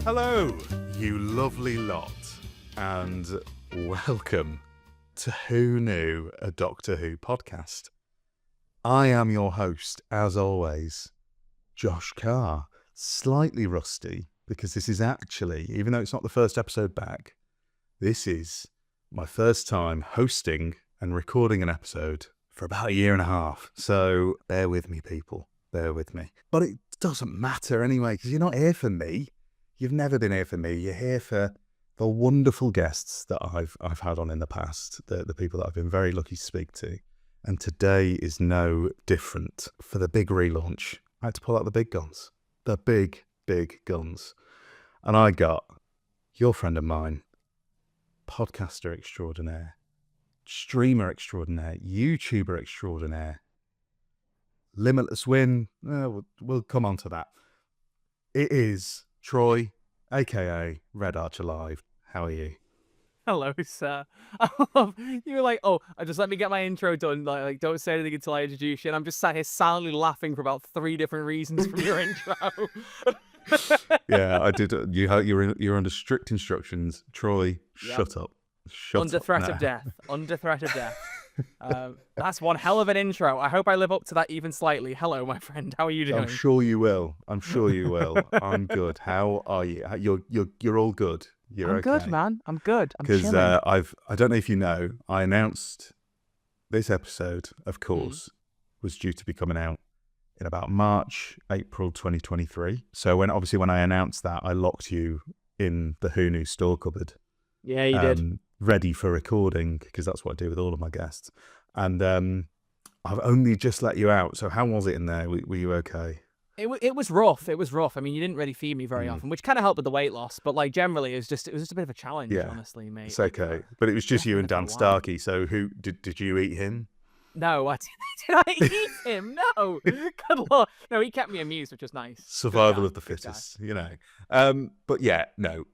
Hello, you lovely lot, and welcome to Who Knew a Doctor Who podcast. I am your host, as always, Josh Carr. Slightly rusty, because this is actually, even though it's not the first episode back, this is my first time hosting and recording an episode for about a year and a half. So bear with me, people. Bear with me. But it doesn't matter anyway, because you're not here for me. You've never been here for me. You're here for the wonderful guests that I've had on in the past, the people that I've been very lucky to speak to. And today is no different. For the big relaunch, I had to pull out the big guns. The big, big guns. And I got your friend of mine, podcaster extraordinaire, streamer extraordinaire, YouTuber extraordinaire, limitless win. We'll come on to that. It is Troy, aka RedArcherLive. How are you? Hello, sir. I love you were like, oh, just let me get my intro done. Like, don't say anything until I introduce you. And I'm just sat here silently laughing for about 3 different reasons from your intro. Yeah, I did. You're under strict instructions. Troy, Yep. shut up. Shut Under up threat now. of death. Under threat of death. That's one hell of an intro. I hope I live up to that even slightly. Hello, my friend. How are you doing? I'm sure you will. I'm I'm good. How are you? You're all good. You're I'm okay. good, man. I'm good. I'm Because chilling. I don't know if you know, I announced this episode, of course, was due to be coming out in about March, April 2023. So when I announced that, I locked you in the Who Knew store cupboard. Yeah, you did. Ready for recording, because that's what I do with all of my guests. And I've only just let you out. So how was it in there? Were you okay? It was rough. It was rough. I mean, you didn't really feed me very often, which kind of helped with the weight loss. But like generally, it was just a bit of a challenge, honestly, mate. It's okay. But it was just you and Dan Starkey. So who did you eat him? No, did I eat him? No. Good Lord. No, he kept me amused, which was nice. Survival of the fittest, you know. But yeah, no.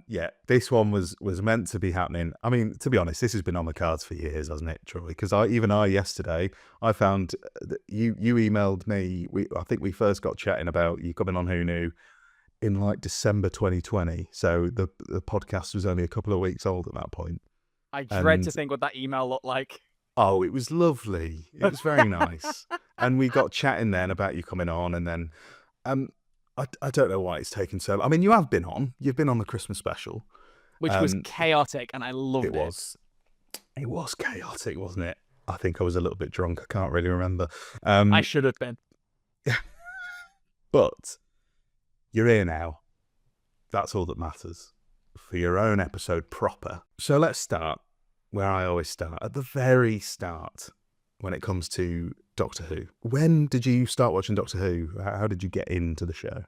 Yeah, this one was meant to be happening. I mean, to be honest, this has been on the cards for years, hasn't it, Troy? Because yesterday, I found that you emailed me. I think we first got chatting about you coming on Who Knew in like December 2020. So the podcast was only a couple of weeks old at that point. I dread to think what that email looked like. Oh, it was lovely. It was very nice. And we got chatting then about you coming on, and then I don't know why it's taken so long. I mean, you have been on. You've been on the Christmas special. Which was chaotic, and I loved it. It was chaotic, wasn't it? I think I was a little bit drunk. I can't really remember. I should have been. But you're here now. That's all that matters. For your own episode proper. So let's start where I always start, at the very start, when it comes to Doctor Who. When did you start watching Doctor Who? How did you get into the show?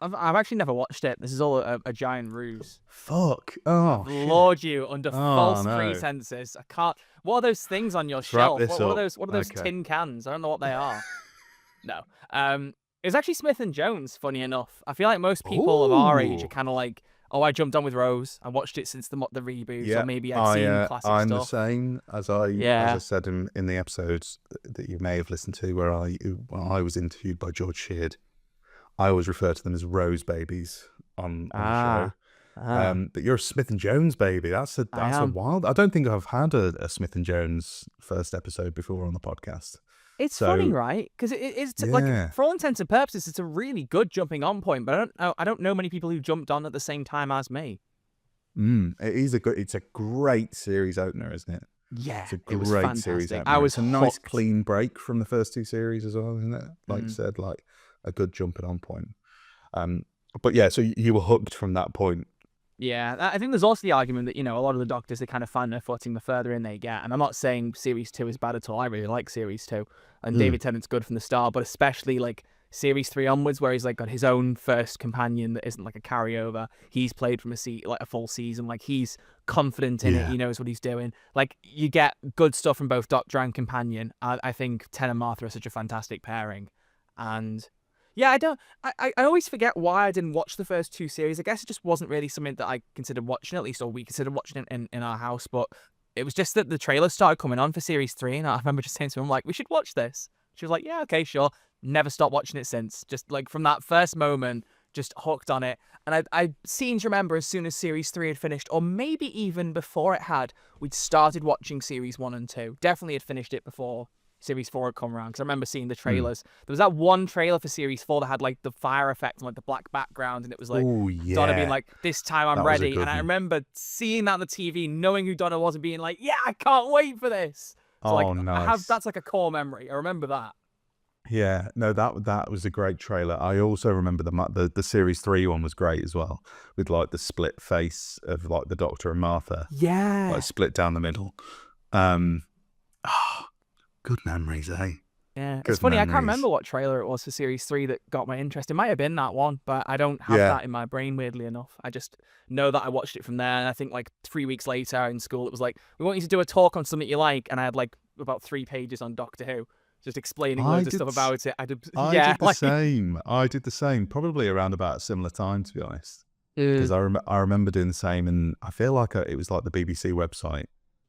I've actually never watched it. This is all a giant ruse. Fuck. Oh, I've lured you under false no. pretenses. I can't. What are those things on your Wrap shelf? this What are up. those Okay. tin cans? I don't know what they are. No. It was actually Smith and Jones, funny enough. I feel like most people of our age are kind of like, oh, I jumped on with Rose. I watched it since the reboots, or maybe I'd seen classic I'm stuff. the same, as I said in the episodes that you may have listened to, where I was interviewed by George Sheard. I always refer to them as Rose babies on the show. But you're a Smith and Jones baby. That's a wild. I don't think I've had a Smith and Jones first episode before on the podcast. It's funny, right? Because it's like, for all intents and purposes, it's a really good jumping on point. But I don't know many people who jumped on at the same time as me. It's a great series opener, isn't it? Yeah, it's a great series opener. I was it's a nice clean break from the first 2 series as well, isn't it? Like you said, like a good jumping on point. But yeah, so you were hooked from that point. Yeah, I think there's also the argument that, a lot of the Doctors, they kind of find their footing the further in they get. And I'm not saying Series 2 is bad at all. I really like Series 2. And David Tennant's good from the start, but especially like Series 3 onwards, where he's like got his own first companion that isn't like a carryover. He's played from a full season. Like, he's confident in it. He knows what he's doing. Like, you get good stuff from both Doctor and companion. I think Tennant and Martha are such a fantastic pairing. And yeah, I always forget why I didn't watch the first 2 series. I guess it just wasn't really something that I considered watching, at least, or we considered watching it in our house. But it was just that the trailer started coming on for Series 3, and I remember just saying to him, like, we should watch this. She was like, yeah, okay, sure. Never stopped watching it since. Just like from that first moment, just hooked on it. And I seem to remember as soon as Series 3 had finished, or maybe even before it had, we'd started watching Series 1 and 2. Definitely had finished it before Series 4 had come around, because I remember seeing the trailers. There was that one trailer for Series 4 that had like the fire effect and like the black background, and it was like Donna being like, "This time I'm ready." And I remember seeing that on the TV, knowing who Donna was, and being like, "Yeah, I can't wait for this." So nice. that's like a core memory. I remember that. Yeah, no, that was a great trailer. I also remember the Series 3 one was great as well, with like the split face of like the Doctor and Martha. Yeah. Like split down the middle. Good memories, eh? Yeah. Good It's funny, memories. I can't remember what trailer it was for Series 3 that got my interest. It might have been that one, but I don't have that in my brain, weirdly enough. I just know that I watched it from there, and I think like 3 weeks later in school, it was like, "We want you to do a talk on something you like," and I had like about 3 pages on Doctor Who, just explaining loads of stuff about it. I did the same, probably around about a similar time, to be honest. Because I remember doing the same, and I feel like it was like the BBC website.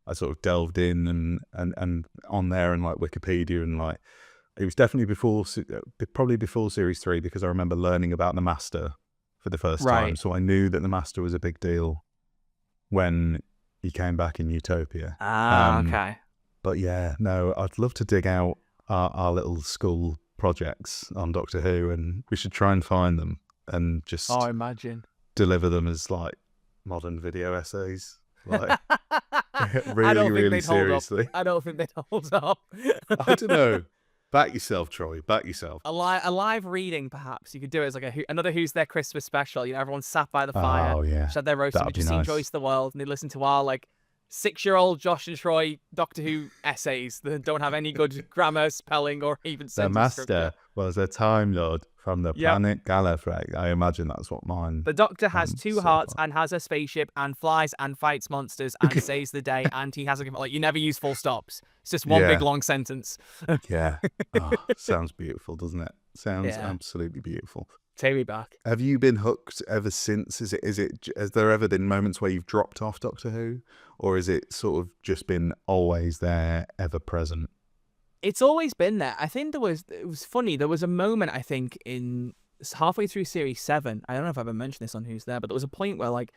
I sort of delved in and on there, and like Wikipedia, and like it was definitely probably before Series 3, because I remember learning about the Master for the first time. So I knew that the Master was a big deal when he came back in Utopia. Okay. But yeah, no, I'd love to dig out our little school projects on Doctor Who, and we should try and find them and just imagine deliver them as like modern video essays. Like really, I don't really think they'd seriously. Hold up. I don't think they'd hold up. I don't know. Back yourself, Troy. Back yourself. A live reading, perhaps. You could do it as like another Who's Their Christmas special. You know, everyone sat by the fire. Oh, yeah. Just had their roast and just seen Joyce the World, and they listen to our like 6-year-old Josh and Troy Doctor Who essays that don't have any good grammar, spelling, or even sentence The Master structure. was a Time Lord from the planet Gallifrey. I imagine that's what mine. The Doctor has 2 hearts and has a spaceship and flies and fights monsters and saves the day, and he has like you never use full stops. It's just one big long sentence. Yeah. Sounds beautiful, doesn't it? Sounds absolutely beautiful. Take me back. Have you been hooked ever since? Has there ever been moments where you've dropped off Doctor Who, or is it sort of just been always there, ever present? It's always been there. I think it was funny. There was a moment, I think, in halfway through Series 7. I don't know if I've ever mentioned this on Who's There, but there was a point where like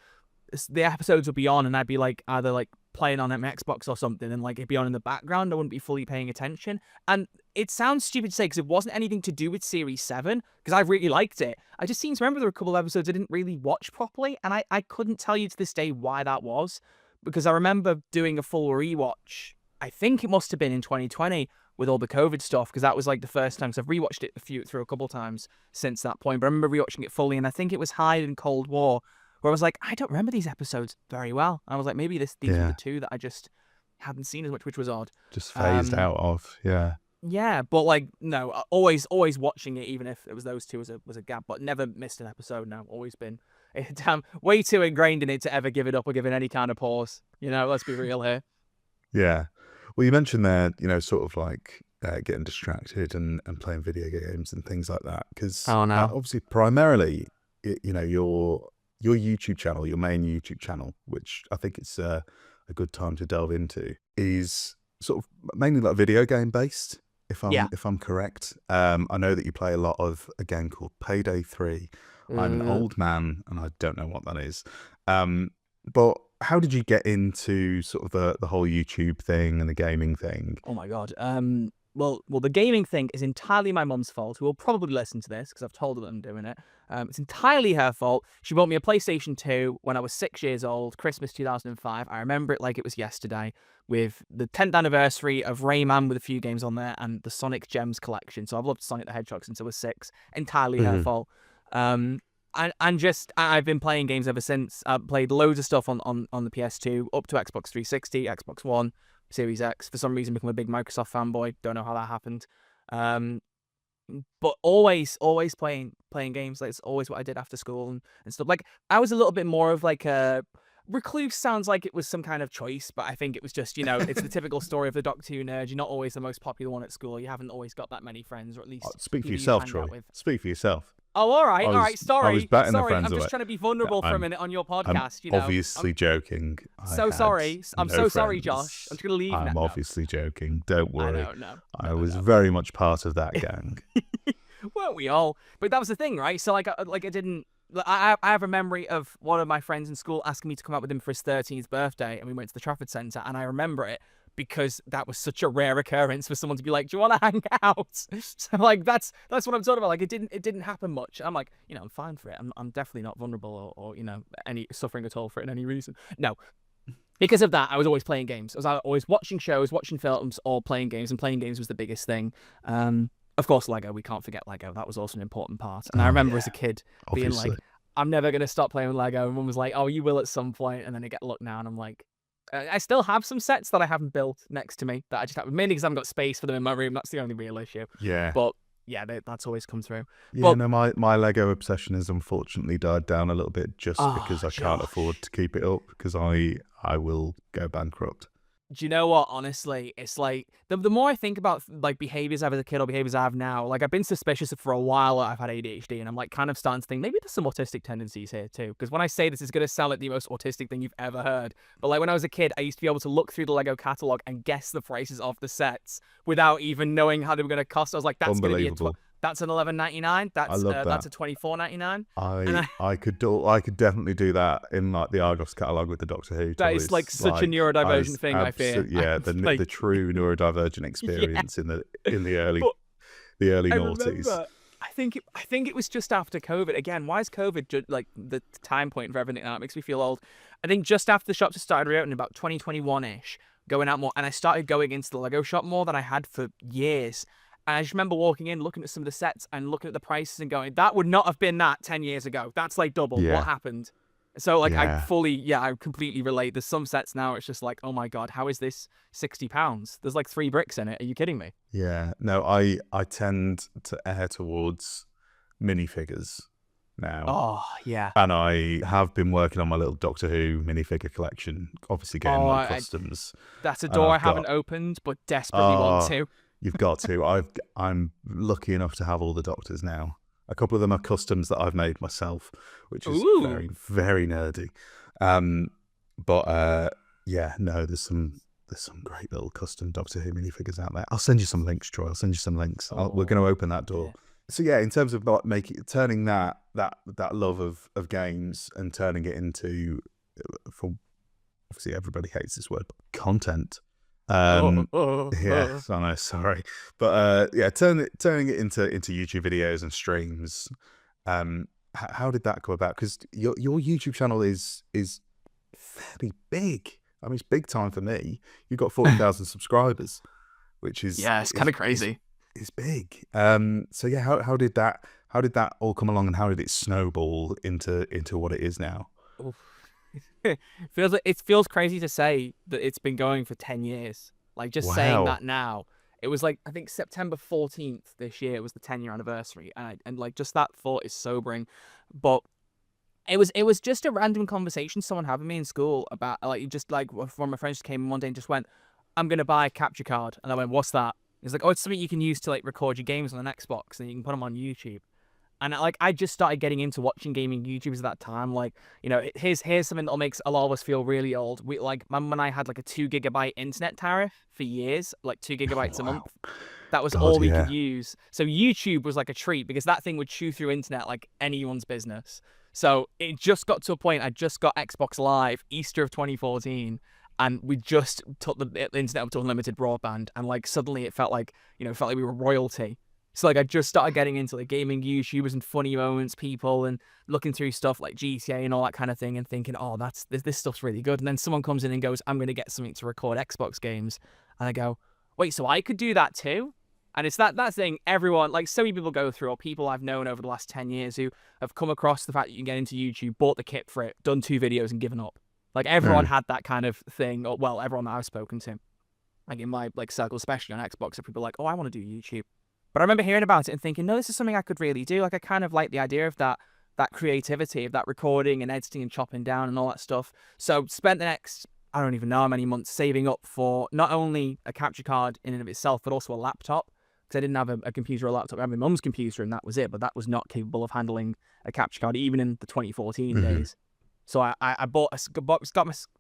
the episodes would be on, and I'd be like either like playing on my Xbox or something, and like it'd be on in the background. I wouldn't be fully paying attention. And it sounds stupid to say because it wasn't anything to do with Series 7, because I really liked it. I just seem to remember there were a couple of episodes I didn't really watch properly, and I couldn't tell you to this day why that was, because I remember doing a full rewatch. I think it must have been in 2020 with all the COVID stuff, because that was like the first time. So I've rewatched it through a couple times since that point. But I remember rewatching it fully, and I think it was Hyde and Cold War, where I was like, I don't remember these episodes very well. And I was like, maybe these were the 2 that I just hadn't seen as much, which was odd. Just phased out of, Yeah, but like no, always watching it, even if it was those 2 was a gap, but never missed an episode. Now always been way too ingrained in it to ever give it up or give it any kind of pause. You know, let's be real here. Yeah. Well, you mentioned there, sort of like getting distracted and playing video games and things like that. Because obviously, primarily, your YouTube channel, your main YouTube channel, which I think it's a good time to delve into, is sort of mainly like video game based. If I'm correct, I know that you play a lot of a game called Payday 3. I'm an old man and I don't know what that is. But how did you get into sort of the whole YouTube thing and the gaming thing? Oh my God. Well, the gaming thing is entirely my mum's fault, who will probably listen to this because I've told her that I'm doing it. It's entirely her fault. She bought me a PlayStation 2 when I was 6 years old, Christmas 2005. I remember it like it was yesterday, with the 10th anniversary of Rayman with a few games on there and the Sonic Gems collection. So I've loved Sonic the Hedgehog since I was 6. Entirely her fault. And just I've been playing games ever since. I've played loads of stuff on the PS2 up to Xbox 360, Xbox One, Series X. For some reason, become a big Microsoft fanboy. Don't know how that happened. But always playing games. Like, it's always what I did after school and stuff. Like, I was a little bit more of like a recluse. Sounds like it was some kind of choice, but I think it was just, it's the typical story of the Doctor Who nerd. You're not always the most popular one at school. You haven't always got that many friends, or at least speak for yourself, Troy. Speak for yourself. Oh, all right. Sorry. I was batting the friends I'm just trying to be vulnerable for a minute on your podcast. I'm obviously joking. I'm so sorry, Josh. I'm just gonna leave now. I'm obviously joking. Don't worry. No. I was very much part of that gang. Don't we all? But that was the thing, right? So I didn't. I have a memory of one of my friends in school asking me to come out with him for his 13th birthday, and we went to the Trafford Centre, and I remember it because that was such a rare occurrence for someone to be like, "Do you want to hang out?" So like that's what I'm talking about. Like it didn't happen much. I'm like, I'm fine for it. I'm definitely not vulnerable or any suffering at all for it in any reason. No. Because of that, I was always playing games. I was always watching shows, watching films, or playing games, and playing games was the biggest thing. Of course, Lego. We can't forget Lego. That was also an important part. And I remember as a kid being like, I'm never going to stop playing with Lego. And Mum was like, oh, you will at some point. And then I get a look now, and I'm like, I still have some sets that I haven't built next to me that I just have, mainly because I haven't got space for them in my room. That's the only real issue. Yeah. But yeah, that's always come through. Yeah, no, my Lego obsession has unfortunately died down a little bit just because I can't afford to keep it up because I will go bankrupt. Do you know what? Honestly, it's like the more I think about like behaviors I have as a kid or behaviors I have now, like I've been suspicious of for a while that I've had ADHD, and I'm like kind of starting to think maybe there's some autistic tendencies here too. Because when I say this, it's going to sound like the most autistic thing you've ever heard. But like when I was a kid, I used to be able to look through the Lego catalog and guess the prices of the sets without even knowing how they were going to cost. I was like, that's going to be that's an $11.99. That's a $24.99. I could definitely do that in like the Argos catalogue with the Doctor Who. That is like such a neurodivergent thing. I fear. Yeah, the true neurodivergent experience in the early noughties. I think it was just after COVID. Again, why is COVID like the time point for everything now? It makes me feel old. I think just after the shops had started reopening, about 2021-ish, going out more, and I started going into the Lego shop more than I had for years. And I just remember walking in, looking at some of the sets and looking at the prices and going, that would not have been that 10 years ago. That's like double. Yeah. What happened? So like I completely relate. There's some sets now, it's just like, oh my God, how is this £60? There's like 3 bricks in it. Are you kidding me? Yeah. No, I tend to err towards minifigures now. Oh, yeah. And I have been working on my little Doctor Who minifigure collection, obviously getting my customs. That's a door I haven't opened, but desperately want to. You've got to. I'm lucky enough to have all the Doctors now. A couple of them are customs that I've made myself, which is very, very nerdy. Yeah, no, there's some great little custom Doctor Who minifigures out there. I'll send you some links, Troy. I'll send you some links. We're going to open that door. Yeah. So yeah, in terms of turning that love of games and turning it into, for obviously everybody hates this word, but content. Yes, I know, sorry, but turning it into YouTube videos and streams. How did that come about? Because your YouTube channel is fairly big. I mean, it's big time for me. You've got 40,000 subscribers, which is it's kind of crazy. It's big. So yeah, how did that all come along, and how did it snowball into what it is now? It feels crazy to say that it's been going for 10 years. Like just saying that now, it was like I think September 14th this year was the 10-year anniversary, and like just that thought is sobering. But it was just a random conversation someone had with me in school about like just like one of my friends just came in one day and just went, "I'm gonna buy a capture card," and I went, "What's that?" He's like, "Oh, it's something you can use to like record your games on an Xbox and you can put them on YouTube." And like I just started getting into watching gaming YouTubers at that time. Like, here's something that'll make a lot of us feel really old. We like my mum and I had like a 2 GB internet tariff for years, like 2 GB a month. That was all we could use. So YouTube was like a treat because that thing would chew through internet like anyone's business. So it just got to a point. I just got Xbox Live Easter of 2014. And we just took the internet up to unlimited broadband, and like suddenly it felt like we were royalty. So like I just started getting into like gaming YouTubers and funny moments people and looking through stuff like GTA and all that kind of thing and thinking, oh, this stuff's really good. And then someone comes in and goes, I'm going to get something to record Xbox games. And I go, wait, so I could do that too? And it's that thing everyone, like so many people go through, or people I've known over the last 10 years who have come across the fact that you can get into YouTube, bought the kit for it, done 2 videos and given up. Like everyone had that kind of thing, or well, everyone that I've spoken to, like in my like circle, especially on Xbox, are people like, oh, I want to do YouTube. But I remember hearing about it and thinking, no, this is something I could really do. Like I kind of like the idea of that creativity, of that recording and editing and chopping down and all that stuff. So spent the next, I don't even know how many months saving up for not only a capture card in and of itself, but also a laptop. Because I didn't have a computer or a laptop. I had my mum's computer and that was it. But that was not capable of handling a capture card, even in the 2014 days. So I got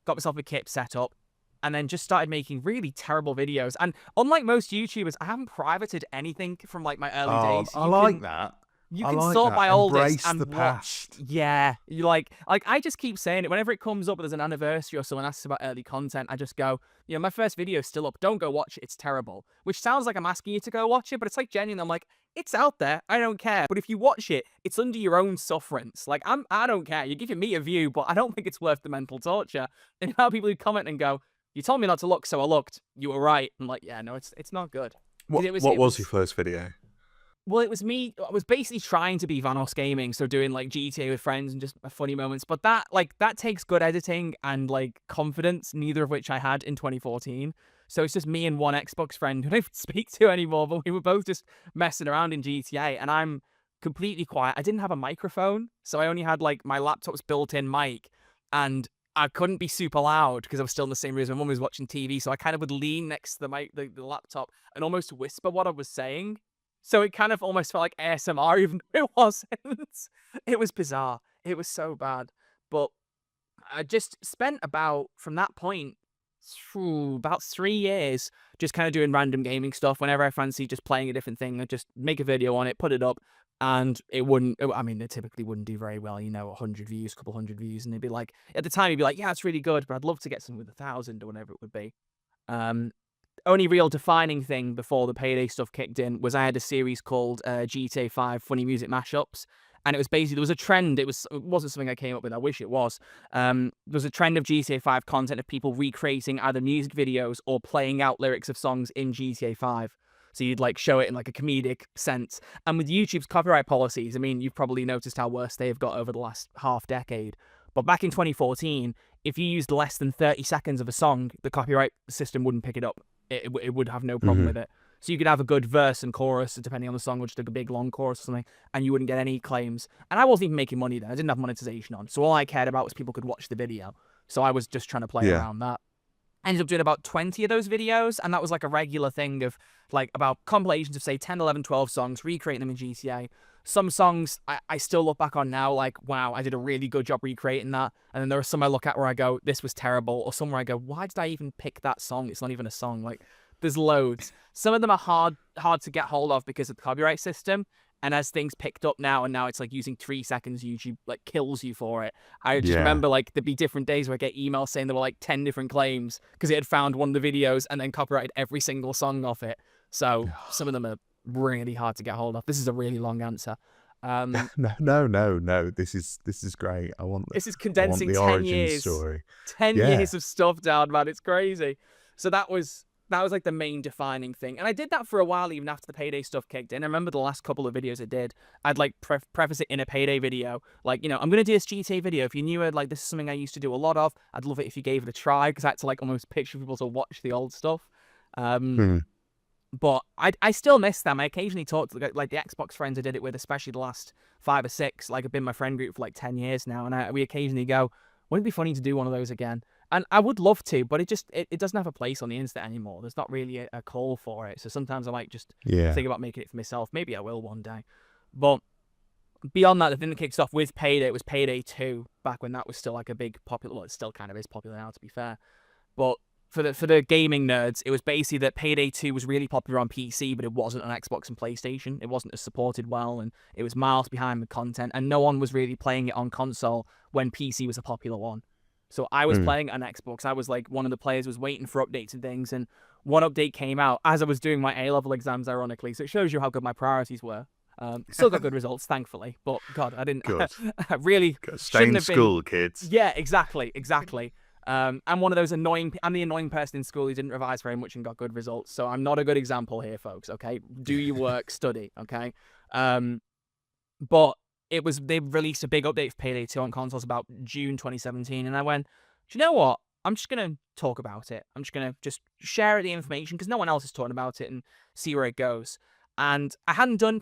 myself a kit set up, and then just started making really terrible videos. And unlike most YouTubers, I haven't privated anything from like my early days. I like that. You I can like sort that. by oldest Embrace and the watch. past. Yeah, you like I just keep saying it whenever it comes up. There's an anniversary or someone asks about early content. I just go, my first video is still up. Don't go watch it. It's terrible. Which sounds like I'm asking you to go watch it, but it's like genuine. I'm like, it's out there. I don't care. But if you watch it, it's under your own sufferance. Like I don't care. You're giving me a view, but I don't think it's worth the mental torture. And how people who comment and go, you told me not to look, so I looked. You were right. I'm like, yeah, no, it's not good. What was your first video? Well, it was me. I was basically trying to be Vanos Gaming, so doing like GTA with friends and just funny moments. But that takes good editing and like confidence, neither of which I had in 2014. So it's just me and one Xbox friend who I don't speak to anymore. But we were both just messing around in GTA, and I'm completely quiet. I didn't have a microphone, so I only had like my laptop's built-in mic, and I couldn't be super loud because I was still in the same room as my mum was watching TV. So I kind of would lean next to the mic, the laptop, and almost whisper what I was saying. So it kind of almost felt like ASMR, even though it wasn't. It was bizarre. It was so bad. But I just spent from that point, about 3 years just kind of doing random gaming stuff. Whenever I fancy just playing a different thing, I'd just make a video on it, put it up, and it typically wouldn't do very well, 100 views, couple hundred views. And it'd be like, at the time, you'd be like, yeah, it's really good, but I'd love to get something with 1,000 or whatever it would be. Only real defining thing before the Payday stuff kicked in was I had a series called GTA 5 Funny Music Mashups. And it was basically, there was a trend. It wasn't something I came up with. I wish it was. There was a trend of GTA 5 content of people recreating either music videos or playing out lyrics of songs in GTA 5. So you'd like show it in like a comedic sense. And with YouTube's copyright policies, I mean, you've probably noticed how worse they've got over the last half decade. But back in 2014, if you used less than 30 seconds of a song, the copyright system wouldn't pick it up. It would have no problem with it. So you could have a good verse and chorus, depending on the song, or just a big long chorus or something, and you wouldn't get any claims. And I wasn't even making money then. I didn't have monetization on. So all I cared about was people could watch the video. So I was just trying to play around that. I ended up doing about 20 of those videos, and that was like a regular thing of like about compilations of say 10, 11, 12 songs, recreating them in GTA. Some songs I still look back on now like, wow, I did a really good job recreating that. And then there are some I look at where I go, this was terrible. Or some where I go, why did I even pick that song? It's not even a song. Like, there's loads. Some of them are hard to get hold of because of the copyright system. And as things picked up now, and now it's like using 3 seconds, YouTube like kills you for it. I just remember like there'd be different days where I get emails saying there were like 10 different claims because it had found one of the videos and then copyrighted every single song off it. So some of them are really hard to get hold of. This is a really long answer. No. This is great. This is condensing the 10 origin years. story. 10 years of stuff down, man. It's crazy. So that was like the main defining thing. And I did that for a while, even after the Payday stuff kicked in. I remember the last couple of videos I did, I'd like preface it in a Payday video. Like, I'm going to do this GTA video. If you knew it, like, this is something I used to do a lot of. I'd love it if you gave it a try, because I had to like almost picture people to watch the old stuff. But I still miss them. I occasionally talk to like the Xbox friends I did it with, especially the last 5 or 6. Like, I've been in my friend group for like 10 years now, and we occasionally go, wouldn't it be funny to do one of those again? And I would love to, but it doesn't have a place on the internet anymore. There's not really a call for it. So sometimes I might just think about making it for myself. Maybe I will one day. But beyond that, the thing that kicks off with Payday, it was Payday 2, back when that was still like a big popular, well, it still kind of is popular now, to be fair. But for the gaming nerds, it was basically that Payday 2 was really popular on PC, but it wasn't on Xbox and PlayStation. It wasn't as supported well, and it was miles behind the content, and no one was really playing it on console when PC was a popular one. So I was playing it on Xbox. I was like one of the players, was waiting for updates and things, and one update came out as I was doing my A-level exams, ironically, so it shows you how good my priorities were. Still got good results, thankfully, but God, I didn't really stay in school, kids. Yeah, exactly. I'm one of those I'm the annoying person in school who didn't revise very much and got good results. So I'm not a good example here, folks. Okay, do your work, study. Okay, but they released a big update for Payday 2 on consoles about June 2017, and I went, do you know what? I'm just gonna talk about it. I'm just gonna share the information because no one else is talking about it and see where it goes. And I hadn't done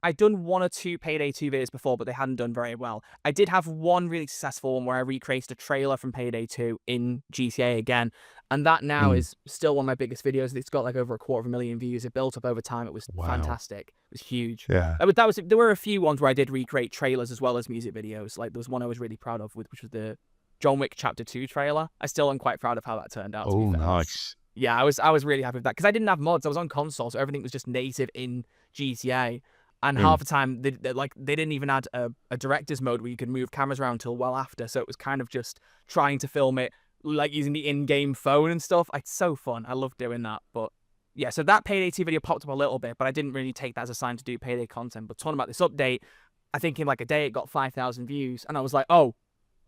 I'd done 1 or 2 Payday 2 videos before, but they hadn't done very well. I did have one really successful one where I recreated a trailer from Payday 2 in GTA again. And that now is still one of my biggest videos. It's got like over 250,000 views. It built up over time. It was fantastic. It was huge. Yeah. There were a few ones where I did recreate trailers as well as music videos. Like there was one I was really proud of, which was the John Wick Chapter 2 trailer. I still am quite proud of how that turned out. Oh, nice. Yeah, I was really happy with that because I didn't have mods. I was on console, so everything was just native in GTA. And half the time, they didn't even add a director's mode where you could move cameras around till well after. So it was kind of just trying to film it like using the in-game phone and stuff. It's so fun. I love doing that. But yeah, so that Payday 2 video popped up a little bit, but I didn't really take that as a sign to do Payday content. But talking about this update, I think in like a day it got 5,000 views. And I was like, oh,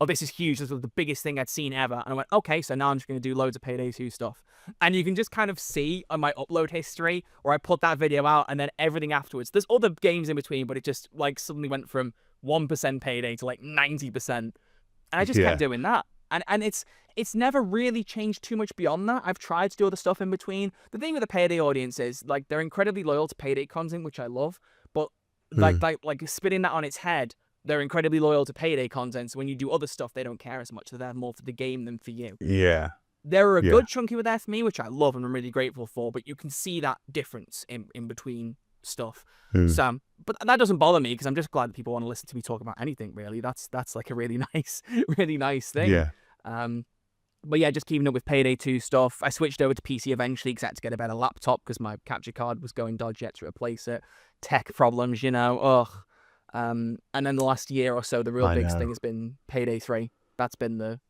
this is huge. This was the biggest thing I'd seen ever. And I went, okay, so now I'm just going to do loads of Payday 2 stuff. And you can just kind of see on my upload history where I put that video out and then everything afterwards. There's other games in between, but it just like suddenly went from 1% Payday to like 90%. And I just kept doing that. And it's never really changed too much beyond that. I've tried to do other stuff in between. The thing with the Payday audience is like they're incredibly loyal to Payday content, which I love. But like spinning that on its head, they're incredibly loyal to Payday content. So when you do other stuff, they don't care as much. They're there more for the game than for you. Yeah. There are a good chunk who are there for me, which I love and I'm really grateful for. But you can see that difference in between stuff. So, but that doesn't bother me because I'm just glad that people want to listen to me talk about anything. Really, that's like a really nice thing. Yeah. But yeah, just keeping up with Payday 2 stuff. I switched over to PC eventually because I had to get a better laptop because my capture card was going dodgy. I had to replace it. Tech problems, you know. Ugh. And then the last year or so, the real big thing has been Payday 3. That's been the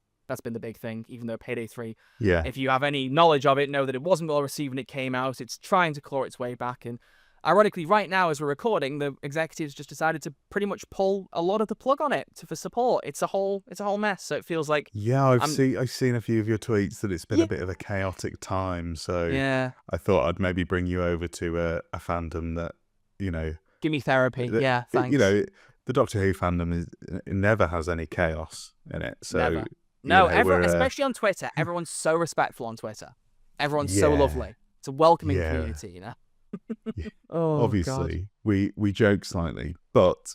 big thing, even though Payday 3, if you have any knowledge of it, know that it wasn't well received when it came out. It's trying to claw its way back. And ironically, right now, as we're recording, the executives just decided to pretty much pull a lot of the plug on it for support. It's a whole mess. So it feels like... Yeah, I've seen a few of your tweets that it's been a bit of a chaotic time. So I thought I'd maybe bring you over to a fandom that, you know... Give me therapy. Yeah, thanks. You know, the Doctor Who fandom it never has any chaos in it. So never. No, everyone, especially on Twitter, everyone's so respectful on Twitter. Everyone's so lovely. It's a welcoming community, you know? Obviously, God. we joke slightly, but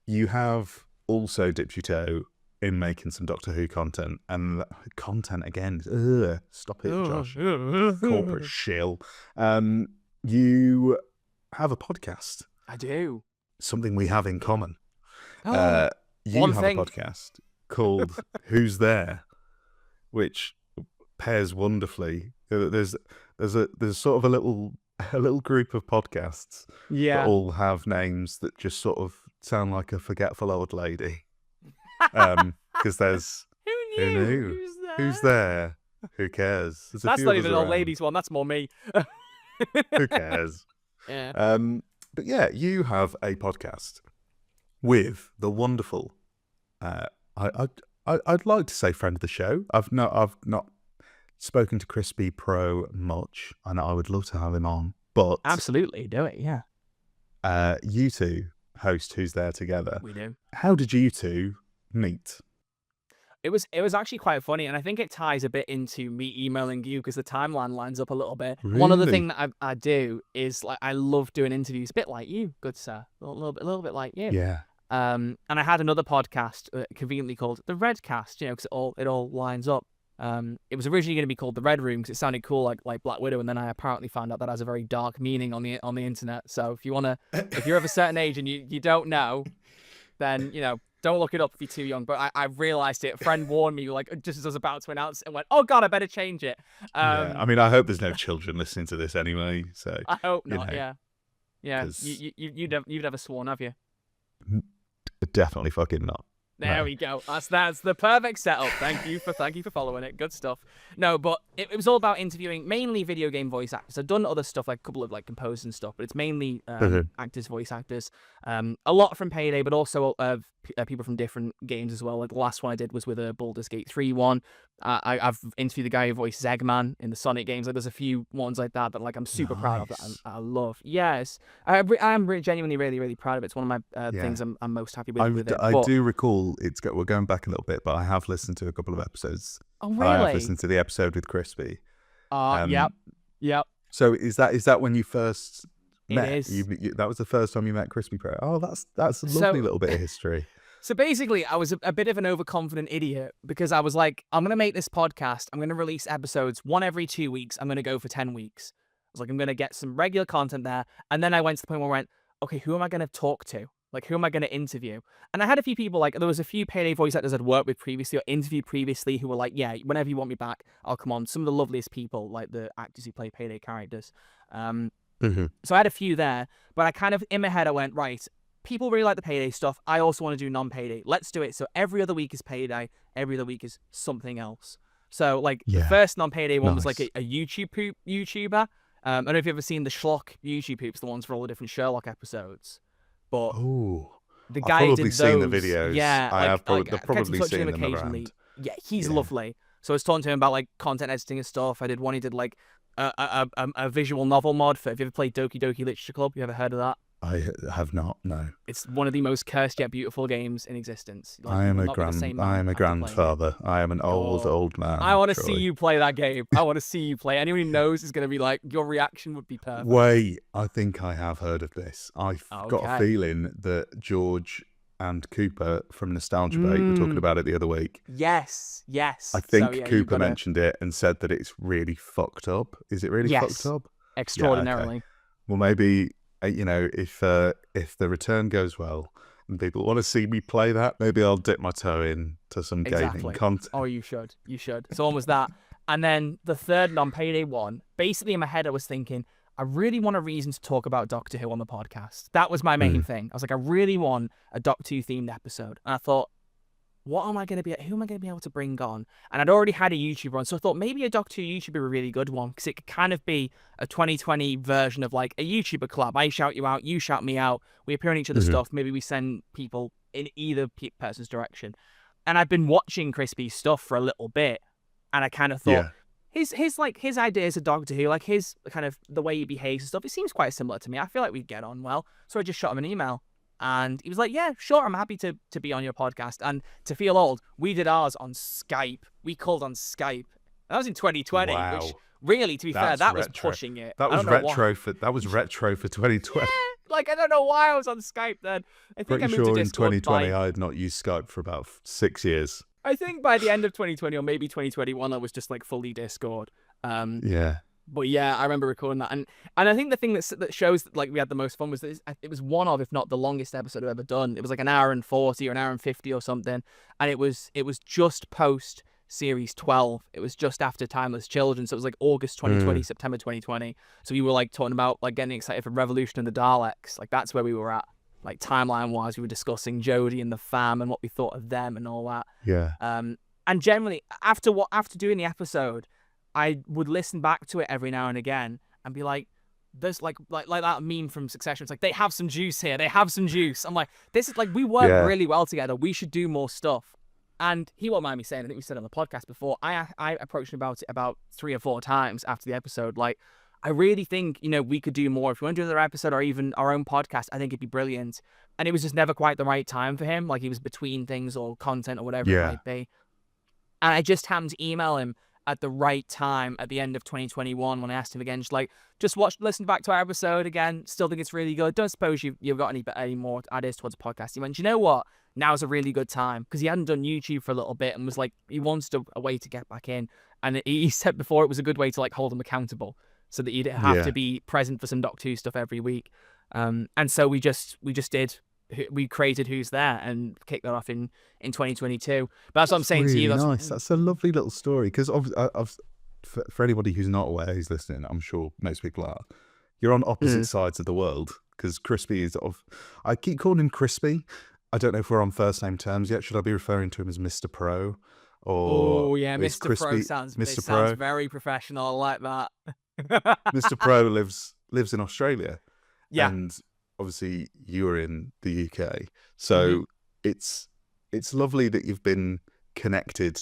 you have also dipped your toe in making some Doctor Who content, and content again. Stop it, Josh. Corporate shill. You have a podcast. I do. Something we have in common. You a podcast called Who's There, which pairs wonderfully. There's sort of a little group of podcasts that all have names that just sort of sound like a forgetful old lady. Because there's who knew? Who's there? Who cares? That's not even an old ladies one. That's more me. Who cares? Yeah. But yeah, you have a podcast with the wonderful. I'd like to say friend of the show. I've not spoken to CrispyPro much, and I would love to have him on. But absolutely, do it. Yeah. You two host Who's There together. We do. How did you two meet? It was actually quite funny, and I think it ties a bit into me emailing you because the timeline lines up a little bit. Really? One other thing that I do is like I love doing interviews, a bit like you, good sir, a little bit like you. Yeah. And I had another podcast conveniently called the Redcast, you know, because it all lines up. It was originally going to be called the Red Room because it sounded cool like Black Widow, and then I apparently found out that has a very dark meaning on the internet. So if you're of a certain age and you don't know, then you know. Don't look it up if you're too young, but I realised it. A friend warned me, like, just as I was about to announce it, and went, oh, God, I better change it. I mean, I hope there's no children listening to this anyway, so... I hope not, yeah. You've never sworn, have you? Definitely fucking not. There we go. That's the perfect setup. Thank you for following it. Good stuff. No, but it was all about interviewing mainly video game voice actors. I've done other stuff, like a couple of like composers and stuff, but it's mainly actors, voice actors. A lot from Payday, but also people from different games as well. Like the last one I did was with a Baldur's Gate 3 one. I've interviewed the guy who voiced Eggman in the Sonic games. Like there's a few ones like that like I'm super proud of. That I love. Yes, I'm genuinely really really proud of it. It's one of my things I'm most happy with. I do recall we're going back a little bit, but I have listened to a couple of episodes. Oh really? I have listened to the episode with Crispy. Yep. So is that when you first met? It is. That was the first time you met CrispyPro. Oh, that's a lovely little bit of history. So basically, I was a bit of an overconfident idiot because I was like, I'm going to make this podcast. I'm going to release episodes one every 2 weeks. I'm going to go for 10 weeks. I was like, I'm going to get some regular content there. And then I went to the point where I went, okay, who am I going to talk to? Like, who am I going to interview? And I had a few people, like, there was a few Payday voice actors I'd worked with previously or interviewed previously who were like, yeah, whenever you want me back, I'll come on. Some of the loveliest people, like the actors who play Payday characters. So I had a few there, but I kind of, in my head, I went, right, people really like the Payday stuff. I also want to do non-Payday. Let's do it. So every other week is Payday. Every other week is something else. So, like, the first non-Payday one was like a YouTuber. I don't know if you've ever seen the Schlock YouTube poops, the ones for all the different Sherlock episodes. But the guy I've who probably did seen those, the videos. yeah, I have I've probably kept in touch seen with him them occasionally. around. Yeah, he's lovely. So I was talking to him about like content editing and stuff. I did one. He did like a visual novel mod for. Have you ever played Doki Doki Literature Club? You ever heard of that? I have not. No. It's one of the most cursed yet beautiful games in existence. Like, I am a grandfather. I am an old man. I want to Troy. see you play that game. I want to see you play. Anyone who knows is going to be like, your reaction would be perfect. Wait, I think I have heard of this. I've got a feeling that George and Cooper from Nostalgia Bait were talking about it the other week. Yes. I think Cooper mentioned it and said that it's really fucked up. Is it really fucked up? Extraordinarily. Yeah, okay. Well, maybe, if the return goes well and people want to see me play that, maybe I'll dip my toe in to some gaming content. Oh, you should. So one was that. And then the third non-Payday one, basically in my head I was thinking, I really want a reason to talk about Doctor Who on the podcast. That was my main thing. I was like, I really want a Doctor Who themed episode. And I thought, who am I going to be able to bring on? And I'd already had a YouTuber on, so I thought maybe a Doctor Who YouTuber would be a really good one, because it could kind of be a 2020 version of like a YouTuber collab. I shout you out, you shout me out, we appear on each other's stuff, maybe we send people in either person's direction. And I've been watching Crispy's stuff for a little bit, and I kind of thought, his ideas of Doctor Who, like his kind of the way he behaves and stuff, it seems quite similar to me. I feel like we'd get on well. So I just shot him an email. And he was like, yeah, sure, I'm happy to be on your podcast. And to feel old, we did ours on Skype. We called on Skype. That was in 2020, which really, to be fair, that was pushing it. That was retro for 2020. Yeah, like, I don't know why I was on Skype then. I think Pretty I moved sure to in Discord 2020 I had not used Skype for about 6 years. I think by the end of 2020 or maybe 2021, I was just like fully Discord. But yeah, I remember recording that, and I think the thing that shows that like we had the most fun was that it was one of, if not the longest episode I've ever done. It was like an hour and 40 or an hour and 50 or something, and it was just post series 12. It was just after Timeless Children, so it was like August 2020, September 2020. So we were like talking about like getting excited for Revolution and the Daleks. Like that's where we were at. Like timeline wise, we were discussing Jodie and the fam and what we thought of them and all that. Yeah. And generally after doing the episode, I would listen back to it every now and again and be like, there's like that meme from Succession. It's like, they have some juice here. They have some juice. I'm like, this is like, we work really well together. We should do more stuff. And he won't mind me saying, I think we said on the podcast before, I approached him about it about 3 or 4 times after the episode. Like, I really think, we could do more. If we want to do another episode or even our own podcast, I think it'd be brilliant. And it was just never quite the right time for him. Like, he was between things or content or whatever it might be. And I just happened to email him at the right time at the end of 2021 when I asked him again, listen back to our episode again. Still think it's really good. Don't suppose you've got any more ideas towards a podcast. He went, you know what? Now's a really good time, because he hadn't done YouTube for a little bit and was like, he wanted a way to get back in. And he said before it was a good way to like hold him accountable, so that you didn't have to be present for some Doctor Who stuff every week. And so we created Who's There and kicked that off in 2022. But that's what I'm saying really to you. That's nice. That's a lovely little story, because for anybody who's not aware, who's listening, I'm sure most people are, you're on opposite sides of the world, because Crispy is I keep calling him Crispy. I don't know if we're on first name terms yet. Should I be referring to him as Mr. Pro? Oh yeah, Mr. Pro sounds very professional. I like that. Mr. Pro lives in Australia. Yeah. And obviously you're in the UK. So it's lovely that you've been connected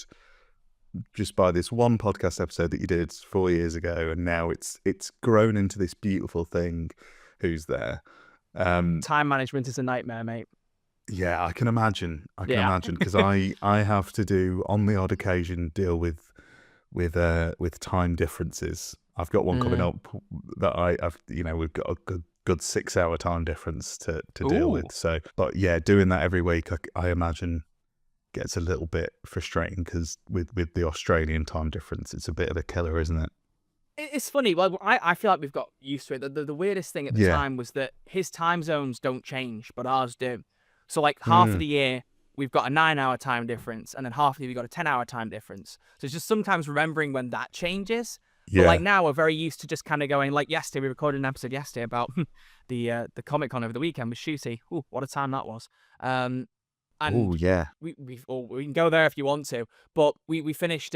just by this one podcast episode that you did 4 years ago, and now it's grown into this beautiful thing. Who's There? Time management is a nightmare, mate. Yeah, I can imagine. Because I have to do, on the odd occasion, deal with time differences. I've got one coming up that I've we've got a good 6 hour time difference to deal with. So, but yeah, doing that every week, I imagine gets a little bit frustrating, because with the Australian time difference, it's a bit of a killer, isn't it? It's funny. Well, I feel like we've got used to it. The weirdest thing at the time was that his time zones don't change, but ours do. So like half of the year, we've got a 9 hour time difference, and then half of the year we've got a 10 hour time difference. So it's just sometimes remembering when that changes. But Yeah. like now we're very used to just kind of going, like yesterday, we recorded an episode yesterday about the Comic-Con over the weekend with Shooty. Ooh, what a time that was. And Oh, yeah. we can go there if you want to, but we finished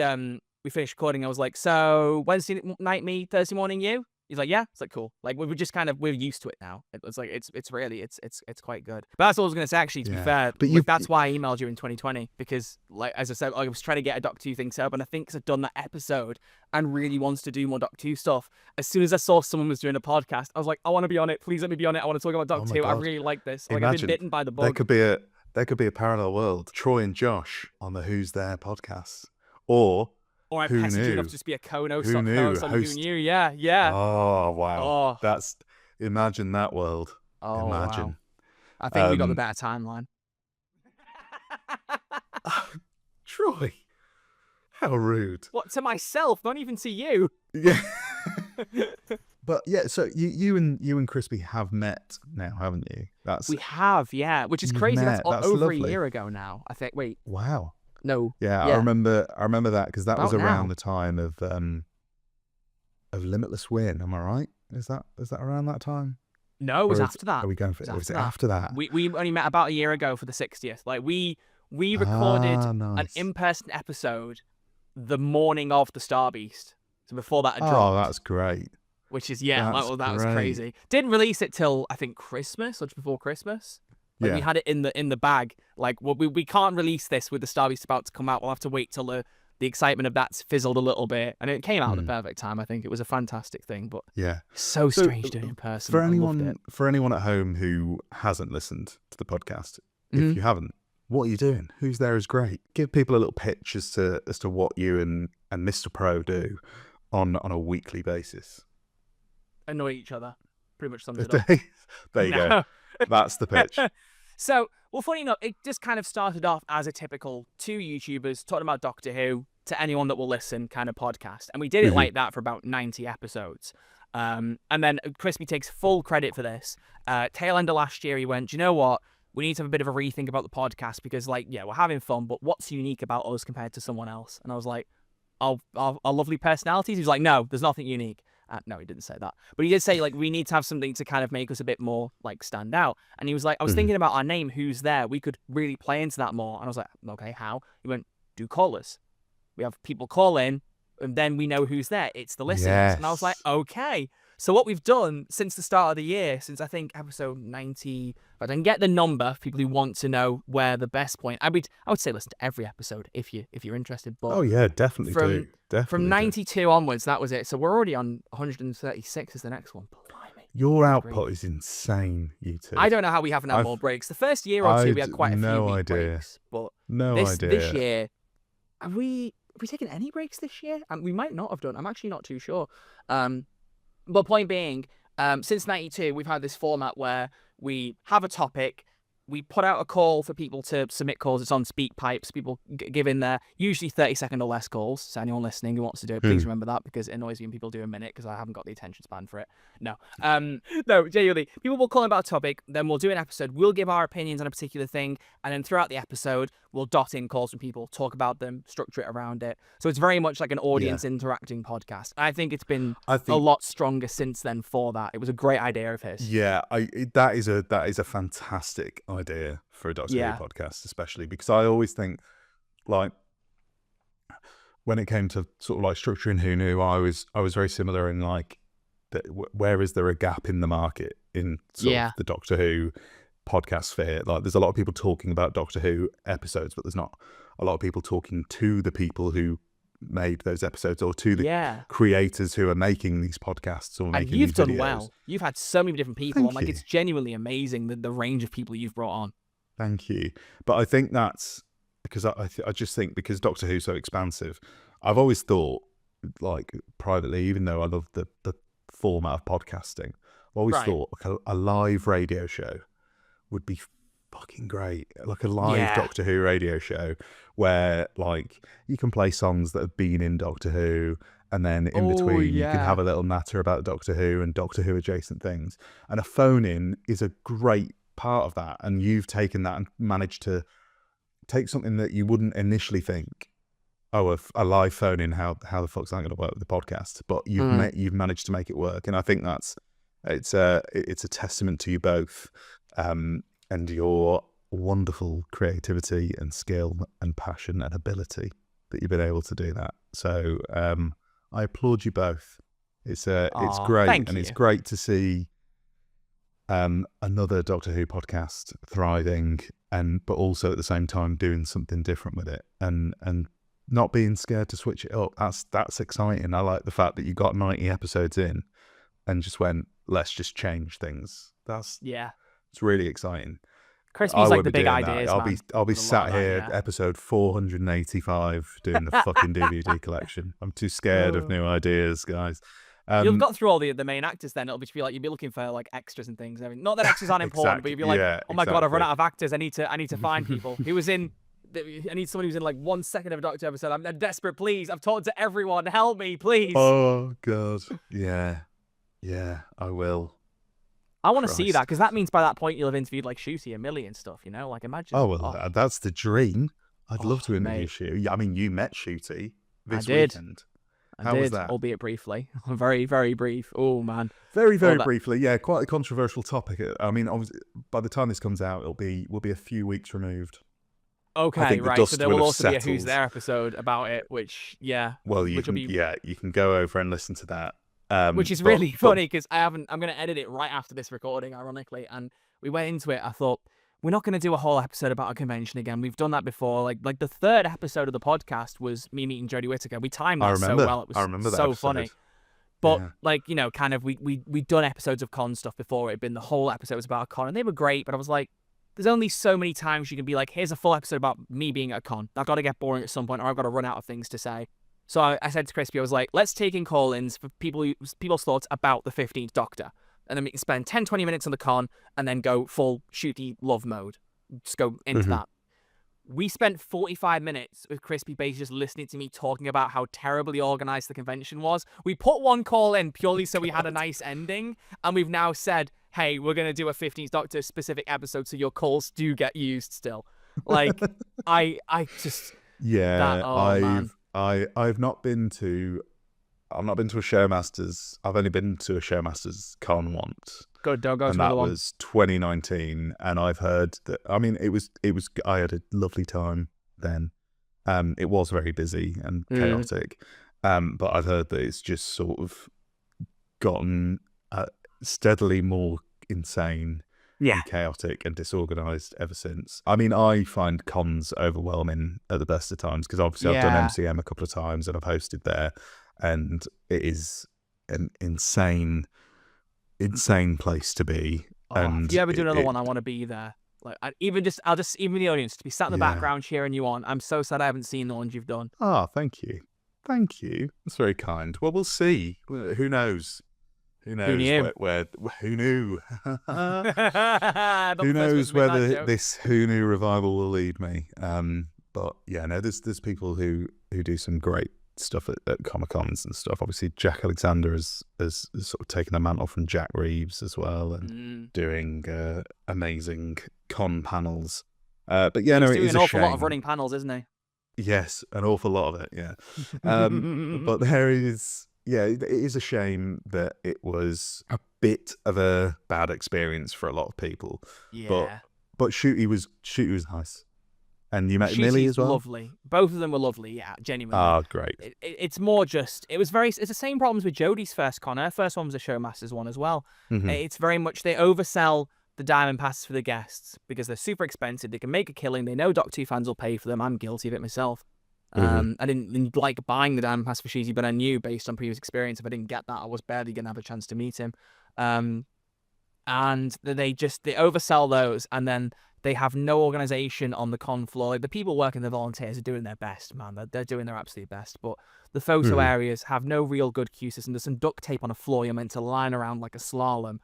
recording. I was like, so Wednesday night me, Thursday morning you. He's like, yeah. It's like, cool. Like we're just kind of, we're used to it now. It's like it's really it's quite good. But that's all I was gonna say. Actually, to be fair, But like, that's why I emailed you in 2020, because like as I said, I was trying to get a Doctor Who thing set up, and I think 'cause I've done that episode and really wants to do more Doctor Who stuff. As soon as I saw someone was doing a podcast, I was like, I want to be on it. Please let me be on it. I want to talk about Doctor Who. I really like this. Like I've been bitten by the bug. There could be a parallel world. Troy and Josh on the Who's There podcast, or I pestered you enough to just be a co-host Who on knew? Who Knew. Yeah. Oh wow! Imagine that world. Oh, Imagine. Wow. I think we got the better timeline. Troy, how rude. What, to myself? Not even to you. Yeah. But yeah, so you and Crispy have met now, haven't you? We have, yeah. Which is crazy. That's over lovely. a year ago now. I think. Wait. Wow. No. Yeah, I remember that because that was around now. the time of Limitless Win. Am I right? Is that around that time? No, it was after that. Are we going for it? Was it after that? We only met about a year ago for the 60th. Like we recorded an in-person episode the morning of the Star Beast. So before that had dropped. Oh, that's great. Which is that was crazy. Didn't release it till I think Christmas or just before Christmas. Like we had it in the bag. Like we can't release this with the Star Beast about to come out. We'll have to wait till the excitement of that's fizzled a little bit, and it came out at the perfect time. I think it was a fantastic thing. But so strange doing it in person. For anyone at home who hasn't listened to the podcast, if you haven't, what are you doing? Who's There is great. Give people a little pitch as to what you and Mr. Pro do on a weekly basis. Annoy each other. Pretty much sums it up. There you go. That's the pitch. So, well, funny enough, it just kind of started off as a typical two YouTubers talking about Doctor Who to anyone that will listen kind of podcast. And we did it like that for about 90 episodes. And then Crispy takes full credit for this. Tail end of last year, he went, do you know what? We need to have a bit of a rethink about the podcast because, like, yeah, we're having fun, but what's unique about us compared to someone else? And I was like, our lovely personalities? He was like, no, there's nothing unique. No, he didn't say that. But he did say, like, we need to have something to kind of make us a bit more, like, stand out. And he was like, I was thinking about our name, Who's There? We could really play into that more. And I was like, okay, how? He went, do callers. We have people call in, and then we know who's there. It's the listeners. Yes. And I was like, okay. So what we've done since the start of the year, since I think episode 90, if I don't get the number for people who want to know where the best point, I would say listen to every episode if you're interested. But oh yeah, definitely do. Definitely from 92 onwards, that was it. So we're already on 136 is the next one. Blimey. Your output is insane, you two. I don't know how we haven't had more breaks. The first year or two we had quite a few week breaks, but this year, have we taken any breaks this year? We might not have done. I'm actually not too sure. But point being, since 92, we've had this format where we have a topic, we put out a call for people to submit calls. It's on speak pipes. People give in their usually 30-second or less calls. So anyone listening who wants to do it, please remember that because it annoys me when people do a minute because I haven't got the attention span for it. No. No, genuinely. People will call about a topic, then we'll do an episode. We'll give our opinions on a particular thing, and then throughout the episode, we'll dot in calls from people, talk about them, structure it around it. So it's very much like an audience interacting podcast. I think it's been a lot stronger since then for that. It was a great idea of his. Yeah, that is a fantastic idea for a Doctor Who podcast, especially because I always think, like, when it came to sort of like structuring Who Knew, I was very similar in like, where is there a gap in the market in sort of the Doctor Who podcast sphere? Like, there's a lot of people talking about Doctor Who episodes, but there's not a lot of people talking to the people who made those episodes or to the creators who are making these podcasts or making you've these done videos. Well. You've had so many different people. Thank you. It's genuinely amazing the range of people you've brought on. Thank you. But I think that's because I just think because Doctor Who's so expansive, I've always thought, like, privately, even though I love the format of podcasting, I've always thought like a live radio show would be fucking great. Like a live Doctor Who radio show where, like, you can play songs that have been in Doctor Who, and then in between you can have a little natter about Doctor Who and Doctor Who adjacent things. And a phone-in is a great part of that. And you've taken that and managed to take something that you wouldn't initially think a live phone in, how the fuck's that going to work with the podcast? But you've managed to make it work, and I think it's a testament to you both, and your wonderful creativity and skill and passion and ability that you've been able to do that. So I applaud you both. It's great, and it's great to see another Doctor Who podcast thriving, but also at the same time doing something different with it, and not being scared to switch it up. That's exciting. I like the fact that you got 90 episodes in and just went, let's just change things. It's really exciting. Crispy's like the big ideas, man. I'll be sat here, episode 485, doing the fucking DVD collection. I'm too scared of new ideas, guys. You've got through all the main actors. Then it'll just be like you'd be looking for like extras and things. I mean, not that extras aren't important, but you'd be like, oh my god, I've run out of actors. I need to find people. I need someone who's in like 1 second of a Doctor episode. I'm desperate, please. I've talked to everyone. Help me, please. Oh god, yeah, I will. I want to see that, because that means by that point you'll have interviewed like Shooty and Millie and stuff, you know? Like, imagine. Oh, well, that's the dream. I'd love to interview Shooty. I mean, you met Shooty this weekend. How was that? Albeit briefly. Very, very brief. Oh, man. Very, very briefly. Yeah, quite a controversial topic. I mean, obviously, by the time this comes out, we'll be a few weeks removed. Okay, right. So there will also be a Who's There episode about it, which, yeah. Well, you can go over and listen to that. Which is really funny, because I'm going to edit it right after this recording, ironically. And we went into it. I thought, we're not going to do a whole episode about a convention again. We've done that before. Like the third episode of the podcast was me meeting Jodie Whittaker. We timed that so well. It was so funny. But like, you know, kind of we'd done episodes of con stuff before. It'd been the whole episode was about a con, and they were great. But I was like, there's only so many times you can be like, here's a full episode about me being at a con. I've got to get boring at some point, or I've got to run out of things to say. So I said to Crispy, I was like, let's take in call-ins for people's thoughts about the 15th Doctor. And then we can spend 10, 20 minutes on the con and then go full Shooty love mode. Just go into that. We spent 45 minutes with Crispy basically just listening to me talking about how terribly organized the convention was. We put one call in purely so we had a nice ending. And we've now said, hey, we're going to do a 15th Doctor specific episode so your calls do get used still. Like, I just... Yeah, man. I've not been to a Showmasters. I've only been to a Showmasters con once. Good, don't go to and that was 2019. And I've heard that. I mean, it was. I had a lovely time then. It was very busy and chaotic. But I've heard that it's just sort of gotten steadily more insane. And chaotic and disorganized ever since. I mean, I find cons overwhelming at the best of times, because obviously I've done MCM a couple of times and I've hosted there, and it is an insane place to be. And if you ever do another one, I want to be there. Like, even the audience to be sat in the background cheering you on. I'm so sad I haven't seen the ones you've done. Oh, thank you. That's very kind. Well, we'll see. Who knows? Who knows? Who knew? Who knew? Who knows where this Who Knew revival will lead me? But yeah, no, there's people who do some great stuff at Comic-Cons and stuff. Obviously, Jack Alexander has sort of taken the mantle from Jack Reeves as well, and doing amazing con panels. But yeah, he's it is an awful lot of running panels, isn't he? Yes, an awful lot of it. Yeah, but there is. Yeah, it is a shame that it was a bit of a bad experience for a lot of people. Yeah. But Shooty was nice. And you met Millie as well? Lovely. Both of them were lovely, yeah, genuinely. Oh, great. It's more just, it's the same problems with Jodie's first con. Her first one was a Showmasters one as well. It's very much, they oversell the diamond passes for the guests because they're super expensive. They can make a killing. They know Doctor Who fans will pay for them. I'm guilty of it myself. I didn't like buying the diamond pass for Sheezy, but I knew based on previous experience, if I didn't get that, I was barely going to have a chance to meet him. And they oversell those, and then they have no organization on the con floor. Like, the people working, the volunteers, are doing their best, man. They're doing their absolute best. But the photo areas have no real good queue system. There's some duct tape on a floor you're meant to line around like a slalom.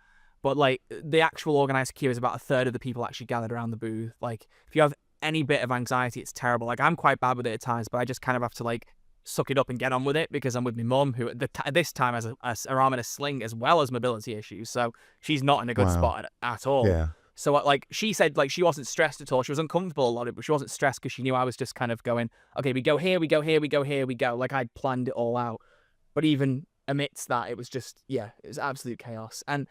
But like, the actual organized queue is about a third of the people actually gathered around the booth. Like, if you have any bit of anxiety, it's terrible. Like, I'm quite bad with it at times, but I just kind of have to like suck it up and get on with it, because I'm with my mum, who at this time has her arm in a sling as well as mobility issues, so she's not in a good spot at all. So like she said, like she wasn't stressed at all. She was uncomfortable a lot of it, but she wasn't stressed because she knew I was just kind of going, okay, we go here, we go here, we go here, we go. Like I'd planned it all out. But even amidst that, it was just, yeah, it was absolute chaos. And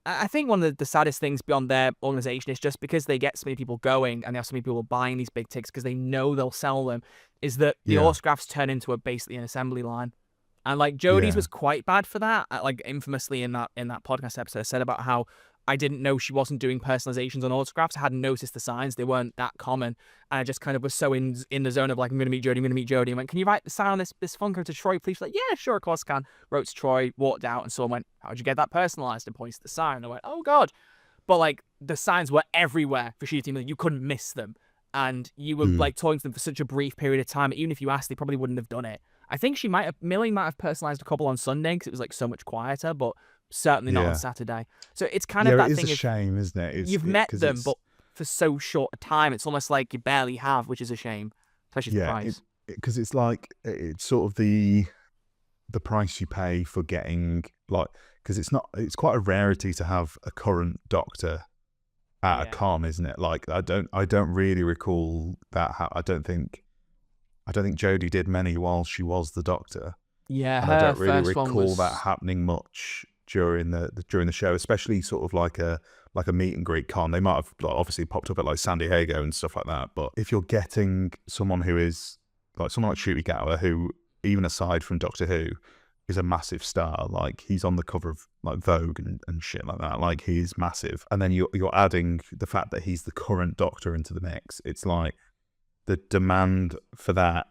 I think one of the saddest things beyond their organization is just because they get so many people going and they have so many people buying these big tickets because they know they'll sell them, is that the autographs turn into basically an assembly line. And like Jodie's was quite bad for that. Like infamously in that podcast episode, I said about how I didn't know she wasn't doing personalizations on autographs. I hadn't noticed the signs; they weren't that common. And I just kind of was so in the zone of like, I'm going to meet Jodie, I'm going to meet Jodie. And went, can you write the sign on this Funko to Troy, please? She's like, yeah, sure, of course I can. Wrote to Troy, walked out, and someone went, how'd you get that personalized? And points to the sign. And I went, oh god. But like the signs were everywhere for Shooting Team. Like, you couldn't miss them, and you were like talking to them for such a brief period of time. Even if you asked, they probably wouldn't have done it. I think Millie might have personalized a couple on Sunday because it was like so much quieter, but certainly not on Saturday. So it's kind of that thing. It's a shame, isn't it? You've met them, but for so short a time, it's almost like you barely have, which is a shame, especially the price. Because it's like it's sort of the price you pay for getting like, because it's quite a rarity to have a current Doctor at a con, isn't it? Like I don't really recall that. I don't think Jodie did many while she was the Doctor. Yeah, and I don't really recall that happening much during the show, especially sort of like a meet and greet con. They might have obviously popped up at like San Diego and stuff like that. But if you're getting someone who is like someone like Ncuti Gatwa, who even aside from Doctor Who is a massive star, like he's on the cover of like Vogue and shit like that, like he's massive, and then you're adding the fact that he's the current Doctor into the mix, it's like the demand for that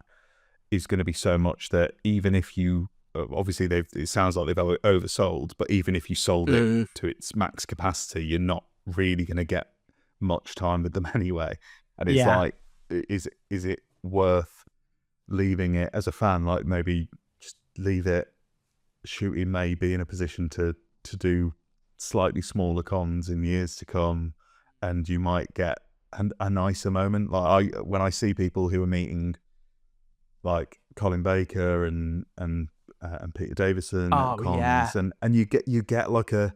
is going to be so much that even if you obviously it sounds like they've oversold, but even if you sold it to its max capacity, you're not really going to get much time with them anyway. And it's like, is it worth leaving it as a fan? Like maybe just leave it. Ncuti may be in a position to do slightly smaller cons in years to come, and you might get a nicer moment. Like when I see people who are meeting like Colin Baker and Peter Davison at cons, and you get like a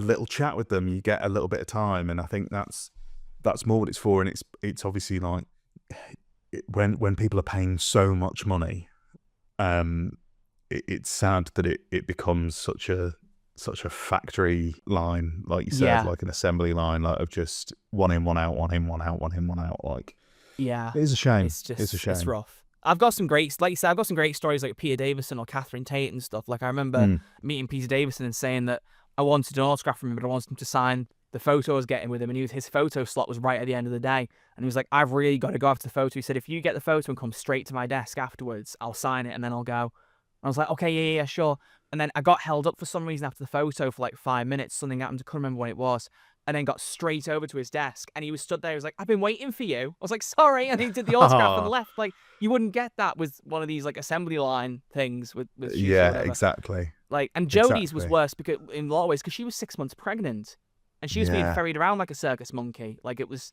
little chat with them, you get a little bit of time, and I think that's more what it's for. And it's obviously like when people are paying so much money, it's sad that it becomes such a factory line, like you said, like an assembly line, like of just one in, one out, one in, one out, one in, one out. Like, it is a shame. It's a shame. It's rough. I've got some great, like you said, I've got some great stories like Peter Davison or Catherine Tate and stuff. Like I remember meeting Peter Davison and saying that I wanted an autograph from him, but I wanted him to sign the photo I was getting with him, and his photo slot was right at the end of the day. And he was like, I've really got to go after the photo. He said, if you get the photo and come straight to my desk afterwards, I'll sign it and then I'll go. I was like, okay, yeah, sure. And then I got held up for some reason after the photo for like 5 minutes. Something happened. I couldn't remember what it was. And then got straight over to his desk. And he was stood there. He was like, I've been waiting for you. I was like, sorry. And he did the autograph and left. Like, you wouldn't get that with one of these like assembly line things with exactly. Like, and Jodie's was worse because in a lot of ways, because she was 6 months pregnant. And she was being ferried around like a circus monkey. Like, it was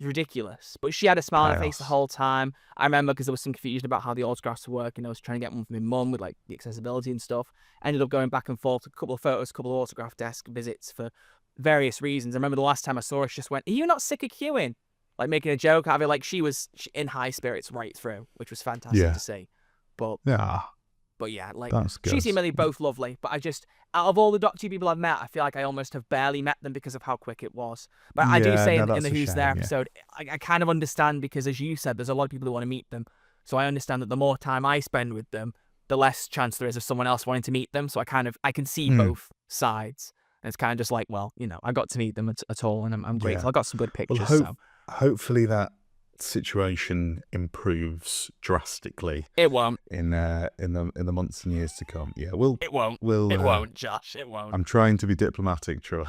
ridiculous, but she had a smile on her face the whole time. I remember because there was some confusion about how the autographs were working. I was trying to get one from my mum with like the accessibility and stuff. Ended up going back and forth, a couple of photos, a couple of autograph desk visits for various reasons. I remember the last time I saw her, she just went, are you not sick of queuing? Like making a joke out of it. Like she was in high spirits right through, which was fantastic to see. But yeah, like she and Millie both lovely. But I just, out of all the Doctor Who people I've met, I feel like I almost have barely met them because of how quick it was. But I do say in the Who's There episode, I kind of understand because, as you said, there's a lot of people who want to meet them. So I understand that the more time I spend with them, the less chance there is of someone else wanting to meet them. So I can see both sides. And it's kind of just like, well, you know, I got to meet them at all, and I'm grateful. I got some good pictures. Well, hopefully that situation improves drastically. It won't in the months and years to come. It won't. It won't, Josh. It won't. I'm trying to be diplomatic, Troy.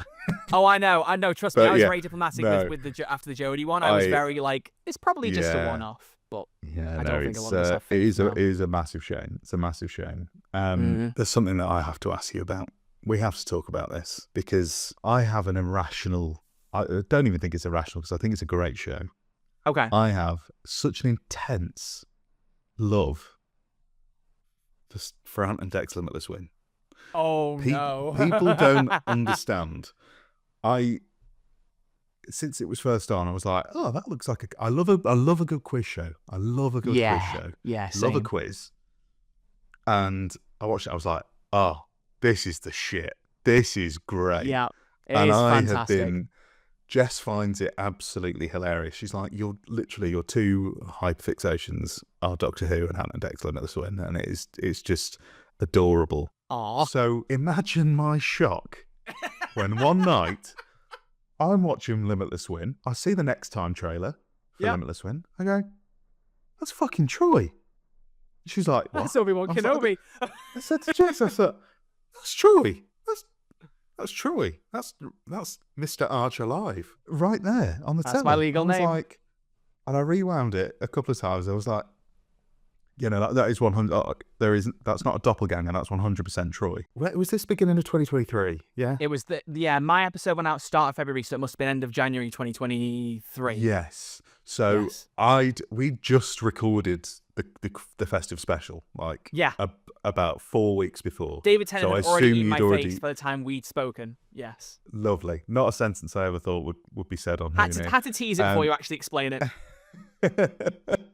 Oh, I know. Trust me, I was very diplomatic with after the Jodie one. I was very like, it's probably just a one-off. But I don't think a lot of stuff. It is a massive shame. It's a massive shame. There's something that I have to ask you about. We have to talk about this because I have an irrational. I don't even think it's irrational because I think it's a great show. Okay. I have such an intense love for Ant and Dec's Limitless Win. Oh, no. People don't understand. since it was first on, I was like, oh, that looks like I love a good quiz show. I love a good quiz show. Yeah, love a same. quiz. And I watched it. I was like, oh, this is the shit. This is great. Yeah, it and is I fantastic. have been. Jess finds it absolutely hilarious. She's like, your two hyperfixations are Doctor Who and Hannah and Dexter Limitless Win, and it's just adorable. Aww. So imagine my shock when one night I'm watching Limitless Win. I see the next time trailer for Limitless Win. I go, that's fucking Troy. She's like, what? That's Obi-Wan Kenobi. I said to Jess, I said, that's Troy. That's Troy. That's Mr. RedArcherLive right there on the telly. That's my legal name. Like, and I rewound it a couple of times. I was like, that is 100. That's not a doppelganger. That's 100% Troy. Was this beginning of 2023? Yeah. It was my episode went out start of February, so it must have been end of January 2023. Yes. So we just recorded the festive special, like about 4 weeks before. David Tennant so had already eaten my face by the time we'd spoken. Yes. Lovely. Not a sentence I ever thought would be said on Had to tease it before you actually explain it.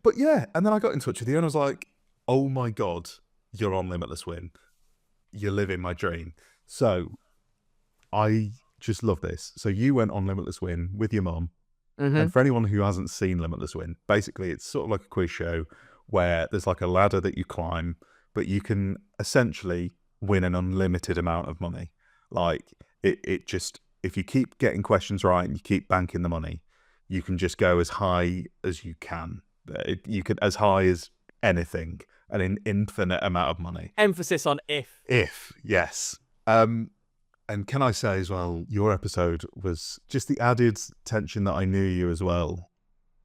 But yeah, and then I got in touch with you and I was like, oh my God, you're on Limitless Win. You're living my dream. So I just love this. So you went on Limitless Win with your mum. Mm-hmm. And for anyone who hasn't seen Limitless Win, basically it's sort of like a quiz show where there's like a ladder that you climb, but you can essentially win an unlimited amount of money. Like it just, if you keep getting questions right and you keep banking the money, you can just go as high as you can. You can as high as anything, an infinite amount of money. Emphasis on if. If, yes. And can I say as well, your episode was just the added tension that I knew you as well.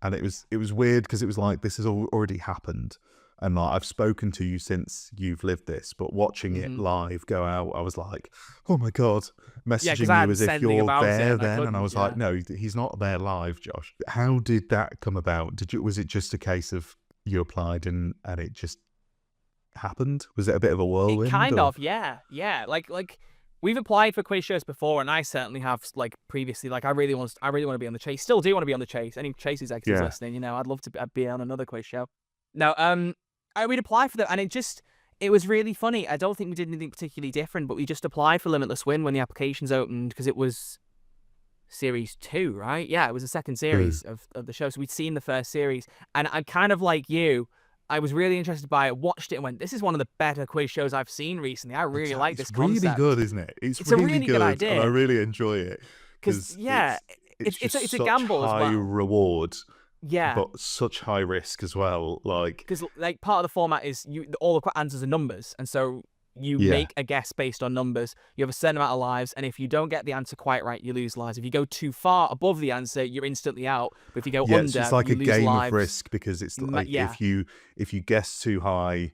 And it was weird because it was like, this has already happened. And like, I've spoken to you since you've lived this, but watching it live go out, I was like, oh my God, messaging you as if you're there then. And I was like, no, he's not there live, Josh. How did that come about? Was it just a case of you applied and it just happened? Was it a bit of a whirlwind? Kind of, yeah. Like we've applied for quiz shows before, and I certainly have, like, previously. Like, I really want to be on the chase. Still do want to be on the chase. Any Chase's exes listening, I'd love to be on another quiz show. No, we'd apply for that, and it was really funny. I don't think we did anything particularly different, but we just applied for Limitless Win when the applications opened, because it was series 2, right? Yeah, it was the second series of the show. So we'd seen the first series, and I kind of like you, I was really interested by it, watched it and went, this is one of the better quiz shows I've seen recently. I really like this concept. It's really good, isn't it? It's really a really good idea. And I really enjoy it. Because, it's a gamble as well. High reward. Yeah. But such high risk as well. Because part of the format is all the answers are numbers. And so you make a guess based on numbers. You have a certain amount of lives. And if you don't get the answer quite right, you lose lives. If you go too far above the answer, you're instantly out. But if you go under, it's just like you a lose game lives. of risk, because it's like if you guess too high,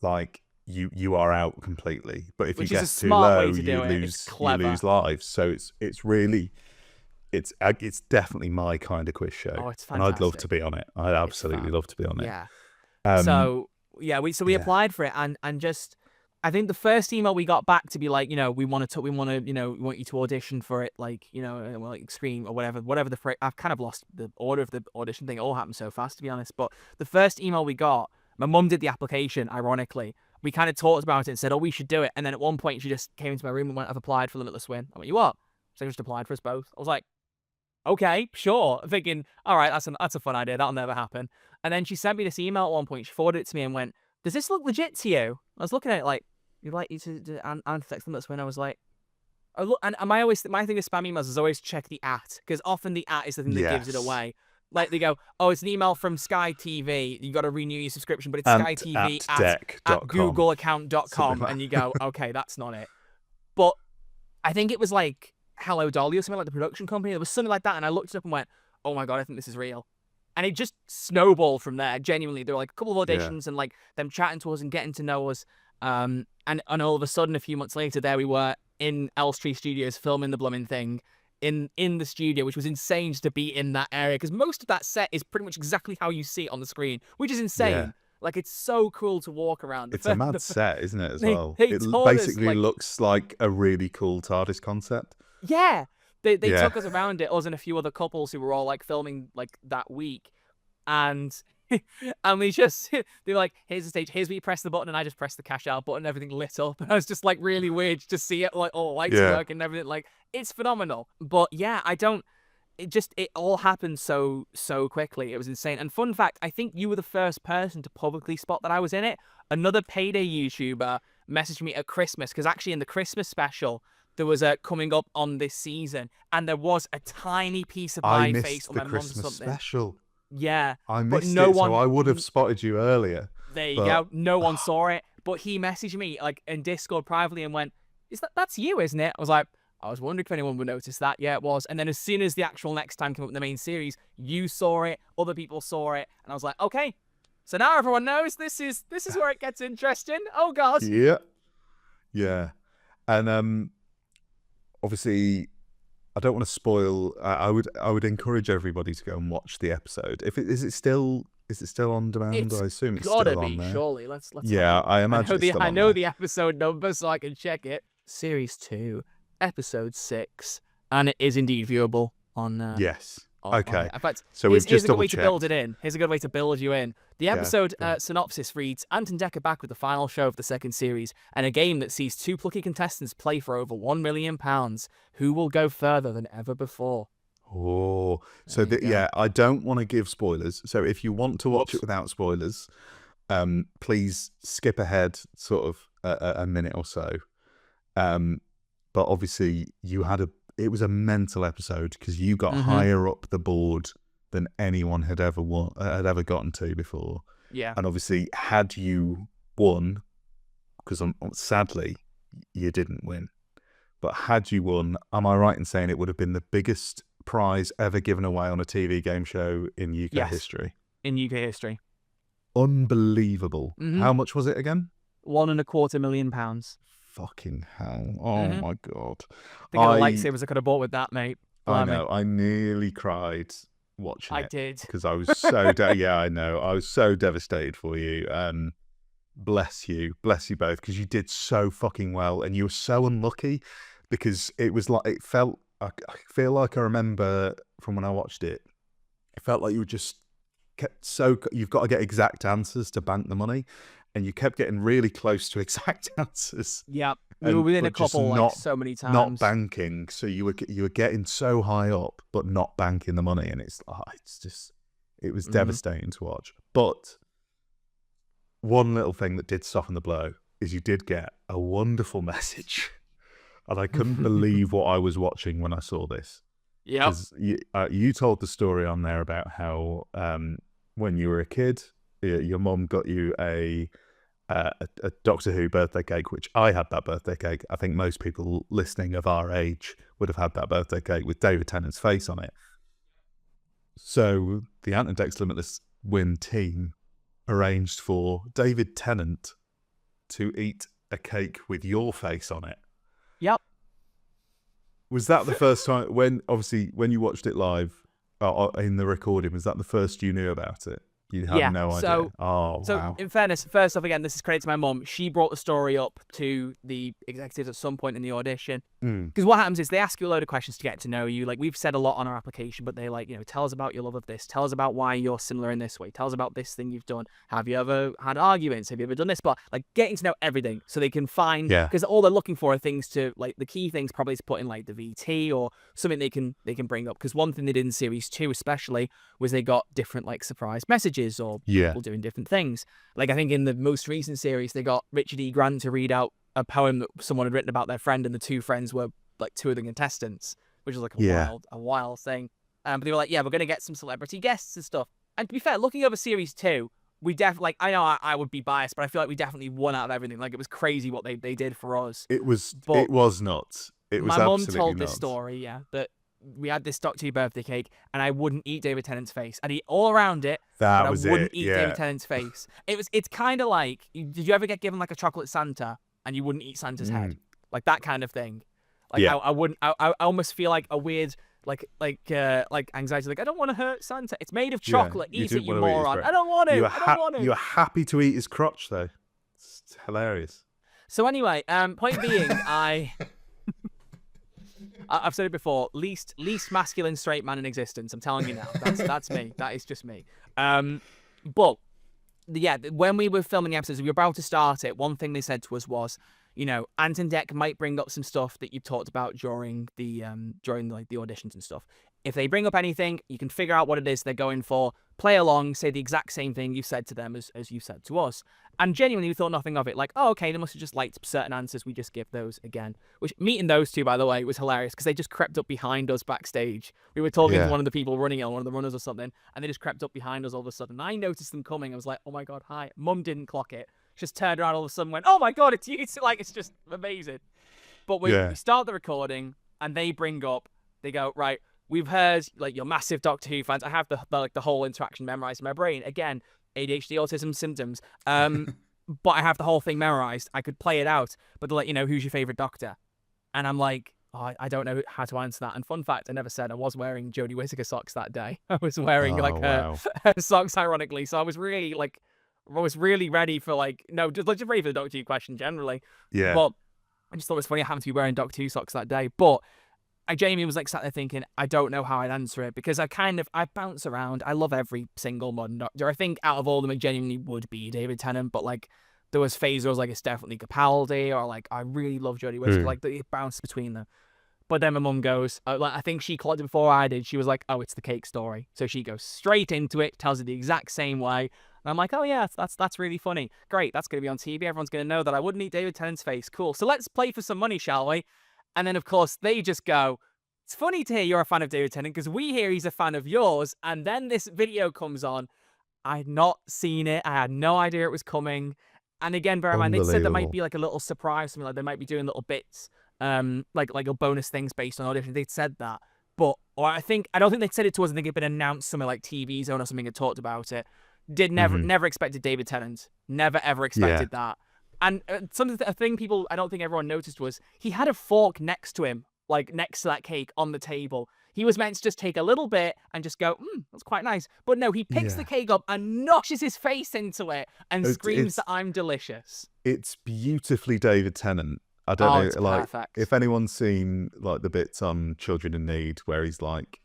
like you are out completely. But if you guess too low, you lose lives. So it's really... It's definitely my kind of quiz show. Oh, it's fantastic. And I'd love to be on it. I'd absolutely love to be on it. Yeah. We applied for it, and just, I think the first email we got back to be like, we want you to audition for it, like, like Scream or whatever the phrase. I've kind of lost the order of the audition thing. It all happened so fast, to be honest. But the first email we got, my mum did the application, ironically. We kind of talked about it and said, oh, we should do it. And then at one point she just came into my room and went, I've applied for Limitless Win. I went, you what? So I just applied for us both. I was like, okay, sure. Thinking, all right, that's a fun idea. That'll never happen. And then she sent me this email at one point. She forwarded it to me and went, does this look legit to you? I was looking at it like, you'd like you to text them. That's when I was like, my thing with spam emails is always check the @, because often the @ is the thing that gives it away. Like they go, oh, it's an email from Sky TV. You got to renew your subscription, but it's Sky TV at googleaccount.com. And you go, okay, that's not it. But I think it was like Hello Dolly or something, like the production company. There was something like that, and I looked it up and went, oh my God, I think this is real. And it just snowballed from there. Genuinely, there were like a couple of auditions and like them chatting to us and getting to know us. And all of a sudden, a few months later, there we were in Elstree Studios filming the blooming thing in the studio, which was insane to be in that area, because most of that set is pretty much exactly how you see it on the screen, which is insane. Yeah. Like, it's so cool to walk around. It's a mad set, isn't it, as well? It basically looks like a really cool TARDIS concept. Yeah. They took us around it, us and a few other couples who were all like filming like that week, and and we just they were like, here's the stage, here's where you press the button, and I just pressed the cash out button, and everything lit up, and I was just like really weird to see it, like all lights work and everything. Like, it's phenomenal. But yeah, it all happened so quickly. It was insane. And fun fact, I think you were the first person to publicly spot that I was in it. Another payday YouTuber messaged me at Christmas, because actually in the Christmas special there was a coming up on this season, and there was a tiny piece of my face on my mum's or something. Special. Yeah, I missed it, so I would have spotted you earlier. There you go. No one saw it, but he messaged me like in Discord privately and went, that's you, isn't it? I was like, I was wondering if anyone would notice that. Yeah, it was. And then as soon as the actual next time came up in the main series, you saw it, other people saw it, and I was like, okay, so now everyone knows this is where it gets interesting. Oh god. Yeah. And obviously, I don't want to spoil. I would encourage everybody to go and watch the episode. Is it still on demand? I assume it's still on there. Surely. Let's. Yeah, I imagine. I know the episode number, so I can check it. Series 2, Episode 6, and it is indeed viewable on. Yes. Okay. In fact, so we've just here's a good way to build it in. Here's a good way to build you in. The episode synopsis reads: Ant and Dec are back with the final show of the second series, and a game that sees 2 plucky contestants play for over £1 million. Who will go further than ever before? Oh, so I don't want to give spoilers. So if you want to watch it without spoilers, please skip ahead sort of a minute or so. But obviously it was a mental episode, because you got higher up the board than anyone had ever gotten to before. Yeah. And obviously, had you won, because sadly you didn't win, but had you won, am I right in saying it would have been the biggest prize ever given away on a TV game show in UK history? In UK history. Unbelievable. How much was it again? £1.25 million. Fucking hell. Oh my god. I think the lightsabers I could have bought with that, mate. I know. I nearly cried watching it. I did. Because I was so I know. I was so devastated for you. Bless you both, because you did so fucking well, and you were so unlucky, because it was like, it felt, I feel like I remember from when I watched it, it felt like you were just you've got to get exact answers to bank the money, and you kept getting really close to exact answers. Yeah, we were within a couple so many times. Not banking, so you were getting so high up, but not banking the money, and it was devastating to watch. But one little thing that did soften the blow is you did get a wonderful message, and I couldn't believe what I was watching when I saw this. Yeah, you told the story on there about how when you were a kid, your mum got you a Doctor Who birthday cake, which I had that birthday cake. I think most people listening of our age would have had that birthday cake with David Tennant's face on it. So the Ant and Dec's Limitless Win team arranged for David Tennant to eat a cake with your face on it. Yep. Was that the first time, when you watched it live in the recording, was that the first you knew about it? You had no idea. So in fairness, first off, again, this is credit to my mum. She brought the story up to the executives at some point in the audition. Because what happens is they ask you a load of questions to get to know you. Like, we've said a lot on our application, but they tell us about your love of this. Tell us about why you're similar in this way. Tell us about this thing you've done. Have you ever had arguments? Have you ever done this? But like, getting to know everything so they can find, because all they're looking for are things to, like, the key things probably to put in like the VT or something they can bring up. Because one thing they did in series 2 especially was they got different like surprise messages or people doing different things. Like, I think in the most recent series, they got Richard E. Grant to read out a poem that someone had written about their friend, and the 2 friends were like 2 of the contestants, which was like a wild thing. But they were like, we're going to get some celebrity guests and stuff. And to be fair, looking over series 2, we definitely, I know I would be biased, but I feel like we definitely won out of everything. Like, it was crazy what they did for us. It was nuts. It was my mum absolutely told nuts. this story, that we had this Doctor Who birthday cake, and I wouldn't eat David Tennant's face. I'd eat all around it, but I wouldn't eat David Tennant's face. It's kind of like, did you ever get given like a chocolate Santa and you wouldn't eat Santa's head? Like that kind of thing. Like I wouldn't. I almost feel like a weird like anxiety. Like, I don't want to hurt Santa. It's made of chocolate. Eat it, you moron. I don't want to. I don't want to. You were happy to eat his crotch though. It's hilarious. So anyway, point being, I've said it before. Least masculine straight man in existence. I'm telling you now. That's me. That is just me. But yeah, when we were filming the episodes, we were about to start it. One thing they said to us was, Ant and Dec might bring up some stuff that you talked about during the auditions and stuff. If they bring up anything, you can figure out what it is they're going for. Play along, say the exact same thing you said to them as you said to us. And genuinely, we thought nothing of it. Like, oh, okay, they must have just liked certain answers. We just give those again. Which, meeting those two, by the way, was hilarious because they just crept up behind us backstage. We were talking to one of the people running it, or one of the runners or something, and they just crept up behind us all of a sudden. And I noticed them coming. I was like, oh my God, hi. Mum didn't clock it. Just turned around all of a sudden and went, oh my God, it's you. It's just amazing. But we start the recording, and they go, right, we've heard like you're massive Doctor Who fans. I have the whole interaction memorized in my brain. Again, ADHD, autism symptoms. But I have the whole thing memorized. I could play it out, but they'll let you know who's your favorite Doctor. And I'm like, oh, I don't know how to answer that. And fun fact, I never said I was wearing Jodie Whittaker socks that day. I was wearing her socks, ironically. So I was really ready for just ready for the Doctor Who question generally. Yeah. But I just thought it was funny I happened to be wearing Doctor Who socks that day. But Jamie was like sat there thinking, I don't know how I'd answer it because I bounce around. I love every single modern Doctor. I think out of all of them, it genuinely would be David Tennant, but like there was phases where I was like, it's definitely Capaldi, or like I really love Jodie Whittaker. Like it bounced between them. But then my mum goes, I think she clocked it before I did. She was like, oh, it's the cake story. So she goes straight into it, tells it the exact same way. And I'm like, oh yeah, that's really funny. Great, that's going to be on TV. Everyone's going to know that I wouldn't eat David Tennant's face. Cool. So let's play for some money, shall we? And then, of course, they just go, it's funny to hear you're a fan of David Tennant because we hear he's a fan of yours. And then this video comes on. I had not seen it. I had no idea it was coming. And again, bear in mind, they said there might be like a little surprise, something like they might be doing little bits, like a bonus things based on audition. They'd said that. But I don't think they said it to us. I think it'd been announced somewhere like TV Zone or something had talked about it. Never expected David Tennant. Never, ever expected that. And a thing I don't think everyone noticed was he had a fork next to him, like next to that cake on the table. He was meant to just take a little bit and just go, that's quite nice. But no, he picks the cake up and noshes his face into it and screams that I'm delicious. It's beautifully David Tennant. I don't know, like perfect. If anyone's seen like the bits on Children in Need where he's like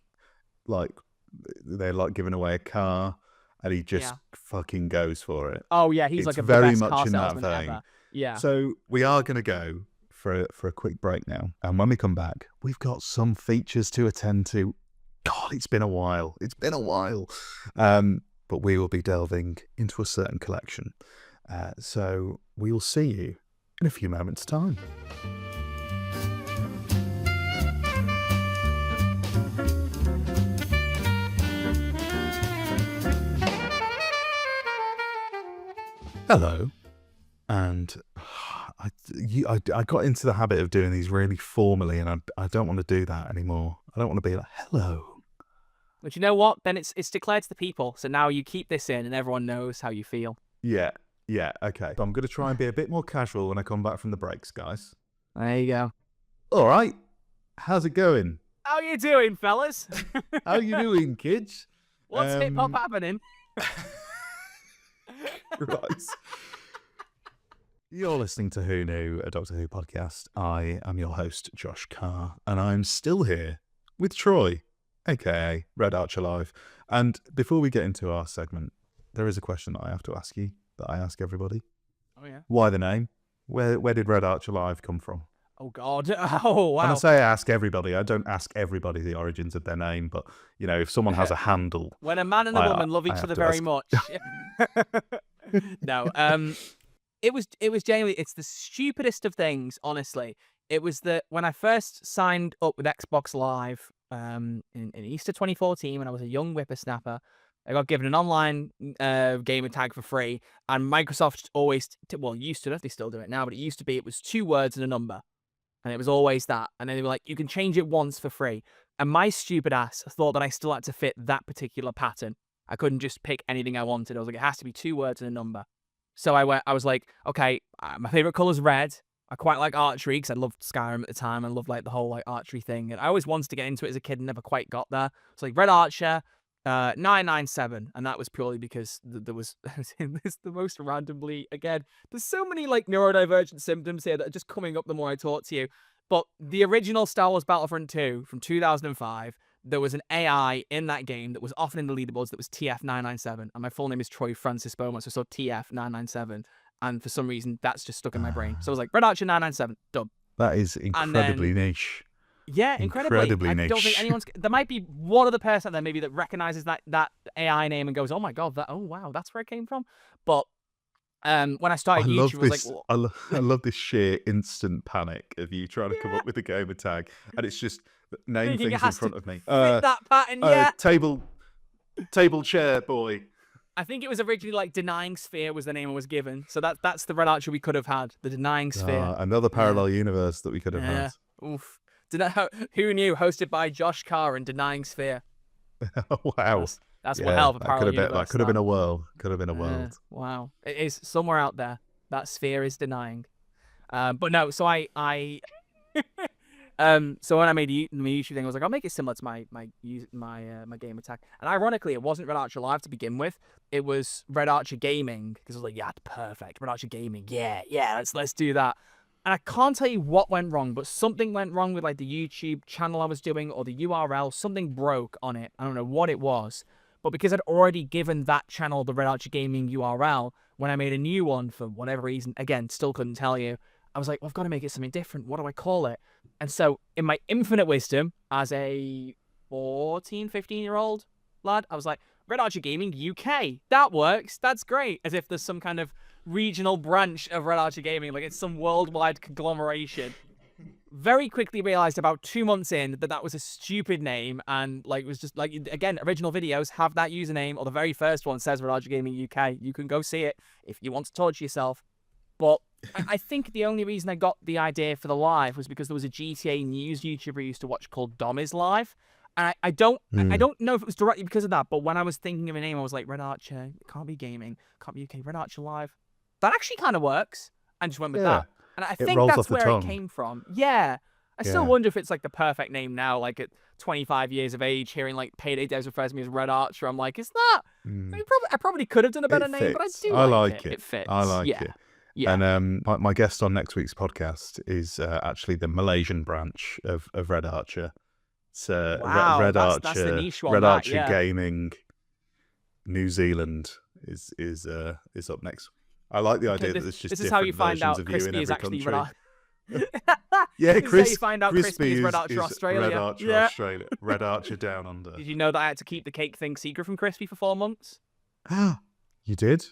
they're like giving away a car and he just fucking goes for it. Oh yeah, he's it's like a very best much car in that salesman vein. ever. Yeah. So we are going to go for a quick break now, and when we come back, we've got some features to attend to. God, it's been a while. But we will be delving into a certain collection. So we'll see you in a few moments' time. Hello, and I got into the habit of doing these really formally, and I don't want to do that anymore. I don't want to be like, hello. But you know what? Then it's declared to the people. So now you keep this in and everyone knows how you feel. Yeah, okay. So I'm going to try and be a bit more casual when I come back from the breaks, guys. There you go. All right. How's it going? How you doing, fellas? How you doing, kids? What's hip-hop happening? Right. You're listening to Who Knew, a Doctor Who podcast. I am your host, Josh Carr, and I'm still here with Troy, aka RedArcherLive. And before we get into our segment, there is a question that I have to ask you, that I ask everybody. Oh, yeah? Why the name? Where did RedArcherLive come from? Oh, God. Oh, wow. When I say I ask everybody, I don't ask everybody the origins of their name, but, you know, if someone has a handle... When a man and a woman love each other very much. No, it was genuinely, it's the stupidest of things, honestly. It was when I first signed up with Xbox Live in Easter 2014, when I was a young whippersnapper, I got given an online gamer tag for free, and Microsoft always, used to, I don't know if they still do it now, but it was 2 words and a number. And it was always that. And then they were like, you can change it once for free. And my stupid ass thought that I still had to fit that particular pattern. I couldn't just pick anything I wanted. I was like, it has to be 2 words and a number. So I was like, okay, my favorite color's red. I quite like archery because I loved Skyrim at the time. I loved like the whole like archery thing. And I always wanted to get into it as a kid and never quite got there. So like Red Archer, 997. And that was purely because there was the most randomly, again, there's so many like neurodivergent symptoms here that are just coming up the more I talk to you. But the original Star Wars Battlefront 2 from 2005, there was an AI in that game that was often in the leaderboards that was TF997. And my full name is Troy Francis Beaumont, so I saw TF997. And for some reason, that's just stuck in my brain. So I was like, Red Archer 997, done. That is incredibly niche. Yeah, incredibly I niche. don't think anyone's... There might be one other person there maybe that recognizes that AI name and goes, oh my God, wow, that's where it came from. But when I started YouTube, I was like... I love this sheer instant panic of you trying to come up with a gamer tag. And it's just name things in front of me. That pattern, yeah. Table chair boy. I think it was originally like Denying Sphere was the name it was given. So that's the Red Archer we could have had. The Denying Sphere. Another parallel universe that we could have had. Oof. Who knew? Hosted by Josh Carr and Denying Sphere. Wow. That's one hell of a parallel universe. That could have been a world. Could have been a world. Wow. It is somewhere out there. That sphere is denying. But no, so so when I made the YouTube thing, I was like, I'll make it similar to my game attack. And ironically, it wasn't RedArcherLive to begin with. It was Red Archer Gaming, because I was like, yeah, perfect. Red Archer Gaming, yeah, let's do that. And I can't tell you what went wrong, but something went wrong with like the YouTube channel I was doing or the URL. Something broke on it. I don't know what it was. But because I'd already given that channel the Red Archer Gaming URL, when I made a new one for whatever reason, again, still couldn't tell you, I was like, well, I've got to make it something different. What do I call it? And so in my infinite wisdom as a 14, 15-year-old lad, I was like, Red Archer Gaming UK. That works. That's great. As if there's some kind of regional branch of Red Archer Gaming, like it's some worldwide conglomeration. Very quickly realized about 2 months in that was a stupid name, and like it was just like, again, original videos have that username, or the very first one says Red Archer Gaming UK. You can go see it if you want to torture yourself. But I think the only reason I got the idea for the live was because there was a GTA news YouTuber I used to watch called Domi's Live. And I don't know if it was directly because of that, but when I was thinking of a name, I was like, Red Archer, it can't be gaming, can't be UK, Red Archer Live. That actually kind of works. And just went with that. And I think that's where it came from. Yeah. I still wonder if it's like the perfect name now, like at 25 years of age, hearing like Payday Devs refers to me as Red Archer. I'm like, is that? I probably could have done a better name, but I do like it. It fits. I like it. Yeah. And my guest on next week's podcast is actually the Malaysian branch of Red Archer. It's Red Archer. That's the niche one. Red Archer Gaming New Zealand is up next. I like the idea that there's just this is how you find out Crispy is actually country. Red Archer. Yeah, this is how you find out Crispy is Red Archer Australia. Red Archer Australia. Red Archer Down Under. Did you know that I had to keep the cake thing secret from Crispy for 4 months? You did?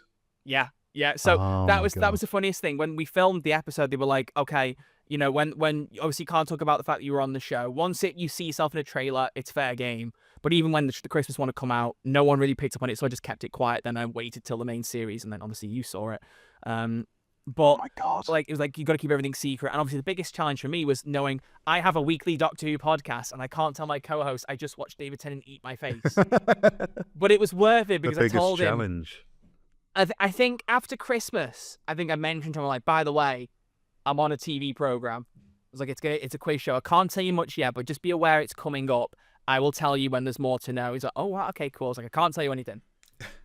Yeah. So that was the funniest thing. When we filmed the episode, they were like, okay, you know, when obviously you can't talk about the fact that you were on the show. Once you see yourself in a trailer, it's fair game. But even when the Christmas one had come out, no one really picked up on it, so I just kept it quiet. Then I waited till the main series, and then obviously you saw it. But oh my God. Like it was like you got to keep everything secret. And obviously the biggest challenge for me was knowing I have a weekly Doctor Who podcast, and I can't tell my co-host I just watched David Tennant eat my face. But it was worth it because I told him. Challenge. I think after Christmas, I think I mentioned to him, like, by the way, I'm on a TV program. I was like, it's a quiz show. I can't tell you much yet, but just be aware it's coming up. I will tell you when there's more to know. He's like, oh, wow, okay, cool. I was like, I can't tell you anything.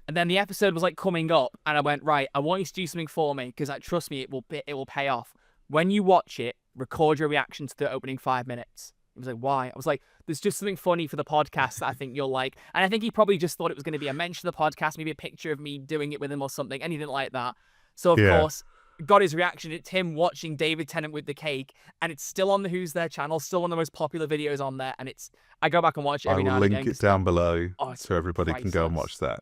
And then the episode was like coming up, and I went, right, I want you to do something for me because, trust me, it will pay off. When you watch it, record your reaction to the opening 5 minutes. He was like, why? I was like, there's just something funny for the podcast that I think you'll like. And I think he probably just thought it was going to be a mention of the podcast, maybe a picture of me doing it with him or something, anything like that. So, of course, got his reaction. It's him watching David Tennant with the cake, and it's still on the Who's There channel, still one of the most popular videos on there. And I go back and watch it every now and again. I'll link it down below so everybody can go and watch that.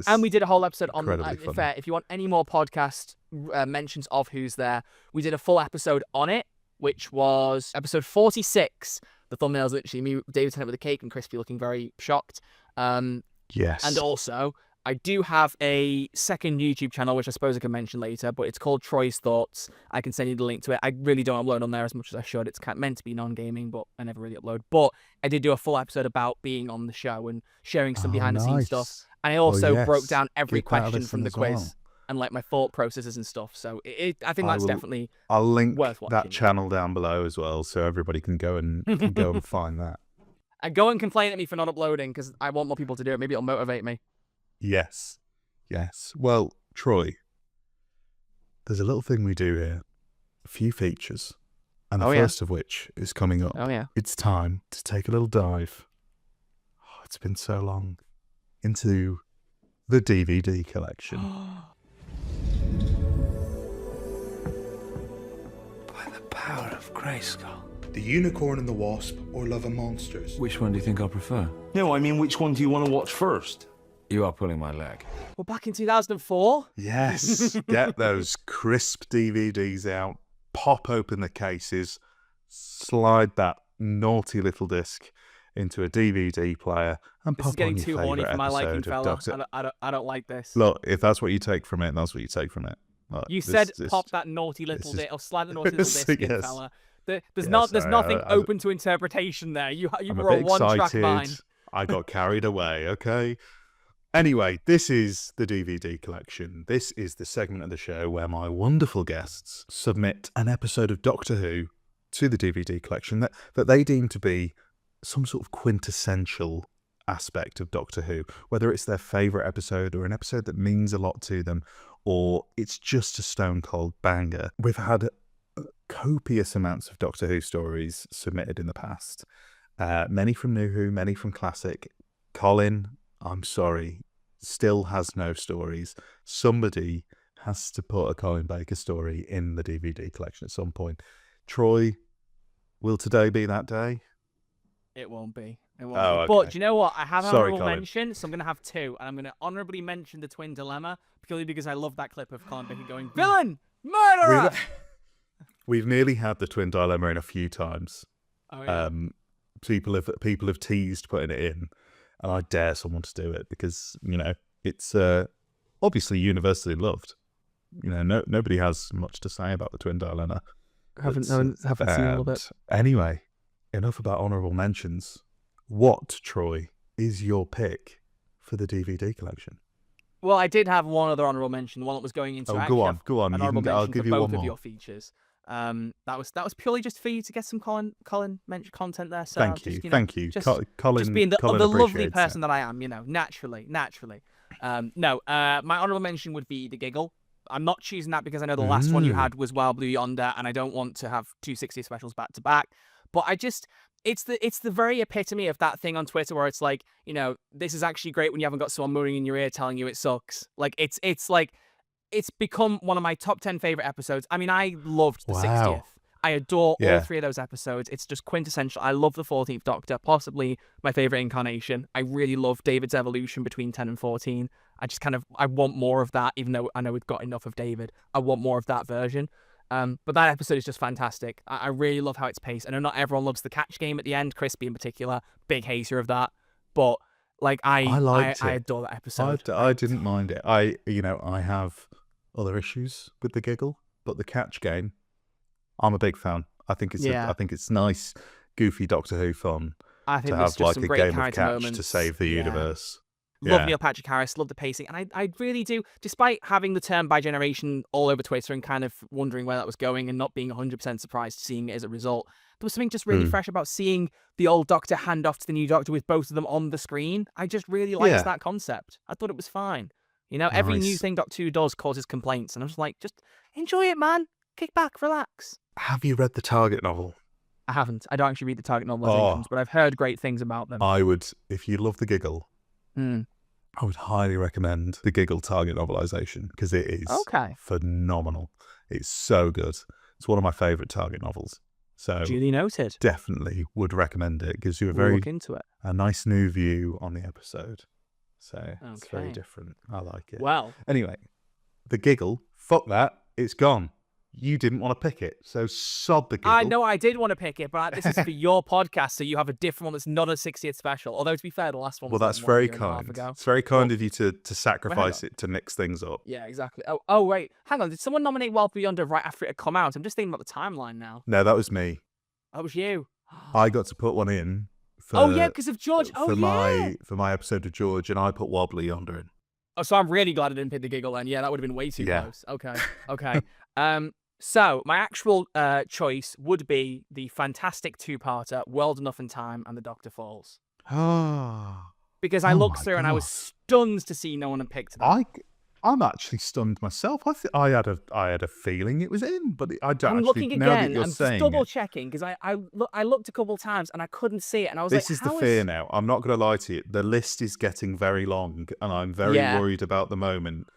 And we did a whole episode on fair. If you want any more podcast mentions of Who's There, we did a full episode on it, which was episode 46. The thumbnail's literally me, David Tennant with a cake, and Crispy looking very shocked. Yes. And also, I do have a second YouTube channel, which I suppose I can mention later, but it's called Troy's Thoughts. I can send you the link to it. I really don't upload on there as much as I should. It's meant to be non-gaming, but I never really upload. But I did do a full episode about being on the show and sharing some behind-the-scenes stuff. And I also broke down every question from the quiz. And like my thought processes and stuff. So I think that's definitely I'll link worth watching. That channel down below as well, so everybody can go and find that. And go and complain at me for not uploading because I want more people to do it. Maybe it'll motivate me. Yes. Well, Troy, there's a little thing we do here. A few features. And the first of which is coming up. Oh, yeah. It's time to take a little dive. Oh, it's been so long. Into the DVD collection. By the power of Grayskull. The Unicorn and the Wasp, or Love and Monsters? Which one do you think I'll prefer? No, I mean, which one do you want to watch first? You are pulling my leg. Well, back in 2004. Yes. Get those crisp DVDs out. Pop open the cases. Slide that naughty little disc into a DVD player and This pop is getting on your too horny favourite for my liking, episode fella. of Doctor. I don't like this. Look, if that's what you take from it, that's what you take from it. Look, You this- said this- pop that naughty little this is- disc, or slide the naughty little disc in, Yes. fella. There's Yes, there's sorry, nothing I'm- open to interpretation there. You I'm were a a bit one-track excited. mind. I got carried away, okay? Anyway, this is the DVD collection. This is the segment of the show where my wonderful guests submit an episode of Doctor Who to the DVD collection that they deem to be some sort of quintessential aspect of Doctor Who, whether it's their favourite episode or an episode that means a lot to them, or it's just a stone cold banger. We've had copious amounts of Doctor Who stories submitted in the past. Many from New Who, many from Classic. Colin, I'm sorry, still has no stories. Somebody has to put a Colin Baker story in the DVD collection at some point. Troy, will today be that day? It won't be. It won't Oh, be. But okay. do you know what? I have an Sorry, honorable Colin. mention, so I'm going to have two. And I'm going to honorably mention the Twin Dilemma, purely because I love that clip of Colin Baker going, "Villain! Murderer!" We've nearly had the Twin Dilemma in a few times. Oh, yeah. People have teased putting it in, and I dare someone to do it because it's obviously universally loved. Nobody has much to say about the Twin Dilemma. haven't seen all of it. Anyway, enough about honourable mentions. What, Troy, is your pick for the DVD collection? Well, I did have one other honorable mention, the one that was going into Oh, actually go have on, go on. an You honorable can, I'll mention give for you both one of more. your features. That was purely just for you to get some Colin mention content there. So Thank just, you, thank you. Just, Colin, just being the Colin lovely appreciates person it. that I am, naturally. My honorable mention would be the giggle. I'm not choosing that because I know the last one you had was Wild Blue Yonder, and I don't want to have 260 specials back to back. But it's the very epitome of that thing on Twitter where it's like, this is actually great when you haven't got someone moaning in your ear telling you it sucks. Like it's become one of my top 10 favorite episodes. I mean, I loved the 60th. I adore all three of those episodes. It's just quintessential. I love the 14th Doctor, possibly my favorite incarnation. I really love David's evolution between 10 and 14. I want more of that, even though I know we've got enough of David. I want more of that version. But that episode is just fantastic. I really love how it's paced. I know not everyone loves the catch game at the end, Crispy in particular, big hater of that. But I liked it. I adore that episode. I didn't mind it. I have other issues with the giggle, but the catch game, I'm a big fan. I think it's nice, goofy Doctor Who fun I think to there's have just like some a great game of character catch moments. to save the universe. Love Neil Patrick Harris, love the pacing, and I really do, despite having the term by generation all over Twitter and kind of wondering where that was going and not being 100% surprised seeing it as a result, there was something just really fresh about seeing the old Doctor hand off to the new Doctor with both of them on the screen. I just really liked that concept. I thought it was fine. Every new thing Doctor Who does causes complaints, and I was like, just enjoy it, man. Kick back, relax. Have you read the Target novel? I haven't. I don't actually read the Target novelizations, but I've heard great things about them. I would, if you love the giggle, I would highly recommend the Giggle Target novelization because it is phenomenal. It's so good. It's one of my favourite Target novels. So duly noted. Definitely would recommend it. Gives you We'll look into it. a nice new view on the episode. So it's very different. I like it. Well, anyway, the giggle, fuck that, it's gone. You didn't want to pick it, so sod the giggle. I know I did want to pick it, but this is for your podcast, so you have a different one that's not a 60th special. Although, to be fair, the last one was that's very kind. It's very kind of you to sacrifice it to mix things up. Yeah, exactly. Oh, wait. Hang on. Did someone nominate Wild Blue Yonder right after it had come out? I'm just thinking about the timeline now. No, that was me. That was you. I got to put one in. Because of George. For my episode of George, and I put Wobbly Yonder in. Oh, so I'm really glad I didn't pick the giggle then. Yeah, that would have been way too close. Okay. So my actual choice would be the fantastic two-parter, World Enough in Time and The Doctor Falls. Oh. Because I looked through and I was stunned to see no one had picked that. I'm actually stunned myself. I had a feeling it was in, but I don't I'm actually. looking Now that again. you're I'm just saying double it, checking because I looked a couple times and I couldn't see it, and I was this like, is the how fear is... now. I'm not going to lie to you. The list is getting very long, and I'm very Yeah. worried about the moment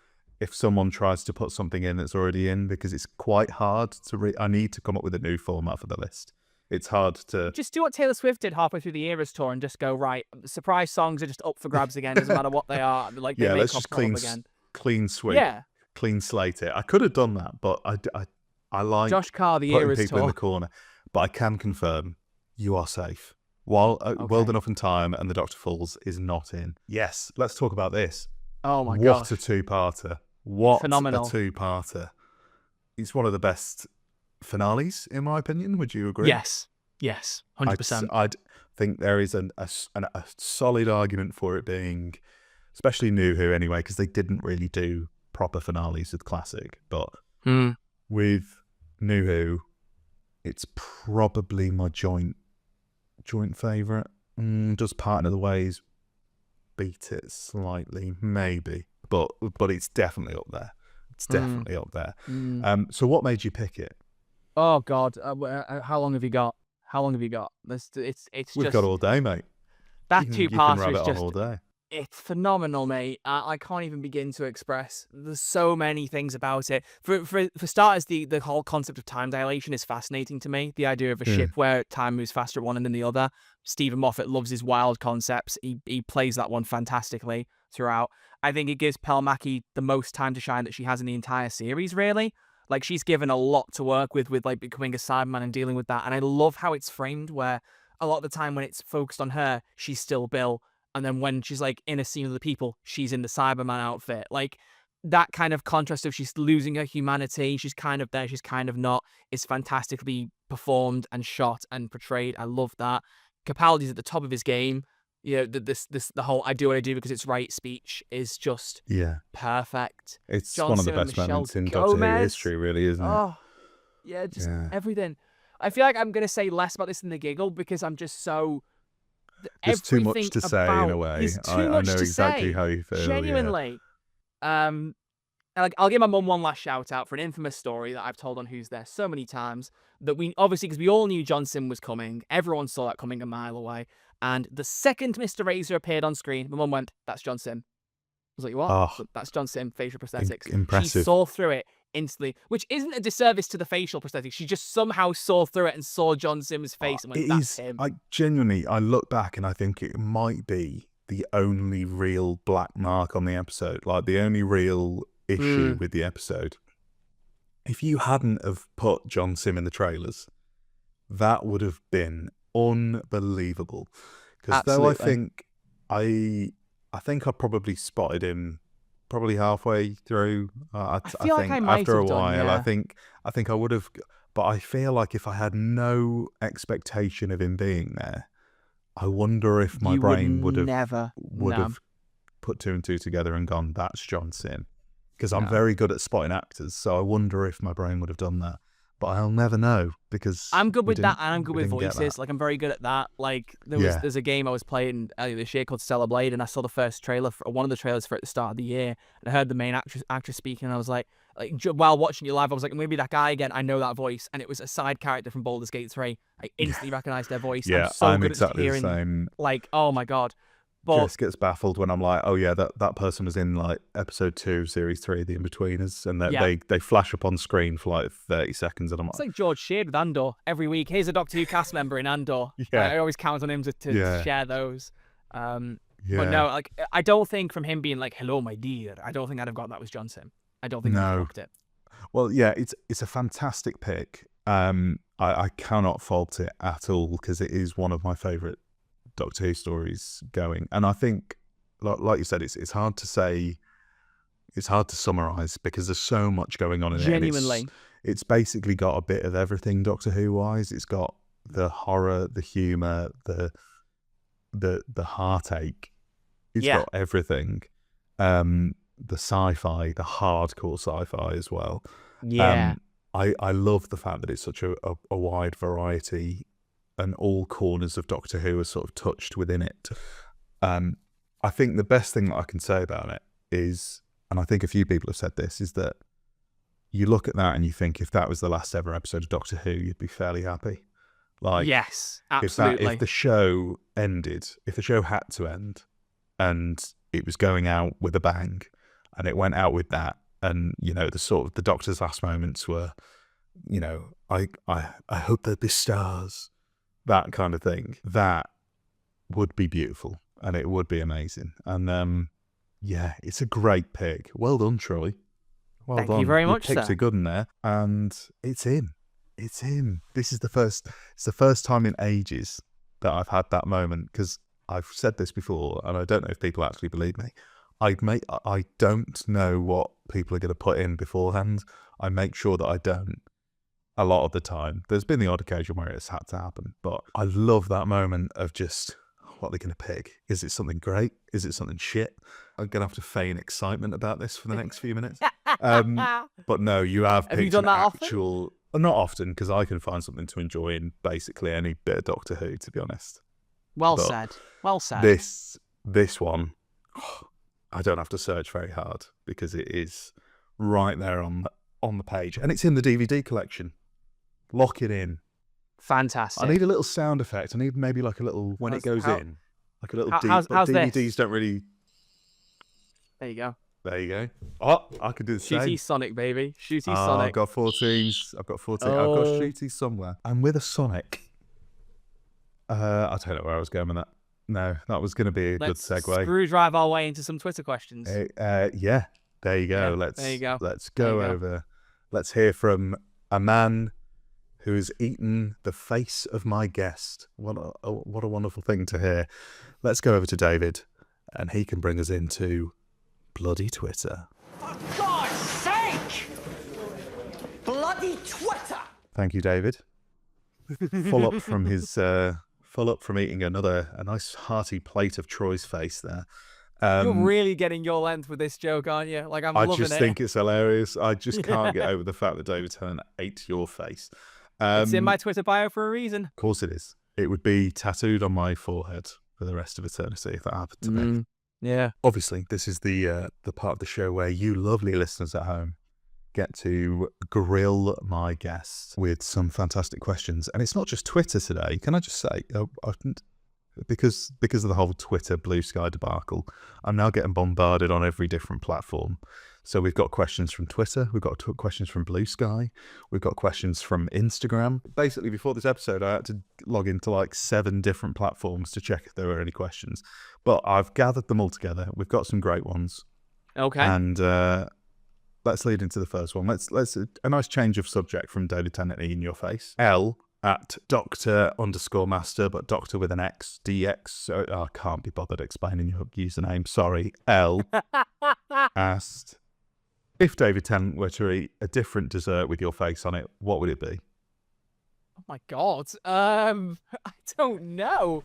if someone tries to put something in that's already in, because it's quite hard to. I need to come up with a new format for the list. It's hard to. Just do what Taylor Swift did halfway through the Eras tour and just go, right, surprise songs are just up for grabs again. Doesn't matter what they are. Like, they Yeah, may let's crop just up again. clean sweep. Yeah. Clean slate it. I could have done that, but I like Josh Carr, the putting Eras people in tour. the corner. But I can confirm you are safe. While World Enough in Time and The Doctor Falls is not in. Yes, let's talk about this. Oh my What gosh. a two-parter. What Phenomenal. a two-parter. It's one of the best finales, in my opinion. Would you agree? Yes. 100%. I'd think there is a solid argument for it being, especially New Who anyway, because they didn't really do proper finales with Classic. But with New Who, it's probably my joint favourite. Does Partner of the Ways beat it slightly? Maybe. But it's definitely up there. It's definitely up there. So what made you pick it? Oh God. How long have you got? It's We've just got all day, mate. that You can two-parter rabbit is on just... all day. It's phenomenal, mate. I can't even begin to express. There's so many things about it. For starters, the whole concept of time dilation is fascinating to me. The idea of a ship where time moves faster at one end than the other. Stephen Moffat loves his wild concepts. He plays that one fantastically throughout. I think it gives Pelmaki the most time to shine that she has in the entire series, really. Like, she's given a lot to work with like becoming a Cyberman and dealing with that. And I love how it's framed, where a lot of the time when it's focused on her, she's still Bill. And then when she's like in a scene of the people, she's in the Cyberman outfit. Like, that kind of contrast of she's losing her humanity, she's kind of there, she's kind of not, is fantastically performed and shot and portrayed. I love that. Capaldi's at the top of his game. You know, the whole "I do what I do because it's right" speech is just perfect. It's John one of the Sim and best Michelle moments in Doctor Who Gomez. history, really, isn't it? Oh, yeah, just everything. I feel like I'm going to say less about this than the giggle because I'm just so... There's too much to say in a way. There's too I much know to exactly say, how you feel. genuinely. Like, I'll give my mum one last shout out for an infamous story that I've told on Who's There so many times, that we obviously, because we all knew John Sim was coming, everyone saw that coming a mile away, and the second Mr. Razor appeared on screen, my mum went, "That's John Sim." I was like, "What?" Oh, "That's John Sim, facial prosthetics." impressive. She saw through it instantly, which isn't a disservice to the facial prosthetics. She just somehow saw through it and saw John Sim's face and went, "That's him." I look back and I think it might be the only real black mark on the episode, like the only real issue with the episode. If you hadn't have put John Sim in the trailers, that would have been unbelievable. Because though I think I probably spotted him probably halfway through. I feel like think I might after a have done, while, yeah. I think I would have. But I feel like if I had no expectation of him being there, I wonder if my brain would have put two and two together and gone, "That's John Sim." Because I'm very good at spotting actors, so I wonder if my brain would have done that. But I'll never know because I'm good with that, and I'm good we with didn't get voices. that. Like, I'm very good at that. Like, Yeah. there's a game I was playing earlier this year called Stellar Blade, and I saw the first trailer for one of the trailers for it at the start of the year, and I heard the main actress speaking, and I was like while watching it live, I was like, maybe that guy again. I know that voice, and it was a side character from Baldur's Gate 3. I instantly recognized their voice. Yeah, I'm so I'm good exactly at the just hearing, same. like, oh my god. But Just gets baffled when I'm like, oh yeah, that person was in like episode 2, series 3, The Inbetweeners, and they flash up on screen for like 30 seconds, and I'm it's like George Sheard with Andor. Every week, here's a Doctor Who cast member in Andor. Yeah. I always count on him to share those. Yeah. But no, like, I don't think from him being like, "Hello, my dear," I don't think I'd have got that was John Sim. I don't think I'd have rocked it. Well, yeah, it's a fantastic pick. I cannot fault it at all because it is one of my favourite Doctor Who stories going, and I think, like you said, it's hard to say, it's hard to summarise because there's so much going on in it. Genuinely, it's basically got a bit of everything Doctor Who wise. It's got the horror, the humour, the heartache. It's got everything. The sci-fi, the hardcore sci-fi as well. Yeah. I love the fact that it's such a wide variety and all corners of Doctor Who are sort of touched within it. I think the best thing that I can say about it is and I think a few people have said this, is that you look at that and you think if that was the last ever episode of Doctor Who, you'd be fairly happy. Like, yes, absolutely. If the show ended, if the show had to end, and it was going out with a bang, and it went out with that, and the Doctor's last moments were, I hope there'd be stars, that kind of thing. That would be beautiful, and it would be amazing. And it's a great pick. Well done, Troy. Well done. Thank you very much, You picked sir. a good one there, and it's him. It's him. This is the first time in ages that I've had that moment, because I've said this before, and I don't know if people actually believe me. I don't know what people are going to put in beforehand. I make sure that I don't. A lot of the time, there's been the odd occasion where it's had to happen, but I love that moment of just, what are they going to pick? Is it something great? Is it something shit? I'm going to have to feign excitement about this for the next few minutes. But no, you have picked you done that often? Not often, because I can find something to enjoy in basically any bit of Doctor Who, to be honest. Well But said. Well said. This one, I don't have to search very hard, because it is right there on the page, and it's in the DVD collection. Lock it in. Fantastic. I need a little sound effect. I need maybe like a little when it goes in, like a little deep. how's But DVDs this? don't really. There you go. There you go. Oh, I could do the same. Shooty Sonic, baby. Shooty I've Sonic. got 14s. I've got Shooty somewhere. And with a Sonic, I don't know where I was going with that. No, that was going to be a Let's good segue. screwdrive our way into some Twitter questions. Yeah, there you go. Yeah, there you go. Let's There go you go. over. Let's hear from a man who has eaten the face of my guest. What a wonderful thing to hear. Let's go over to David, and he can bring us into bloody Twitter. For God's sake! Bloody Twitter! Thank you, David. Full up from eating a nice hearty plate of Troy's face there. You're really getting your length with this joke, aren't you? Like, I'm I loving it. just think it's hilarious. I just can't get over the fact that David Tennant ate your face. It's in my Twitter bio for a reason. Of course it is. It would be tattooed on my forehead for the rest of eternity if that happened to me. Yeah. Obviously, this is the part of the show where you lovely listeners at home get to grill my guests with some fantastic questions. And it's not just Twitter today. Can I just say, because of the whole Twitter Blue Sky debacle, I'm now getting bombarded on every different platform. So we've got questions from Twitter, we've got questions from Blue Sky, we've got questions from Instagram. Basically, before this episode, I had to log into like 7 different platforms to check if there were any questions. But I've gathered them all together. We've got some great ones. Okay. And let's lead into the first one. Let's a nice change of subject from David Tennant eating your face. L at Doctor_Master, but Doctor with an X, DX. So I can't be bothered explaining your username. Sorry. L asked, if David Tennant were to eat a different dessert with your face on it, what would it be? Oh my God. I don't know.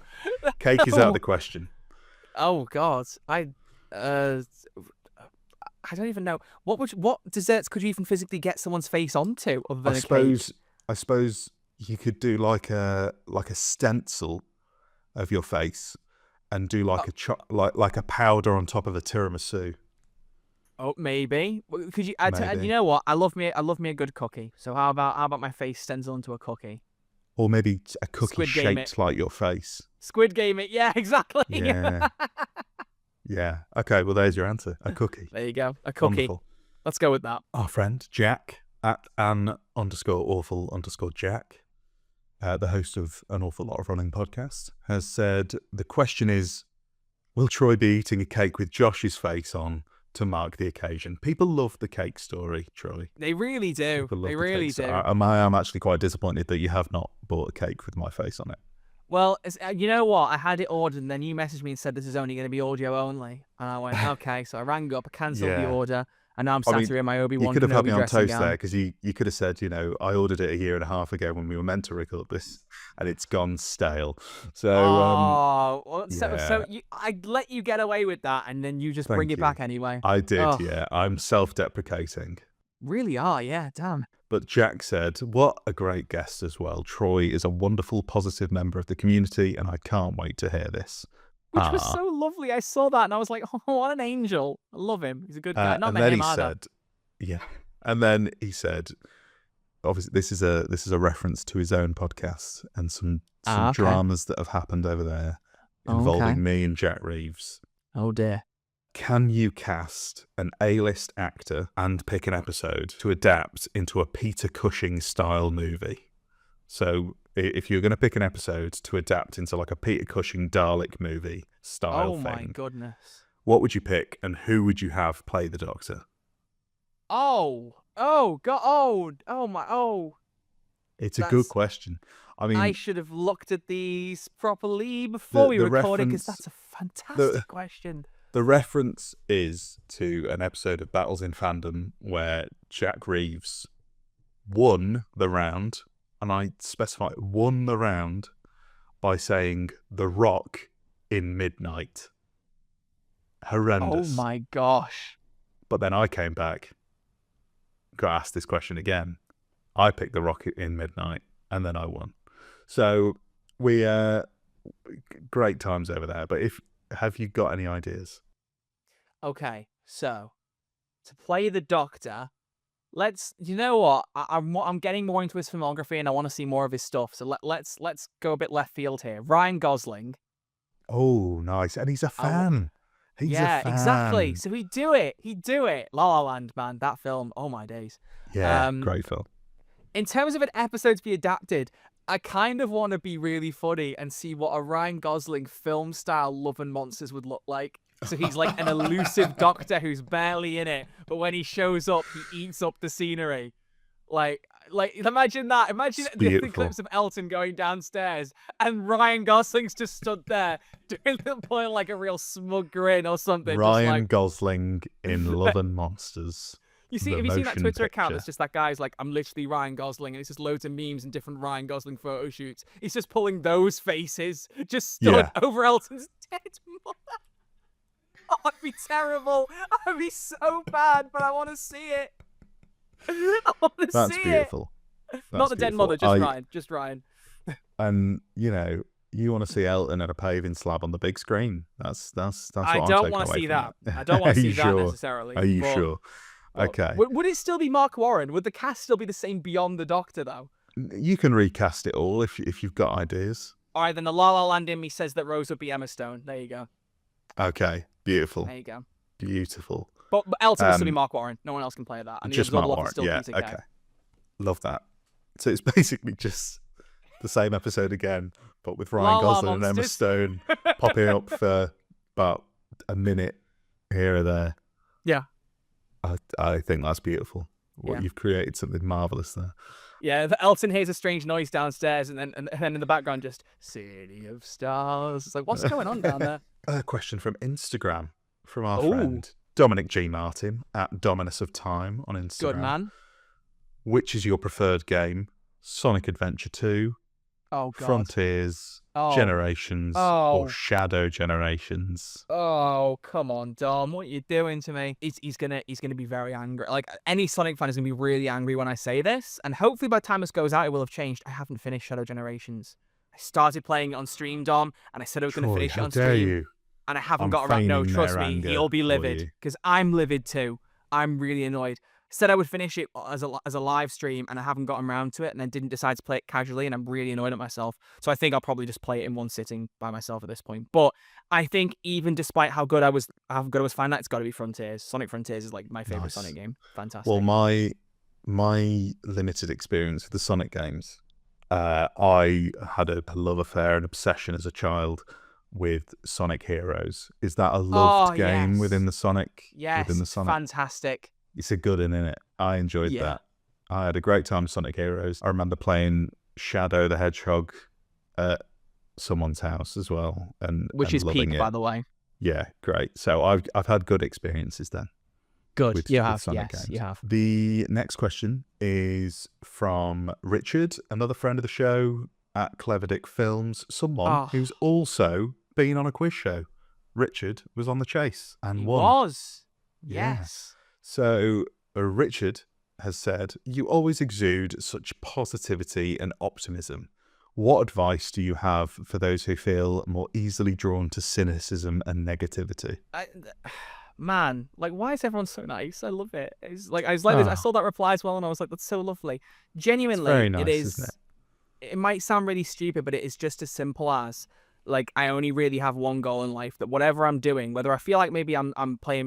Cake is out of the question. Oh God. I don't even know. What desserts could you even physically get someone's face onto other than a cake? I suppose you could do like a stencil of your face and do like a powder on top of a tiramisu. Oh, maybe. Could you? Maybe. You know what? I love me a good cookie. So how about my face stencil onto a cookie? Or maybe a cookie Squid Game shaped it. like your face. Squid Game it. Yeah, exactly. Yeah. Yeah. Okay, well, there's your answer. A cookie. There you go. A cookie. Wonderful. Let's go with that. Our friend, Jack, at an_awful_Jack, the host of An Awful Lot of Running podcasts, has said, the question is, will Troy be eating a cake with Josh's face on to mark the occasion? People love the cake story, Troy. They really do. People love They the really cake do. story. I am actually quite disappointed that you have not bought a cake with my face on it. Well, you know what? I had it ordered, and then you messaged me and said this is only going to be audio only. And I went, okay. So I rang up, I cancelled the Yeah. order, and now I'm sat here in my Obi-Wan You could have had Kenobi me on dressing toast gown. there, because you could have said, I ordered it a year and a half ago when we were meant to record this, and it's gone stale. So, I let you get away with that, and then you just bring Thank it you. back anyway. I did, Oh. yeah. I'm self-deprecating. Really are, yeah, damn. But Jack said, what a great guest as well. Troy is a wonderful, positive member of the community, and I can't wait to hear this. which was Ah. so lovely. I saw that and I was like, oh, what an angel. I love him. He's a good guy. Not and met then him he either. said, yeah. And then he said, obviously, this is a reference to his own podcast and some Okay. dramas that have happened over there involving Okay. me and Jack Reeves. Oh dear. Can you cast an A-list actor and pick an episode to adapt into a Peter Cushing style movie? So if you're going to pick an episode to adapt into like a Peter Cushing Dalek movie style Oh my thing, goodness. what would you pick and who would you have play the Doctor? Oh god. Oh my. Oh. It's a good That's- question. I mean, I should have looked at these properly before we the recorded because reference- that's a fantastic question. the reference is to an episode of Battles in Fandom where Jack Reeves won the round, and I specify won the round by saying The Rock in Midnight. Horrendous. Oh my gosh. But then I came back, got asked this question again. I picked The Rock in Midnight, and then I won. So we great times over there. But have you got any ideas? Okay, so to play the Doctor, you know what? I'm getting more into his filmography and I want to see more of his stuff. So let's go a bit left field here. Ryan Gosling. Oh, nice. And he's a fan. He's yeah, a fan. exactly. So he'd do it. La La Land, man, that film. Oh my days. Yeah, great film. In terms of an episode to be adapted, I kind of want to be really funny and see what a Ryan Gosling film style Love and Monsters would look like. So he's like an elusive doctor who's barely in it, but when he shows up, he eats up the scenery. Like imagine that. Imagine the clips of Elton going downstairs and Ryan Gosling's just stood there putting like a real smug grin or something. Ryan Gosling in Love and Monsters. Have you seen that Twitter account? It's just that guy's like, I'm literally Ryan Gosling, and it's just loads of memes and different Ryan Gosling photo shoots. He's just pulling those faces, just stood over Elton's dead mother. Oh, it'd be terrible. It'd be so bad, but I want to see it. I want to see it. That's beautiful. Not the dead mother, just Ryan. And you want to see Elton at a paving slab on the big screen. That's what I I'm don't taking want to away see from that. I don't want to see that sure? necessarily. Are you but- sure? but Okay. Would it still be Mark Warren? Would the cast still be the same beyond the Doctor, though? You can recast it all if you've got ideas. All right, then the La La Land in me says that Rose would be Emma Stone. There you go. Okay. Beautiful. There you go. Beautiful. But Elton will still be Mark Warren. No one else can play that. And Just the Mark other Warren. still Yeah. Peter Kay. Okay. Love that. So it's basically just the same episode again, but with Ryan La La Gosling and Emma Monsters. Stone popping up for about a minute here or there. Yeah. I think that's beautiful. Yeah. You've created something marvelous there. Yeah, Elton hears a strange noise downstairs, and then in the background, just City of Stars. It's like, what's going on down there? A question from Instagram from our Ooh. friend Dominic G. Martin at Dominus of Time on Instagram. Good man. Which is your preferred game? Sonic Adventure 2, Oh god. Frontiers, Oh. Generations, Oh. or Shadow Generations? Oh, come on, Dom. What are you doing to me? He's gonna be very angry. Like, any Sonic fan is gonna be really angry when I say this. And hopefully by the time this goes out, it will have changed. I haven't finished Shadow Generations. I started playing it on stream, Dom, and I said I was gonna Troy, finish it how on dare stream. you? And I haven't I'm got around. No, feigning trust their me, anger you'll be for livid you. because I'm livid too. I'm really annoyed. Said I would finish it as a live stream, and I haven't gotten around to it, and I didn't decide to play it casually, and I'm really annoyed at myself. So I think I'll probably just play it in one sitting by myself at this point. But I think even despite how good I was finding that, it's got to be Frontiers. Sonic Frontiers is like my favorite Nice. Sonic game. Fantastic. Well, my limited experience with the Sonic games, I had a love affair and obsession as a child with Sonic Heroes. Is that a loved game yes. within the Sonic? Yes, within the it's Sonic. fantastic. It's a good one, isn't it? I enjoyed Yeah. that. I had a great time with Sonic Heroes. I remember playing Shadow the Hedgehog at someone's house as well, Which and is loving peak, it. by the way. Yeah, great. So I've had good experiences then. Good. With You have. Sonic Yes, games. you have. The next question is from Richard, another friend of the show at Clever Dick Films, someone Oh. who's also been on a quiz show. Richard was on the chase and He won. was. Yeah. Yes. So Richard has said, you always exude such positivity and optimism. What advice do you have for those who feel more easily drawn to cynicism and negativity? Man, like, why is everyone so nice? I love it. It's like I was like this. I saw that reply as well, and I was like, that's so lovely. Genuinely, very nice, it is. isn't it? It might sound really stupid, but it is just as simple as, like, I only really have one goal in life, that whatever I'm doing, whether I feel like maybe I'm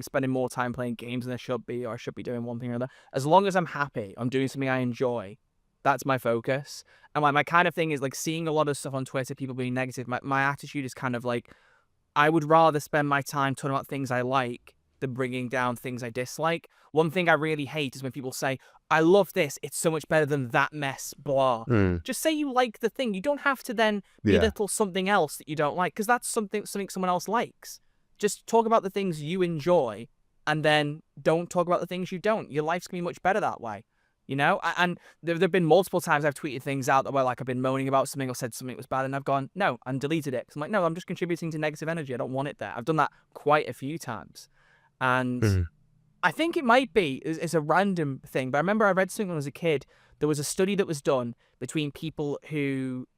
spending more time playing games than I should be, or I should be doing one thing or another, as long as I'm happy, I'm doing something I enjoy, that's my focus. And my kind of thing is, like, seeing a lot of stuff on Twitter, people being negative, my attitude is kind of like, I would rather spend my time talking about things I like than bringing down things I dislike. One thing I really hate is when people say, I love this, it's so much better than that mess, blah. Just say you like the thing. You don't have to then belittle something else that you don't like, because that's something someone else likes. Just talk about the things you enjoy, and then don't talk about the things you don't. Your life's going to be much better that way. You know, and there have been multiple times I've tweeted things out that were like, I've been moaning about something or said something was bad, and I've gone, no, and deleted it. Because I'm like, no, I'm just contributing to negative energy. I don't want it there. I've done that quite a few times. And I think it might be, it's a random thing, but I remember I read something when I was a kid. There was a study that was done between people who,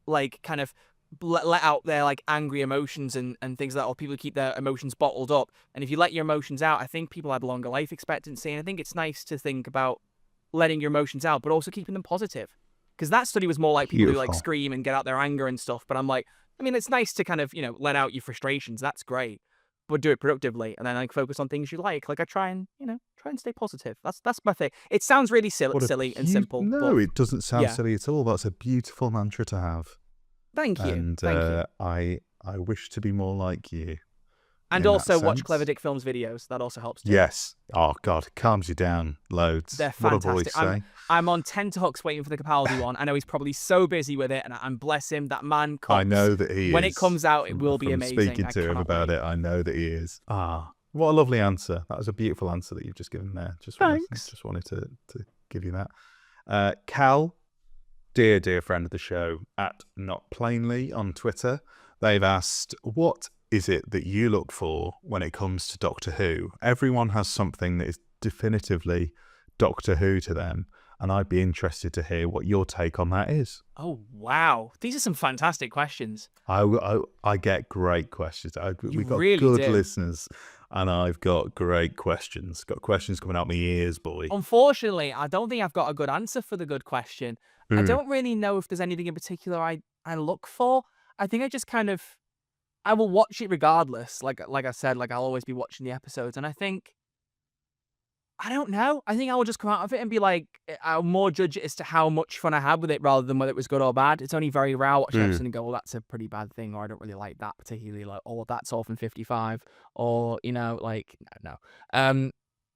like, kind of let out their, like, angry emotions and things like that, or people who keep their emotions bottled up. And if you let your emotions out, I think people have longer life expectancy. And I think it's nice to think about letting your emotions out, but also keeping them positive. Because that study was more like people who, like, scream and get out their anger and stuff. But I'm like, I mean, it's nice to kind of, you know, let out your frustrations. That's great. But do it productively, and then, like, focus on things you like. Like, I try and stay positive. That's my thing. It sounds really silly and simple. No, but it doesn't sound silly at all. That's a beautiful mantra to have. Thank you. And Thank you. I wish to be more like you. And also watch Clever Dick Films videos. That also helps too. Yes. Oh, God. Calms you down loads. They're What fantastic. a voice, I'm on tenterhooks waiting for the Capaldi one. I know he's probably so busy with it, and bless him, that man I know that he when is. it comes out, it will be From amazing. Speaking to him about it, I know that he is. What a lovely answer. That was a beautiful answer that you've just given there. Thanks. Just wanted to give you that. Cal, dear friend of the show, at Not Plainly on Twitter, they've asked, what is it that you look for when it comes to Doctor Who? Everyone has something that is definitively Doctor Who to them, and I'd be interested to hear what your take on that is. Oh, wow. These are some fantastic questions. I get great questions. We've got really good do. listeners, and I've got great questions. Got questions coming out my ears, boy. Unfortunately, I don't think I've got a good answer for the good question. I don't really know if there's anything in particular I look for. I think I just kind of, I will watch it regardless. Like I said, like, I'll always be watching the episodes. And I think, I don't know. I think I will just come out of it and be like, I'll more judge it as to how much fun I had with it rather than whether it was good or bad. It's only very rare I watch an episode and go, well, that's a pretty bad thing, or I don't really like that particularly, like, oh, that's Orphan 55, or, you know, like, no.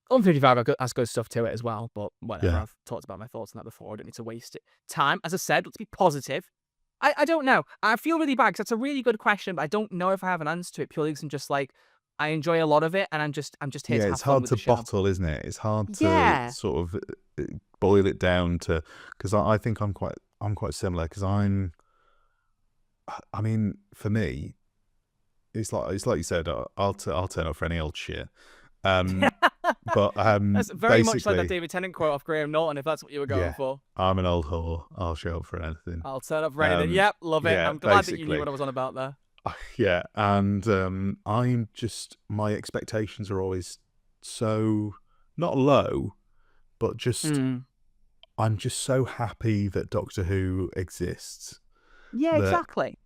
Orphan 55 has good stuff to it as well, but whatever. Yeah. I've talked about my thoughts on that before. I don't need to waste time. As I said, let's be positive. I don't know. I feel really bad because that's a really good question, but I don't know if I have an answer to it purely because I'm just like, I enjoy a lot of it, and I'm just here to have it's fun hard with to the show. bottle, isn't it? It's hard to sort of boil it down to, because I think I'm quite similar, because I mean, for me, it's like you said, I'll turn up for any old shit. But that's very much like that basically, David Tennant quote off Graham Norton, if that's what you were going for. I'm an old whore. I'll show up for anything. I'll turn up for anything. Yep, love it. yeah, I'm glad that you basically. knew what I was on about there. Yeah, and I'm just, my expectations are always so not low, but just I'm just so happy that Doctor Who exists. Yeah, that exactly.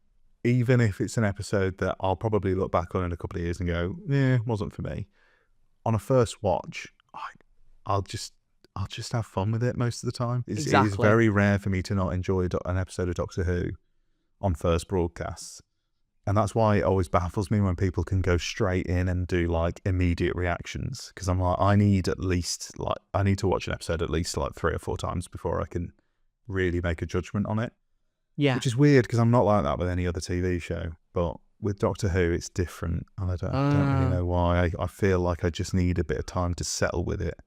Even if it's an episode that I'll probably look back on in a couple of years and go, yeah, wasn't for me. On a first watch, I'll just have fun with it most of the time. It is very rare for me to not enjoy an episode of Doctor Who on first broadcasts. And that's why it always baffles me when people can go straight in and do like immediate reactions. Because I'm like, I need to watch an episode at least like 3 or 4 times before I can really make a judgment on it. Yeah. Which is weird because I'm not like that with any other TV show. But with Doctor Who, it's different. And I don't really know why. I feel like I just need a bit of time to settle with it.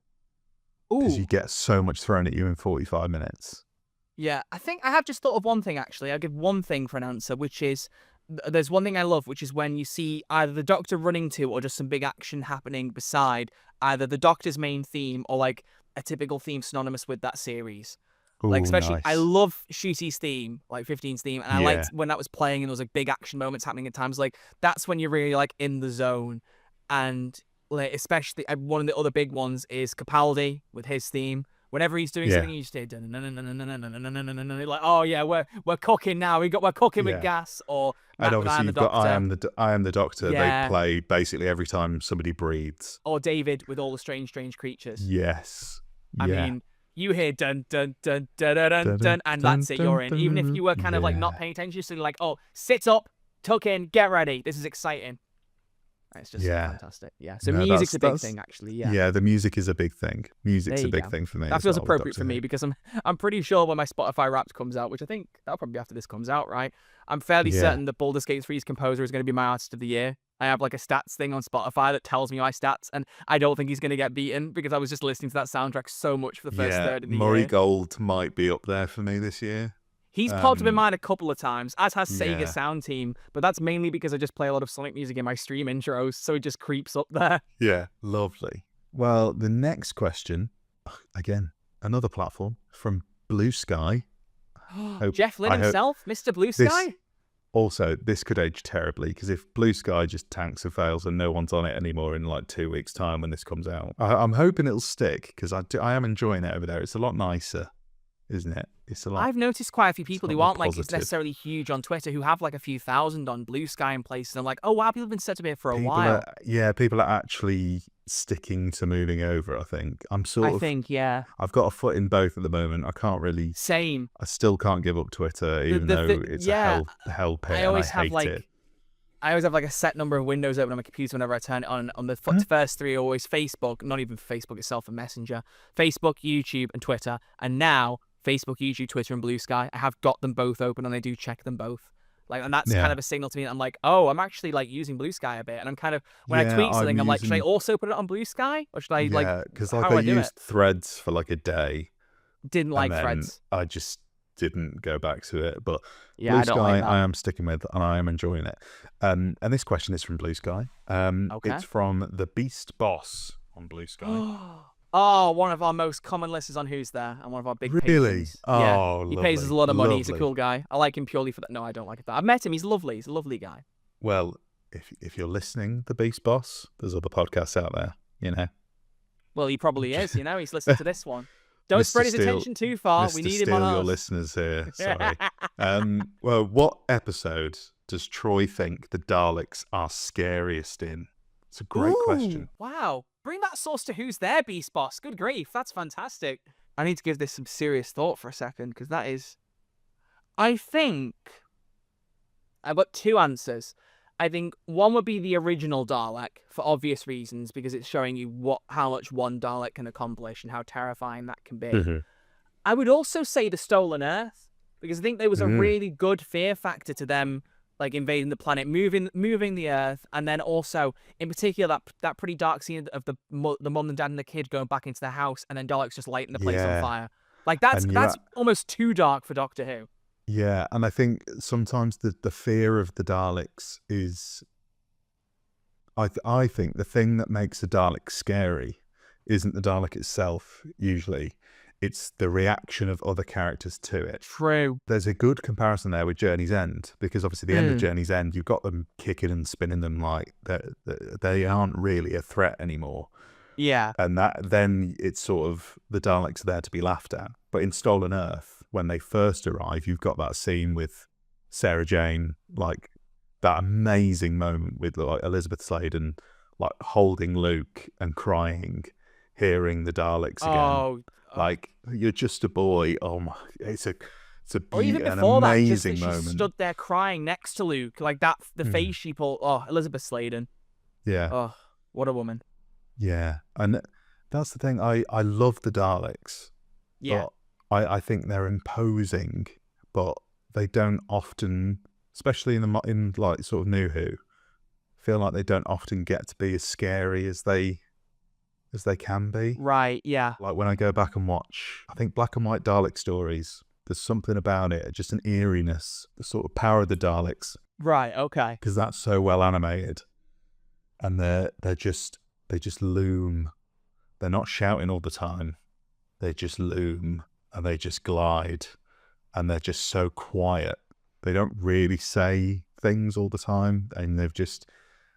Because you get so much thrown at you in 45 minutes. Yeah, I think I have just thought of one thing, actually. I'll give one thing for an answer, which is, there's one thing I love, which is when you see either the Doctor running to or just some big action happening beside either the Doctor's main theme or like a typical theme synonymous with that series. Like, Ooh, especially, I nice. love Shooty's theme, like 15's theme, and I Yeah. liked when that was playing and there was like big action moments happening at times. Like, that's when you're really like in the zone. And like, especially one of the other big ones is Capaldi with his theme. Whenever he's doing Yeah. something, you just hear like, oh yeah, we're cooking now. We're cooking with Yeah. gas. Or And Matt with obviously I Am the you've got Doctor. I Am the Doctor. Yeah. They play basically every time somebody breathes. Or David with All the Strange Creatures. Yes. I Yeah. mean, you hear dun dun dun dun dun dun dun, and that's it. You're in. Even if you were kind of like not paying attention, just like, oh, sit up, tuck in, get ready. This is exciting. It's just fantastic. Yeah. So No, music's a big thing, actually. Yeah. Yeah, the music is a big thing. Music's There a you big go. thing for me. That as feels well, appropriate Doctor for me Who. because I'm pretty sure when my Spotify Wrapped comes out, which I think that'll probably be after this comes out, right? I'm fairly certain that Baldur's Gate 3's composer is going to be my artist of the year. I have like a stats thing on Spotify that tells me my stats, and I don't think he's going to get beaten because I was just listening to that soundtrack so much for the first third of the Murray year. Gold might be up there for me this year. He's popped up in mine a couple of times, as has Yeah. Sega Sound Team, but that's mainly because I just play a lot of Sonic music in my stream intros, so it just creeps up there. Yeah, lovely. Well, the next question, again, another platform from Blue Sky. Jeff Lynne himself, Mr. Blue Sky? Also, this could age terribly because if Blue Sky just tanks and fails and no one's on it anymore in like 2 weeks' time when this comes out, I'm hoping it'll stick because I am enjoying it over there. It's a lot nicer, isn't it? It's a lot. I've noticed quite a few people who more aren't like positive. necessarily huge on Twitter who have like a few thousand on Blue Sky and places. I'm like, oh wow, people have been set up here for a while. People are actually sticking to moving over. I think I've got a foot in both at the moment. I can't really. Same. I still can't give up Twitter, even though it's a hell pit. I always and I have hate it. I always have like a set number of windows open on my computer whenever I turn it on. On the first three are always Facebook, not even Facebook itself, a Messenger, Facebook, YouTube, and Twitter, and now Facebook, YouTube, Twitter, and Blue Sky. I have got them both open, and I do check them both. Like, and that's kind of a signal to me that I'm like, oh, I'm actually like using Blue Sky a bit, and I'm kind of when I tweet something, I'm like, should I also put it on Blue Sky, or should I because how like do I do used Threads for like a day. Didn't like and then Threads. I just didn't go back to it, but Yeah, Blue I don't Sky like that. I am sticking with, and I am enjoying it. And this question is from Blue Sky. Okay. It's from the Beast Boss on Blue Sky. Oh, one of our most common listeners on Who's There, and one of our big Really? patrons. Oh, yeah. He pays us a lot of money. He's a lovely. cool guy. I like him purely for that. No, I don't like it. I've met him. He's lovely. He's a lovely guy. Well, if you're listening, the Beast Boss, there's other podcasts out there, you know. Well, he probably is. You know, he's listening to this one. Don't Mr. spread his Steele- attention too far. We Mr. need him Steele, on your ours. listeners here. Sorry. Well, what episode does Troy think the Daleks are scariest in? It's a great question. Wow. Bring that source to Who's There, Beast Boss. Good grief. That's fantastic. I need to give this some serious thought for a second, because that is... I think... I've got two answers. I think one would be the original Dalek, for obvious reasons, because it's showing you how much one Dalek can accomplish and how terrifying that can be. Mm-hmm. I would also say the Stolen Earth, because I think there was a really good fear factor to them, like invading the planet, moving the Earth, and then also, in particular, that pretty dark scene of the mum and dad and the kid going back into the house, and then Daleks just lighting the place on fire. Like that's almost too dark for Doctor Who. Yeah, and I think sometimes the fear of the Daleks is... I think the thing that makes a Dalek scary isn't the Dalek itself, usually. It's the reaction of other characters to it. True. There's a good comparison there with Journey's End, because obviously the end of Journey's End, you've got them kicking and spinning them like they aren't really a threat anymore. Yeah. And then it's sort of the Daleks are there to be laughed at. But in Stolen Earth, when they first arrive, you've got that scene with Sarah Jane, like that amazing moment with like Elizabeth Sladen, like holding Luke and crying, hearing the Daleks again. Like, you're just a boy. Oh my! It's or even an before that, just amazing that she moment. stood there crying next to Luke, like that. The face she pulled. Oh, Elizabeth Sladen. Yeah. Oh, what a woman. Yeah, and that's the thing. I love the Daleks. Yeah. But I think they're imposing, but they don't often, especially in like sort of New Who, feel like they don't often get to be as scary as they can be. Right. Yeah. Like when I go back and watch, I think black and white Dalek stories, there's something about it, just an eeriness, the sort of power of the Daleks. Right. Okay. Because that's so well animated, and they just loom. They're not shouting all the time. They just loom, and they just glide, and they're just so quiet. They don't really say things all the time, and they've just,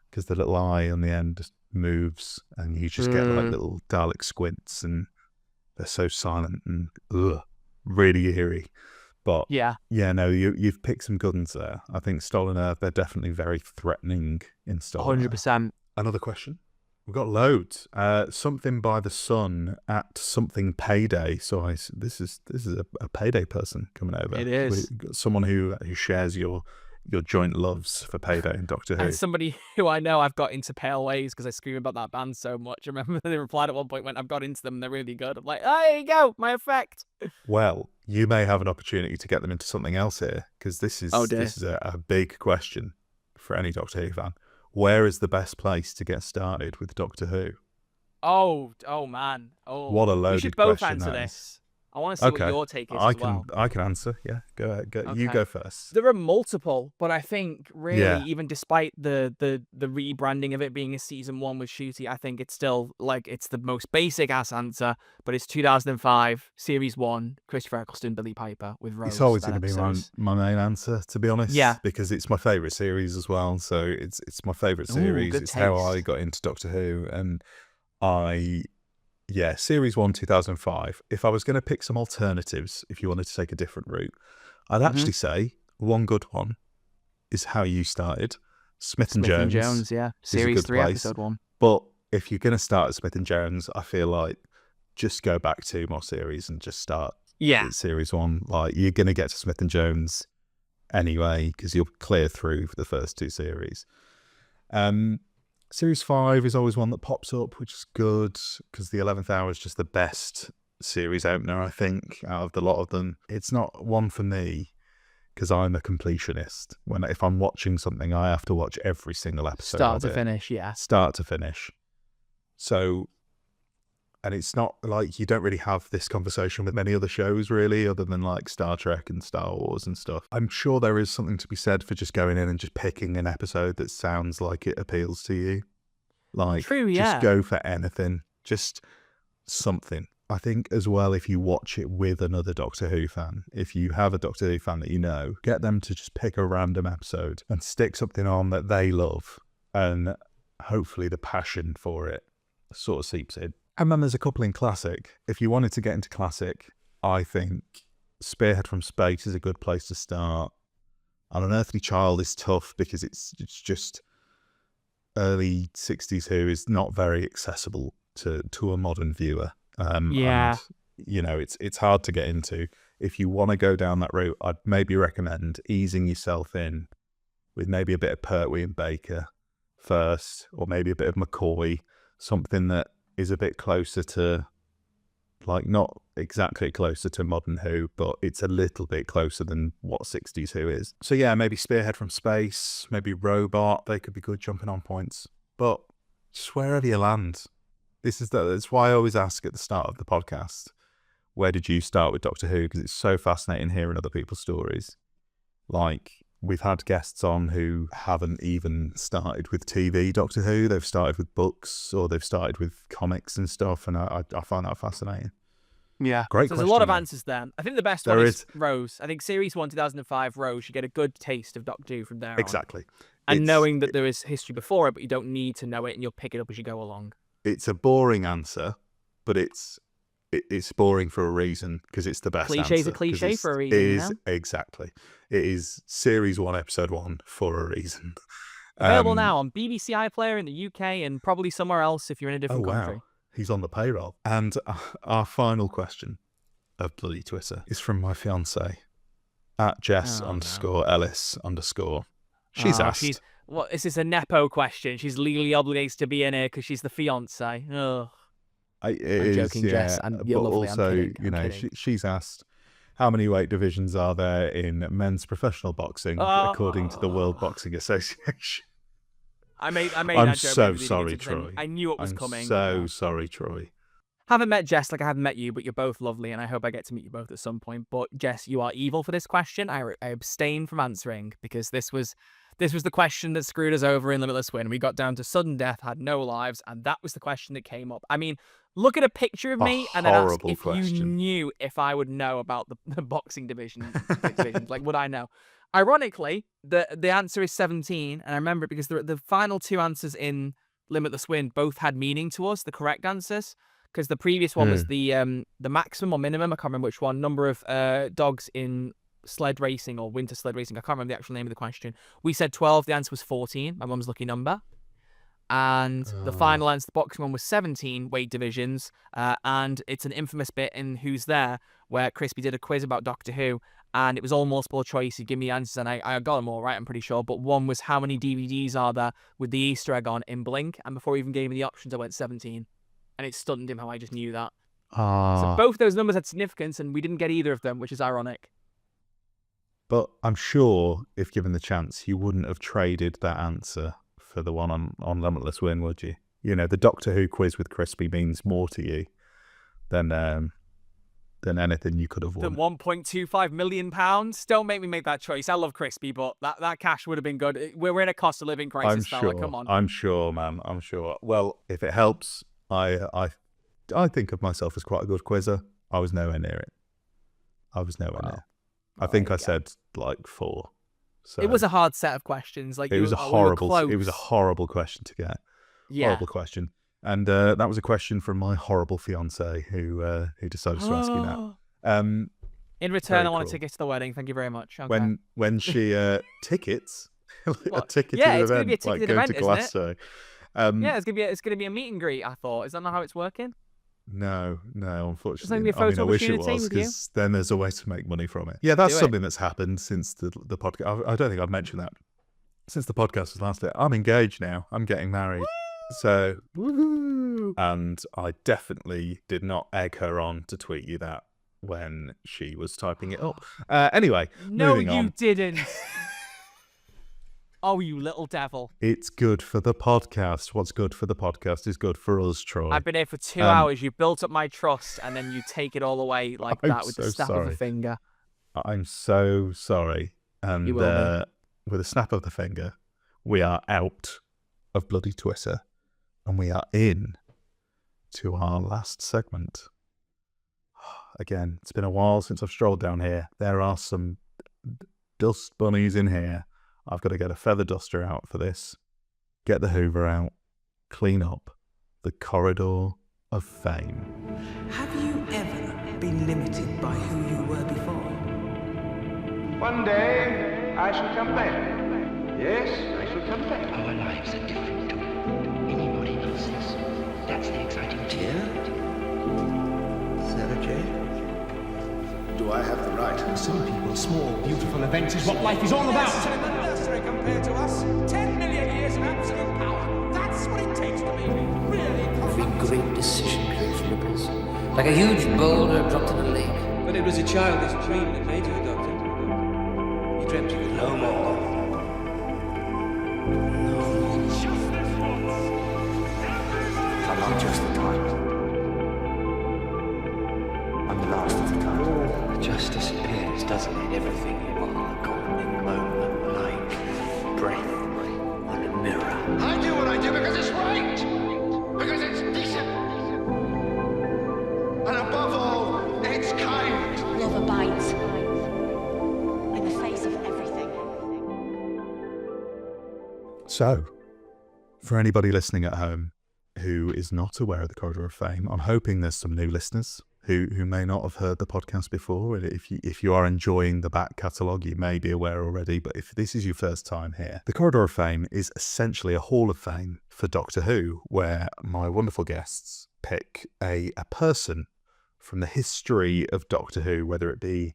because the little eye on the end just moves, and you just get like little Dalek squints, and they're so silent and really eerie. But yeah, no, you've picked some good ones there. I think Stolen Earth, they're definitely very threatening in Stolen Earth. 100%. Another question? We've got loads. Something by the Sun at something Payday. So this is a Payday person coming over. It is. We've got someone who shares your joint loves for Payday and Doctor Who. And somebody who I know I've got into Pale Ways because I scream about that band so much. I remember they replied at one point when I've got into them and they're really good. I'm like, oh, there you go, my effect. Well, you may have an opportunity to get them into something else here, because this is a big question for any Doctor Who fan. Where is the best place to get started with Doctor Who? Oh man. Oh, what a loaded question. We should both that answer is. this. I want to see what your take is as well. I can answer. Yeah, go ahead. Okay. You go first. There are multiple, but I think really, even despite the rebranding of it being a season 1 with Shooty, I think it's still like it's the most basic ass answer. But it's 2005 series 1, Christopher Eccleston, Billy Piper with Rose. It's always going to be my main answer, to be honest. Yeah, because it's my favourite series as well. So it's my favourite series. It's how I got into Doctor Who, and series 1, 2005. If I was going to pick some alternatives, if you wanted to take a different route, I'd actually say one good one is How You Started. Smith and Jones, yeah. Series 3, place. Episode 1. But if you're going to start at Smith and Jones, I feel like just go back 2 more series and just start at series 1. Like, you're going to get to Smith and Jones anyway, because you'll clear through for the first 2 series. Series 5 is always one that pops up, which is good, because the 11th Hour is just the best series opener, I think, out of the lot of them. It's not one for me, because I'm a completionist. If I'm watching something, I have to watch every single episode. Start to finish, yeah. Start to finish. So, and it's not like you don't really have this conversation with many other shows, really, other than like Star Trek and Star Wars and stuff. I'm sure there is something to be said for just going in and just picking an episode that sounds like it appeals to you. Like, just go for anything. Just something. I think as well, if you watch it with another Doctor Who fan, if you have a Doctor Who fan that you know, get them to just pick a random episode and stick something on that they love, and hopefully the passion for it sort of seeps in. And then there's a couple in Classic. If you wanted to get into Classic, I think Spearhead from Space is a good place to start. An Unearthly Child is tough because it's just early 60s Who is not very accessible to a modern viewer. And, it's hard to get into. If you want to go down that route, I'd maybe recommend easing yourself in with maybe a bit of Pertwee and Baker first, or maybe a bit of McCoy, something that is a bit closer to, like, not exactly closer to modern Who, but it's a little bit closer than what 60s Who is. So yeah, maybe Spearhead from Space, maybe Robot, they could be good jumping on points. But just wherever you land. That's why I always ask at the start of the podcast, where did you start with Doctor Who? Because it's so fascinating hearing other people's stories. Like, we've had guests on who haven't even started with TV Doctor Who. They've started with books, or they've started with comics and stuff, and I find that fascinating. Yeah. Great so question. There's a lot of answers there. I think the best one is Rose. I think Series 1, 2005, Rose, you get a good taste of Doctor Who from there on. Exactly. And knowing that there is history before it, but you don't need to know it, and you'll pick it up as you go along. It's a boring answer, but it's boring for a reason, because it's the best answer. Cliché's a cliche for a reason. It is, exactly. It is Series 1, Episode 1 for a reason. Available now on BBC iPlayer in the UK and probably somewhere else if you're in a different country. Wow. He's on the payroll. And our final question of Bloody Twitter is from my fiancée, at Jess _Ellis_. She's asked. What is this, a nepo question? She's legally obligated to be in here because she's the fiance. Ugh. I'm joking, Jess. And you're lovely. Also, I'm kidding. She's asked, how many weight divisions are there in men's professional boxing according to the World Boxing Association? I made I'm that joke. so sorry, Troy. I knew it was coming. So sorry, Troy. Haven't met Jess like I haven't met you, but you're both lovely, and I hope I get to meet you both at some point. But Jess, you are evil for this question. I abstain from answering because this was the question that screwed us over in Limitless Win. We got down to sudden death, had no lives, and that was the question that came up. I mean, Look at a picture of me and then ask horrible if you question. knew if I would know about the boxing division. Like, would I know? Ironically, the answer is 17, and I remember it because the final two answers in Limitless Win both had meaning to us, the correct answers, because the previous one was the maximum or minimum, I can't remember which one, number of dogs in sled racing or winter sled racing. I can't remember the actual name of the question. We said 12, the answer was 14, my mum's lucky number. And the final answer, the boxing one, was 17 weight divisions. And it's an infamous bit in Who's There where Crispy did a quiz about Doctor Who, and it was all multiple choice. He'd give me answers, and I got them all right, I'm pretty sure. But one was, how many DVDs are there with the Easter egg on in Blink? And before he even gave me the options, I went 17. And it stunned him how I just knew that. So both those numbers had significance, and we didn't get either of them, which is ironic. But I'm sure if given the chance, you wouldn't have traded that answer for the one on Limitless Win, would you? You know, the Doctor Who quiz with Crispy means more to you than anything you could have won. Than £1.25 million? Don't make me make that choice. I love Crispy, but that cash would have been good. We're in a cost of living crisis, fella. Come on. I'm sure, man. I'm sure. Well, if it helps, I think of myself as quite a good quizzer. I was nowhere near it. Near. I think I said like 4. So it was a hard set of questions. Like, it was a horrible question to get. Yeah. Horrible question. And that was a question from my horrible fiance who decided to ask you that. In return, I want a ticket to the wedding. Thank you very much. Okay. When she tickets, a ticket yeah, to it's the gonna be a event, like ticketed going event, to isn't it? Glasgow. Yeah, it's gonna be a meet and greet. I thought, is that not how it's working? No, unfortunately. There's gonna be a photo I wish it opportunity was, with you. because then there's a way to make money from it. Yeah, that's something that's happened since the podcast. I don't think I've mentioned that since the podcast was last. I'm engaged now. I'm getting married. So, woo-hoo. And I definitely did not egg her on to tweet you that when she was typing it up. Anyway, moving on. No, you didn't. Oh, you little devil. It's good for the podcast. What's good for the podcast is good for us, Troy. I've been here for 2 hours. You built up my trust, and then you take it all away like that with the snap of a finger. I'm so sorry. And You will with a snap of the finger, we are out of bloody Twitter, and we are in to our last segment. Again, it's been a while since I've strolled down here. There are some dust bunnies in here. I've got to get a feather duster out for this, get the Hoover out, clean up the corridor of fame. Have you ever been limited by who you were before? One day, I shall come back. Yes, I shall come back. Our lives are different to anybody else's. That's the exciting Dear? Sarah Jane? Do I have the right? Some people's small, beautiful events is what life is all about. Unnecessary compared to us. 10 million years of absolute power. That's what it takes to be really Every great decision creates ripples. Like a huge boulder dropped in a lake. But it was a childish dream that made you a doctor. You dreamt you could no more. I'm not just the type. I'm the last of the kind. It just disappears, doesn't it? Everything you are gone in a moment, like breath on a mirror. I do what I do because it's right. Because it's decent. And above all, it's kind. Love abides in the face of everything. So, for anybody listening at home who is not aware of the Corridor of Fame, I'm hoping there's some new listeners who may not have heard the podcast before. If you are enjoying the back catalogue, you may be aware already, but if this is your first time here, the Corridor of Fame is essentially a hall of fame for Doctor Who, where my wonderful guests pick a person from the history of Doctor Who, whether it be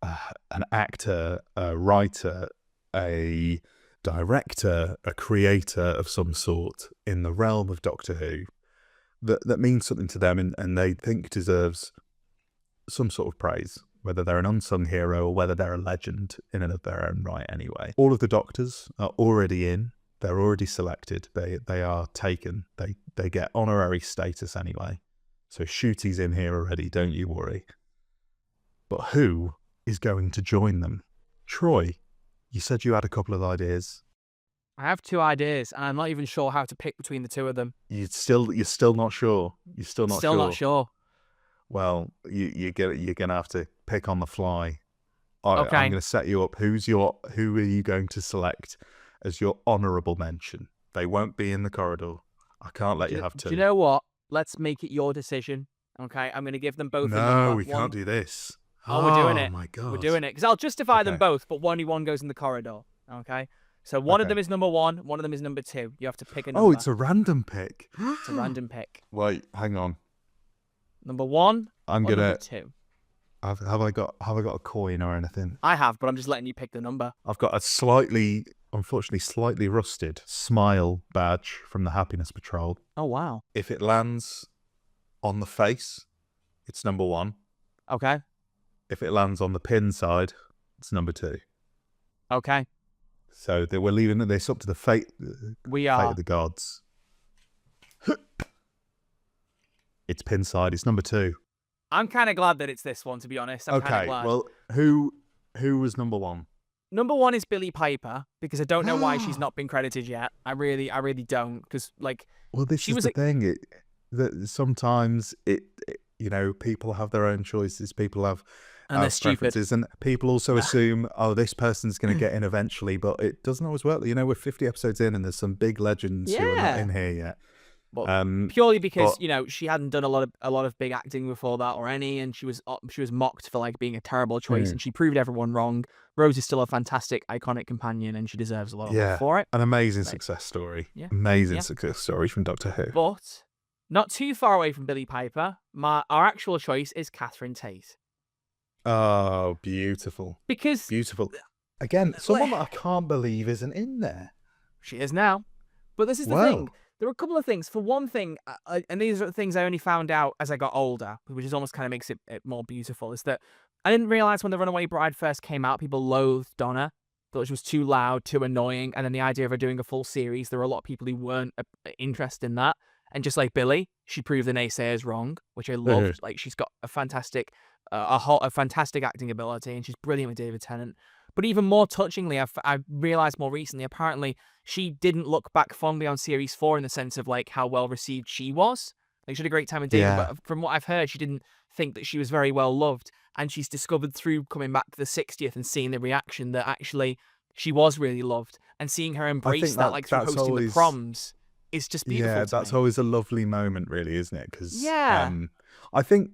an actor, a writer, a director, a creator of some sort in the realm of Doctor Who, that means something to them and they think deserves some sort of praise, whether they're an unsung hero or whether they're a legend in and of their own right anyway. All of the doctors are already in, they're already selected, they are taken, they get honorary status anyway. So Shooty's in here already, don't you worry. But who is going to join them? Troy, you said you had a couple of ideas. I have two ideas, and I'm not even sure how to pick between the two of them. You're still not sure. You're still not Still sure. not sure. Well, you're gonna have to pick on the fly. Okay. I'm gonna set you up. Who are you going to select as your honourable mention? They won't be in the corridor. I can't let you have two. Do you know what? Let's make it your decision. Okay, I'm going to give them both a No, number. we can't do this. Oh, we're doing it. Oh my god. We're doing it. Because I'll justify them Okay. both, but only one goes in the corridor. Okay? So one of Okay. them is number 1, one of them is number 2. You have to pick a number. Oh, it's a random pick. It's a random pick. Wait, hang on. Number 1 I'm or gonna. number 2? Have I got a coin or anything? I have, but I'm just letting you pick the number. I've got unfortunately slightly rusted smile badge from the Happiness Patrol. Oh, wow. If it lands on the face, it's number 1. Okay. If it lands on the pin side, it's number 2. Okay. So we're leaving this up to the fate We fate are. of the gods. It's pin side. It's number 2. I'm kind of glad that it's this one, to be honest. I'm kind of Okay. glad. Well, who was number 1? Number 1 is Billie Piper, because I don't know why she's not been credited yet. I really don't, because, like... Well, this she is was the thing. That sometimes people have their own choices. People have And they're stupid. preferences, and people also assume, oh, this person's going to get in eventually, but it doesn't always work. We're 50 episodes in, and there's some big legends who are not in here yet. Well, purely because she hadn't done a lot of big acting before that or any, and she was mocked for like being a terrible choice, and she proved everyone wrong. Rose is still a fantastic, iconic companion, and she deserves a lot of love for it. An amazing success story. Yeah. Amazing success story from Doctor Who. But not too far away from Billie Piper, our actual choice is Catherine Tate. Oh, beautiful. Because beautiful. Again, someone that I can't believe isn't in there. She is now. But this is the thing. There are a couple of things. For one thing, and these are the things I only found out as I got older, which is almost kind of makes it more beautiful, is that I didn't realize when The Runaway Bride first came out, people loathed Donna, thought she was too loud, too annoying, and then the idea of her doing a full series, there were a lot of people who weren't interested in that. And just like Billie, she proved the naysayers wrong, which I loved. Like, she's got a fantastic acting ability, and she's brilliant with David Tennant. But even more touchingly, I've realized more recently, apparently, she didn't look back fondly on Series 4 in the sense of, like, how well received she was. Like, she had a great time with David, but from what I've heard, she didn't think that she was very well loved. And she's discovered through coming back to the 60th and seeing the reaction that actually she was really loved. And seeing her embrace that, like, through hosting the proms is just beautiful. Yeah, that's always a lovely moment, really, isn't it? Because I think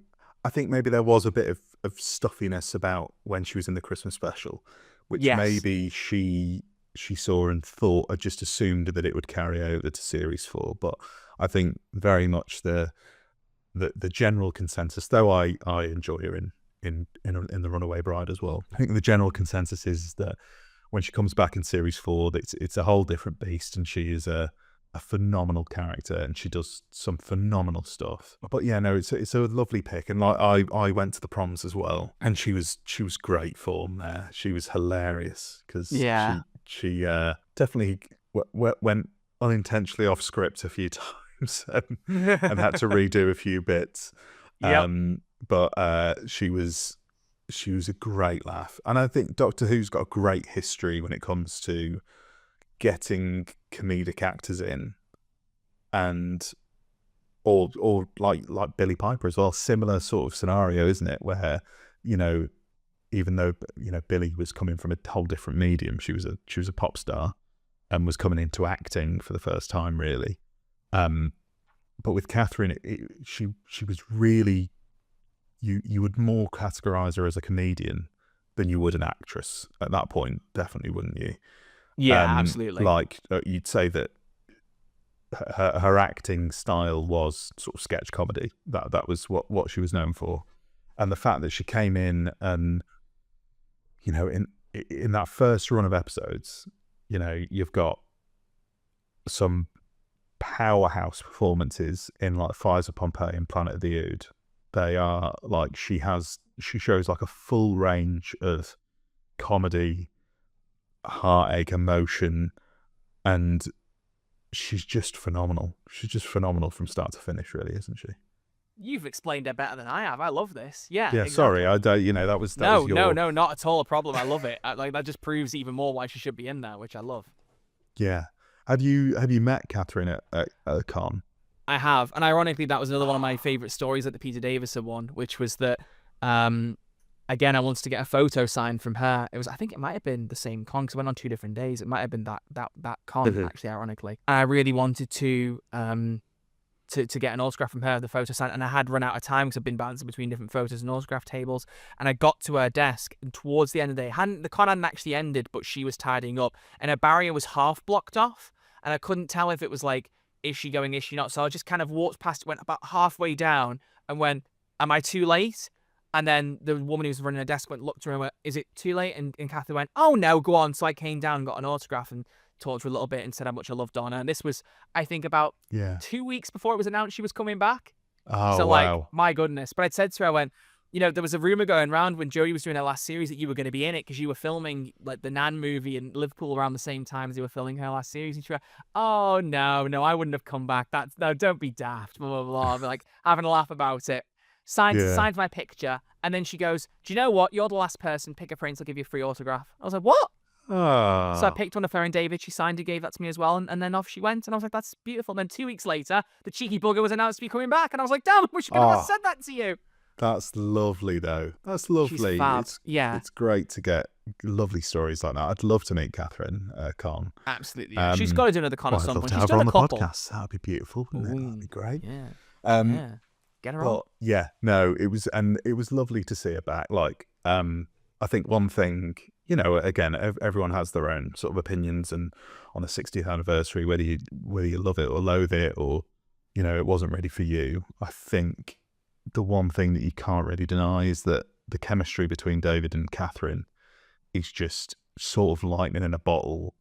maybe there was a bit of stuffiness about when she was in the Christmas special, which maybe she saw and thought, or just assumed that it would carry over to Series 4. But I think very much the general consensus, though I enjoy her in The Runaway Bride as well, I think the general consensus is that when she comes back in Series 4, it's a whole different beast, and she is a phenomenal character, and she does some phenomenal stuff. But yeah, no, it's a lovely pick, and like I went to the proms as well, and she was great form there. She was hilarious because she definitely went unintentionally off script a few times and had to redo a few bits. But she was a great laugh, and I think Doctor Who's got a great history when it comes to getting comedic actors in, and or like Billie Piper as well, similar sort of scenario, isn't it, where even though Billie was coming from a whole different medium, she was a pop star and was coming into acting for the first time, really, but with Catherine, she was really, you would more categorize her as a comedian than you would an actress at that point, definitely, wouldn't you? Yeah, absolutely. Like, you'd say that her acting style was sort of sketch comedy. That was what she was known for. And the fact that she came in and, in that first run of episodes, you've got some powerhouse performances in like Fires of Pompeii and Planet of the Ood. They are like, she shows like a full range of comedy, heartache, emotion, and she's just phenomenal. She's just phenomenal from start to finish, really, isn't she? You've explained it better than I have. I love this. Yeah. Yeah. Exactly. Sorry, I don't. That was your... No, not at all a problem. I love it. Like, that just proves even more why she should be in there, which I love. Yeah. Have you met Catherine at a con? I have, and ironically, that was another one of my favourite stories at the Peter Davison one, which was that, again, I wanted to get a photo signed from her. I think it might have been the same con, because I went on 2 different days. It might have been that con, actually, ironically. I really wanted to get an autograph from her, the photo signed, and I had run out of time because I've been bouncing between different photos and autograph tables, and I got to her desk, and towards the end of the day, the con hadn't actually ended, but she was tidying up, and her barrier was half blocked off, and I couldn't tell if it was like, is she going, is she not? So I just kind of walked past, went about halfway down, and went, am I too late? And then the woman who was running her desk looked at her and went, is it too late? And Kathy went, oh no, go on. So I came down and got an autograph and talked to her a little bit and said how much I loved Donna. And this was, I think, about 2 weeks before it was announced she was coming back. Oh, so, wow. like, my goodness. But I'd said to her, I went, you know, there was a rumor going around when Jodie was doing her last series that you were going to be in it because you were filming like the Nan movie in Liverpool around the same time as you were filming her last series. And she went, oh, no, I wouldn't have come back. No, don't be daft, blah, blah, blah. I'm like having a laugh about it. Signed my picture. And then she goes, do you know what? You're the last person. Pick a prince. I'll give you a free autograph. I was like, what? Oh. So I picked one of her and David. She signed and gave that to me as well. And then off she went. And I was like, that's beautiful. And then 2 weeks later, the cheeky bugger was announced to be coming back. And I was like, damn, I wish I could have said that to you. That's lovely, though. That's lovely. She's fab. It's great to get lovely stories like that. I'd love to meet Catherine Con. Absolutely. Yeah. She's got to do another con at some point. I'd love to have her on the podcast. That'd be beautiful. That'd be great. Yeah. Get her on. Yeah, no, it was lovely to see her back. Like, I think one thing, you know, again, everyone has their own sort of opinions, and on the 60th anniversary, whether you love it or loathe it, or, you know, it wasn't ready for you. I think the one thing that you can't really deny is that the chemistry between David and Catherine is just sort of lightning in a bottle.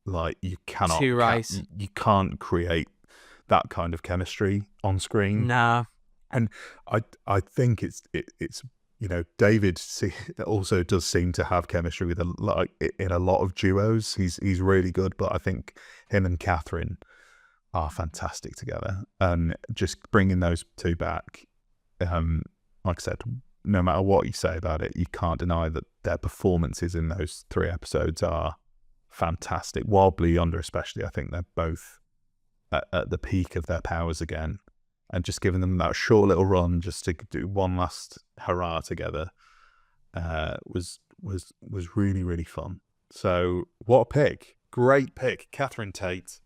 Like, you cannot, Too right. You can't create that kind of chemistry on screen. Nah. And I think it's you know, David also does seem to have chemistry with in a lot of duos. He's really good, but I think him and Catherine are fantastic together. And just bringing those two back, like I said, no matter what you say about it, you can't deny that their performances in those 3 episodes are fantastic. Wild Blue Yonder especially, I think they're both at the peak of their powers again. And just giving them that short little run just to do one last hurrah together was really, really fun. So what a pick. Great pick. Catherine Tate,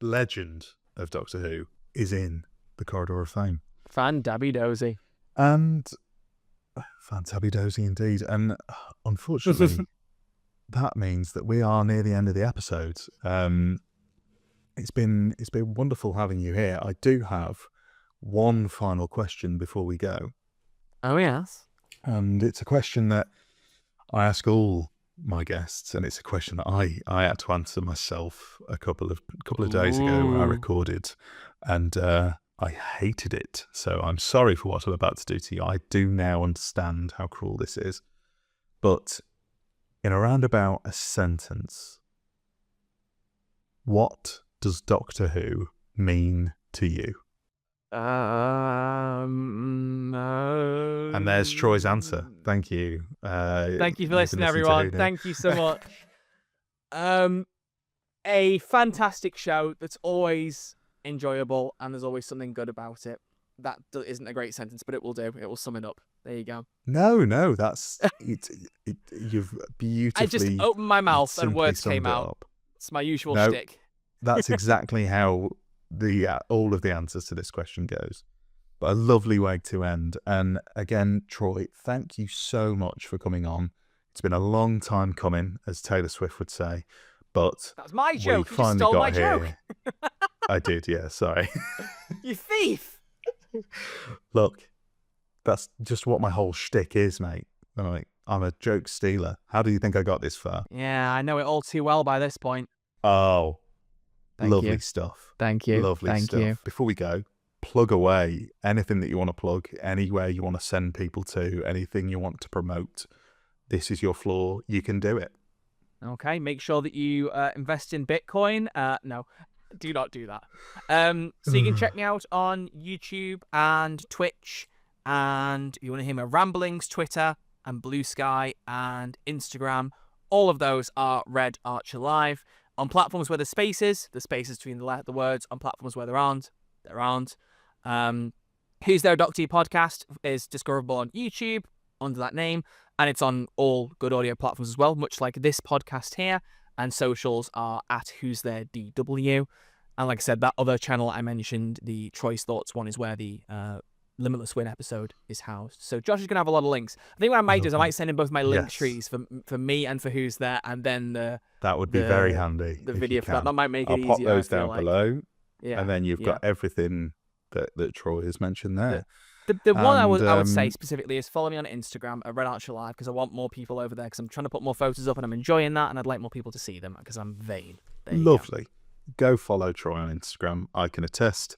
legend of Doctor Who, is in the Corridor of Fame. Fan-dabby-dozy. And fan-dabby-dozy indeed. And unfortunately, that means that we are near the end of the episode. It's been wonderful having you here. I do have one final question before we go. Oh, yes. And it's a question that I ask all my guests, and it's a question that I had to answer myself a couple of days ago when I recorded, and I hated it. So I'm sorry for what I'm about to do to you. I do now understand how cruel this is. But in around about a sentence, what does Doctor Who mean to you? And there's Troy's answer. Thank you. Thank you for listening, everyone. Thank you so much. A fantastic show that's always enjoyable, and there's always something good about it. That isn't a great sentence, but it will do. It will sum it up. There you go. No, that's it. You've beautifully. I just opened my mouth and words came out. It's my usual shtick. That's exactly how all of the answers to this question goes. But a lovely way to end. And again, Troy, thank you so much for coming on. It's been a long time coming, as Taylor Swift would say. But that's my joke. You just stole my here. Joke. I did, yeah. Sorry. You thief. Look, that's just what my whole shtick is, mate. I'm a joke stealer. How do you think I got this far? Yeah, I know it all too well by this point. Oh, lovely you. Stuff. Thank you. Lovely Thank stuff. You. Before we go, plug away anything that you want to plug, anywhere you want to send people to, anything you want to promote. This is your floor. You can do it. Okay, make sure that you invest in Bitcoin. No, do not do that. So you can check me out on YouTube and Twitch, and if you want to hear my ramblings, Twitter and Blue Sky and Instagram. All of those are RedArcherLive. On platforms where there's spaces between the words. On platforms where there aren't. Who's There, a Doctor Who podcast is discoverable on YouTube under that name, and it's on all good audio platforms as well, much like this podcast here. And socials are at Who's There DW. And like I said, that other channel I mentioned, the Troy's Thoughts one, is where the Limitless Win episode is housed. So Josh is going to have a lot of links. I think what I might do is I might send in both my link trees for me and for Who's There, and then that would be very handy. The video for that might make it easier. I'll pop those down below, yeah, and then you've got everything that Troy has mentioned there. The one I would say specifically is follow me on Instagram at RedArcherLive, because I want more people over there, because I'm trying to put more photos up and I'm enjoying that, and I'd like more people to see them because I'm vain. Lovely. Go follow Troy on Instagram. I can attest.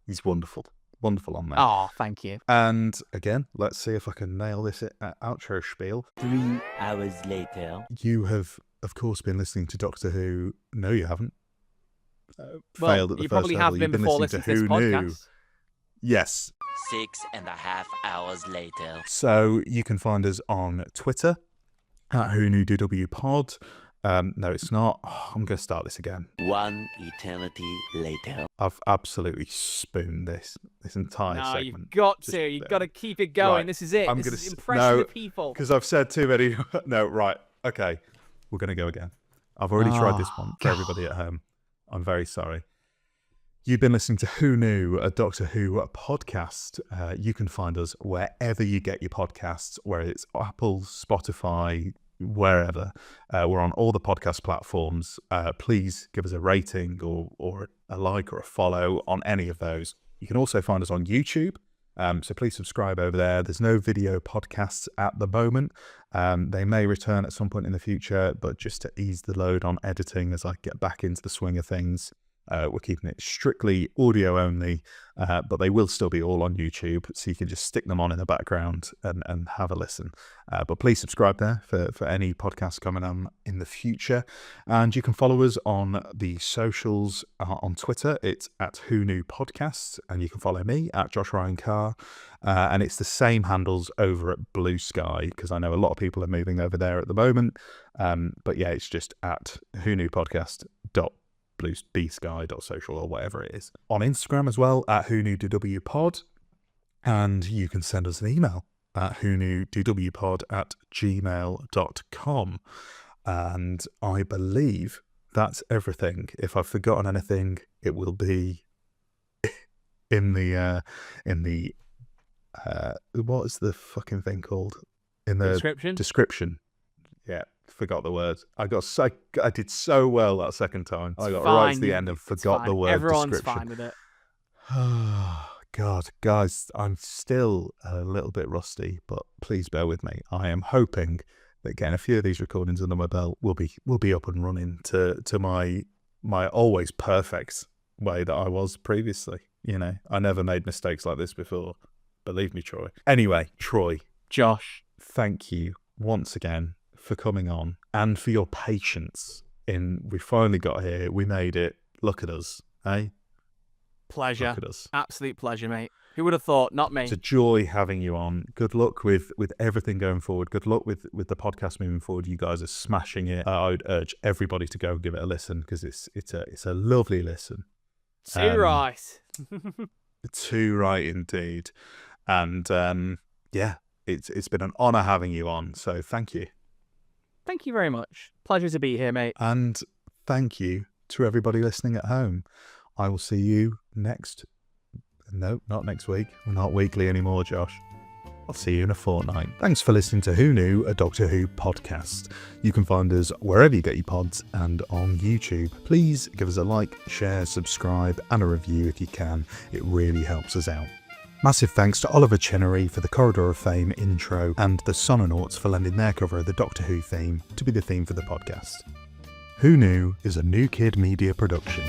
He's wonderful. Wonderful on there. Oh, thank you. And again, let's see if I can nail this outro spiel. 3 hours later. You have, of course, been listening to Doctor Who. No, you haven't. Failed at the you first probably level. have been You've before listening to this podcast. Yes. 6.5 hours later. So you can find us on Twitter at whoknewdwpod. No, it's not. I'm going to start this again. 1 eternity later. I've absolutely spooned this entire segment. You've got to. You've got to keep it going. Right. This is it. I'm this gonna is impressing the people. Because I've said too many. No, right. Okay. We're going to go again. I've already tried this one for everybody at home. I'm very sorry. You've been listening to Who Knew, a Doctor Who podcast. You can find us wherever you get your podcasts, whether it's Apple, Spotify, wherever. We're on all the podcast platforms. Please give us a rating or a like or a follow on any of those. You can also find us on YouTube. So please subscribe over there. There's no video podcasts at the moment. They may return at some point in the future, but just to ease the load on editing as I get back into the swing of things, we're keeping it strictly audio only, but they will still be all on YouTube, so you can just stick them on in the background and have a listen. But please subscribe there for any podcasts coming on in the future. And you can follow us on the socials on Twitter. It's at Who Knew Podcasts, and you can follow me at Josh Ryan Carr. And it's the same handles over at Blue Sky, because I know a lot of people are moving over there at the moment. But yeah, it's just at Who Knew Podcast bsky.social or whatever it is. On Instagram as well at whoknewdwpod, and you can send us an email at whoknewdwpod@gmail.com. And I believe that's everything. If I've forgotten anything, it will be in the what is the fucking thing called? In the description. Yeah. Forgot the words. I did so well that second time. I got right to the end and forgot the word Everyone's description. fine with it. God, guys, I'm still a little bit rusty, but please bear with me. I am hoping that getting a few of these recordings under my belt will be up and running to my always perfect way that I was previously. You know, I never made mistakes like this before. Believe me, Troy. Anyway, Troy, Josh, thank you once again for coming on and for your patience we finally got here. We made it. Look at us, eh? Pleasure. Look at us. Absolute pleasure, mate. Who would have thought? Not me. It's a joy having you on. Good luck with everything going forward. Good luck with the podcast moving forward. You guys are smashing it. I would urge everybody to go and give it a listen, because it's a lovely listen. Too right. Too right indeed. And yeah, it's been an honour having you on. So thank you. Thank you very much. Pleasure to be here, mate. And thank you to everybody listening at home. I will see you next... No, not next week. We're not weekly anymore, Josh. I'll see you in a fortnight. Thanks for listening to Who Knew, a Doctor Who podcast. You can find us wherever you get your pods and on YouTube. Please give us a like, share, subscribe, and a review if you can. It really helps us out. Massive thanks to Oliver Chenery for the Corridor of Fame intro, and the Sononauts for lending their cover of the Doctor Who theme to be the theme for the podcast. Who Knew is a New Kid Media production.